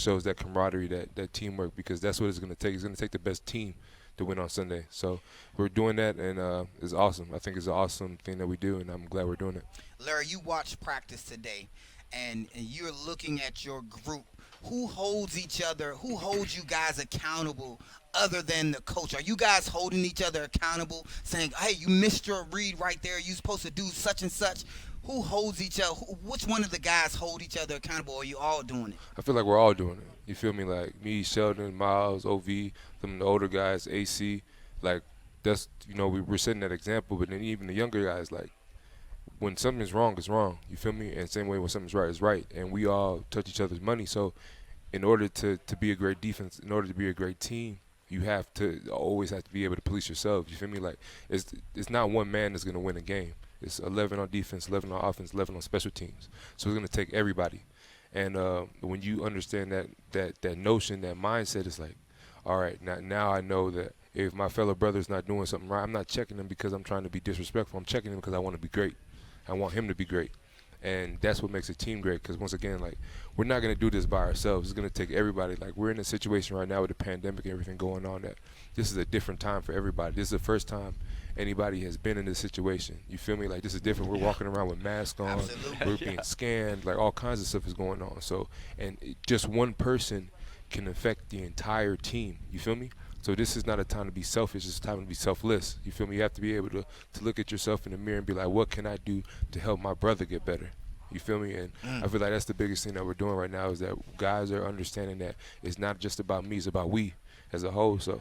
shows that camaraderie, that teamwork, because that's what it's gonna take. It's gonna take the best team to win on Sunday. So we're doing that, and it's awesome. I think it's an awesome thing that we do, and I'm glad we're doing it. Larry, you watched practice today, and you're looking at your group. Who holds each other? Who holds you guys accountable other than the coach? Are you guys holding each other accountable, saying, hey, you missed your read right there. You're supposed to do such and such? Who holds each other? Which one of the guys hold each other accountable, or are you all doing it? I feel like we're all doing it. You feel me? Me, Sheldon, Miles, OV, some of the older guys, AC. That's, we're setting that example. But then even the younger guys, when something's wrong, it's wrong. You feel me? And same way when something's right, it's right. And we all touch each other's money. So in order to be a great defense, in order to be a great team, you always have to be able to police yourself. You feel me? It's not one man that's going to win a game. It's 11 on defense, 11 on offense, 11 on special teams. So it's going to take everybody. And when you understand that notion, that mindset, it's all right, now I know that if my fellow brother's not doing something right, I'm not checking him because I'm trying to be disrespectful. I'm checking him because I want to be great. I want him to be great. And that's what makes a team great, because once again, we're not going to do this by ourselves. It's going to take everybody. We're in a situation right now with the pandemic and everything going on that this is a different time for everybody. This is the first time anybody has been in this situation. You feel me? Like, this is different. We're walking around with masks on. Absolutely. We're being scanned. Like, all kinds of stuff is going on. So, and just one person can affect the entire team. You feel me? So this is not a time to be selfish. It's a time to be selfless. You feel me? You have to be able to look at yourself in the mirror and be like, what can I do to help my brother get better? You feel me? And I feel like that's the biggest thing that we're doing right now is that guys are understanding that it's not just about me, it's about we as a whole. So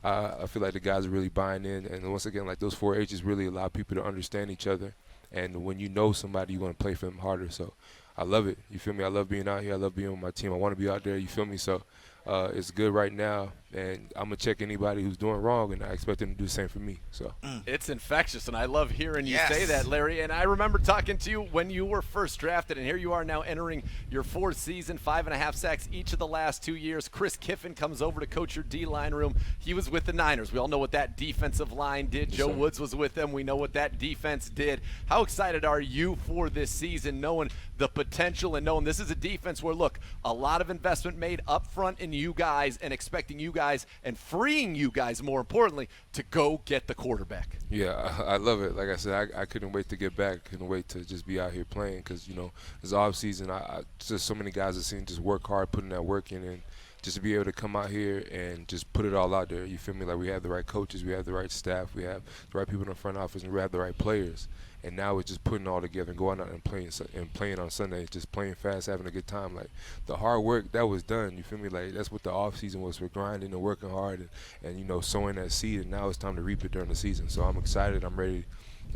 I feel like the guys are really buying in. And once again, like, those 4 H's really allow people to understand each other. And when you know somebody, you're going to play for them harder. So I love it. You feel me? I love being out here. I love being with my team. I want to be out there. You feel me? So it's good right now, and I'm going to check anybody who's doing wrong, and I expect them to do the same for me. So It's infectious, and I love hearing you say Yes. that, Larry. And I remember talking to you when you were first drafted, and here you are now entering your 4th season, 5.5 sacks each of the last 2 years. Chris Kiffin comes over to coach your D-line room. He was with the Niners. We all know what that defensive line did. Joe Woods was with them. We know what that defense did. How excited are you for this season, knowing the potential and knowing this is a defense where, look, a lot of investment made up front in you guys and expecting you guys and freeing you guys, more importantly, to go get the quarterback? Yeah, I love it. Like I said, I couldn't wait to get back. Couldn't wait to just be out here playing because, you know, this off season, I just so many guys have seen just work hard, putting that work in, and just to be able to come out here and just put it all out there. You feel me? Like, we have the right coaches, we have the right staff, we have the right people in the front office, and we have the right players. And now it's just putting it all together and going out and playing on Sunday, just playing fast, having a good time. Like, the hard work, that was done. You feel me? Like, that's what the off season was for, grinding and working hard and you know, sowing that seed. And now it's time to reap it during the season. So I'm excited. I'm ready.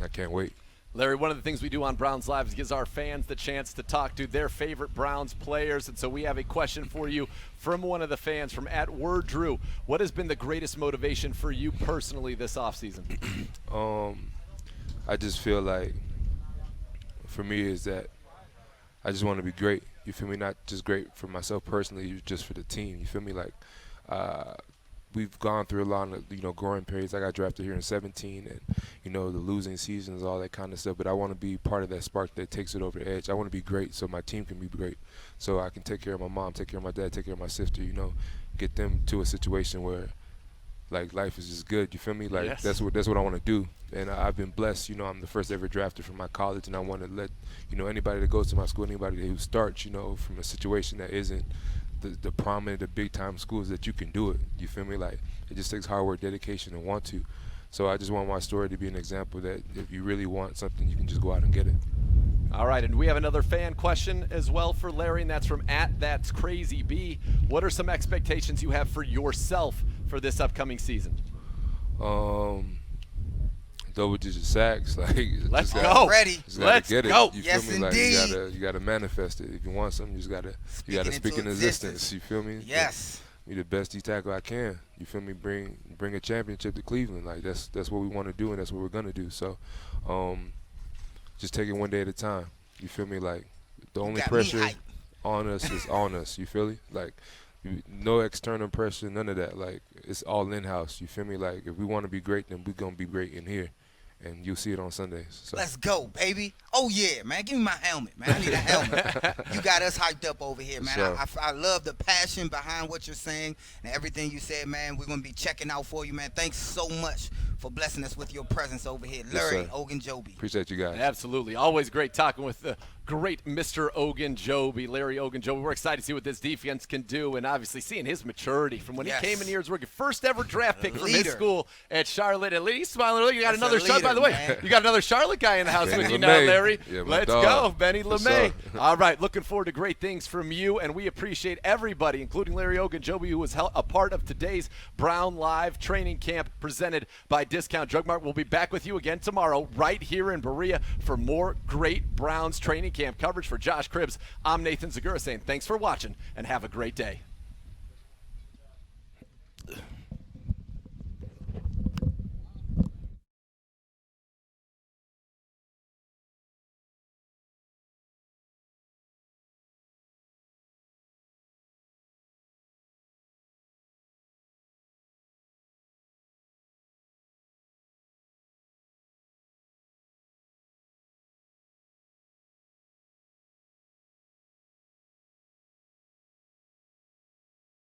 I can't wait. Larry, one of the things we do on Browns Live is gives our fans the chance to talk to their favorite Browns players. And so we have a question for you from one of the fans, from @WordDrew. What has been the greatest motivation for you personally this offseason? I just feel like, for me, is that I just want to be great. You feel me? Not just great for myself personally, just for the team. You feel me? Like, we've gone through a lot of, you know, growing periods. I got drafted here in 17 and, you know, the losing seasons, all that kind of stuff. But I want to be part of that spark that takes it over the edge. I want to be great so my team can be great. So I can take care of my mom, take care of my dad, take care of my sister, you know, get them to a situation where, like, life is just good. You feel me? Like, Yes. that's what I want to do. And I've been blessed. You know, I'm the first ever drafted from my college, and I want to let, you know, anybody that goes to my school, anybody who starts, you know, from a situation that isn't the prominent, the big-time schools, that you can do it. You feel me? Like, it just takes hard work, dedication, and want to. So I just want my story to be an example that if you really want something, you can just go out and get it. All right, and we have another fan question as well for Larry, and that's from @That'sCrazyB. What are some expectations you have for yourself for this upcoming season? Double-digit sacks, like, Let's just go. Ready. Just gotta Let's get it. go. You Yes, feel me? Like, indeed. you gotta manifest it. If you want something, you gotta speak in existence. You feel me? Yes. Be the best D tackle I can. You feel me? Bring a championship to Cleveland. Like, that's what we want to do, and that's what we're gonna do. So, just take it one day at a time. You feel me? Like, the only got me pressure hyped. on us is on us. You feel me? Like, no external pressure, none of that. Like, it's all in-house. You feel me? Like, if we want to be great, then we're gonna be great in here. And you'll see it on Sundays. So. Let's go, baby. Oh, yeah, man. Give me my helmet, man. I need a helmet. You got us hyped up over here, man. Sure. I love the passion behind what you're saying and everything you said, man. We're going to be checking out for you, man. Thanks so much for blessing us with your presence over here. Yes, Larry sir. Ogunjobi. Appreciate you guys. Absolutely. Always great talking with the great Mr. Ogunjobi, Larry Ogunjobi. We're excited to see what this defense can do, and obviously seeing his maturity from when Yes. he came in here as rookie. First ever draft pick from his Leader. school at Charlotte. And he's smiling. Look, you got That's another a Charlotte, by the leader, way. man. You got another Charlotte guy in the house Benny with you LeMay. now, Larry. Yeah, my Let's dog. go, Benny What's LeMay. up? All right, looking forward to great things from you, and we appreciate everybody, including Larry Ogunjobi, who was a part of today's Brown Live training camp presented by Discount Drug Mart. We'll be back with you again tomorrow right here in Berea for more great Browns training camp coverage. For Josh Cribbs, I'm Nathan Zagura saying thanks for watching and have a great day.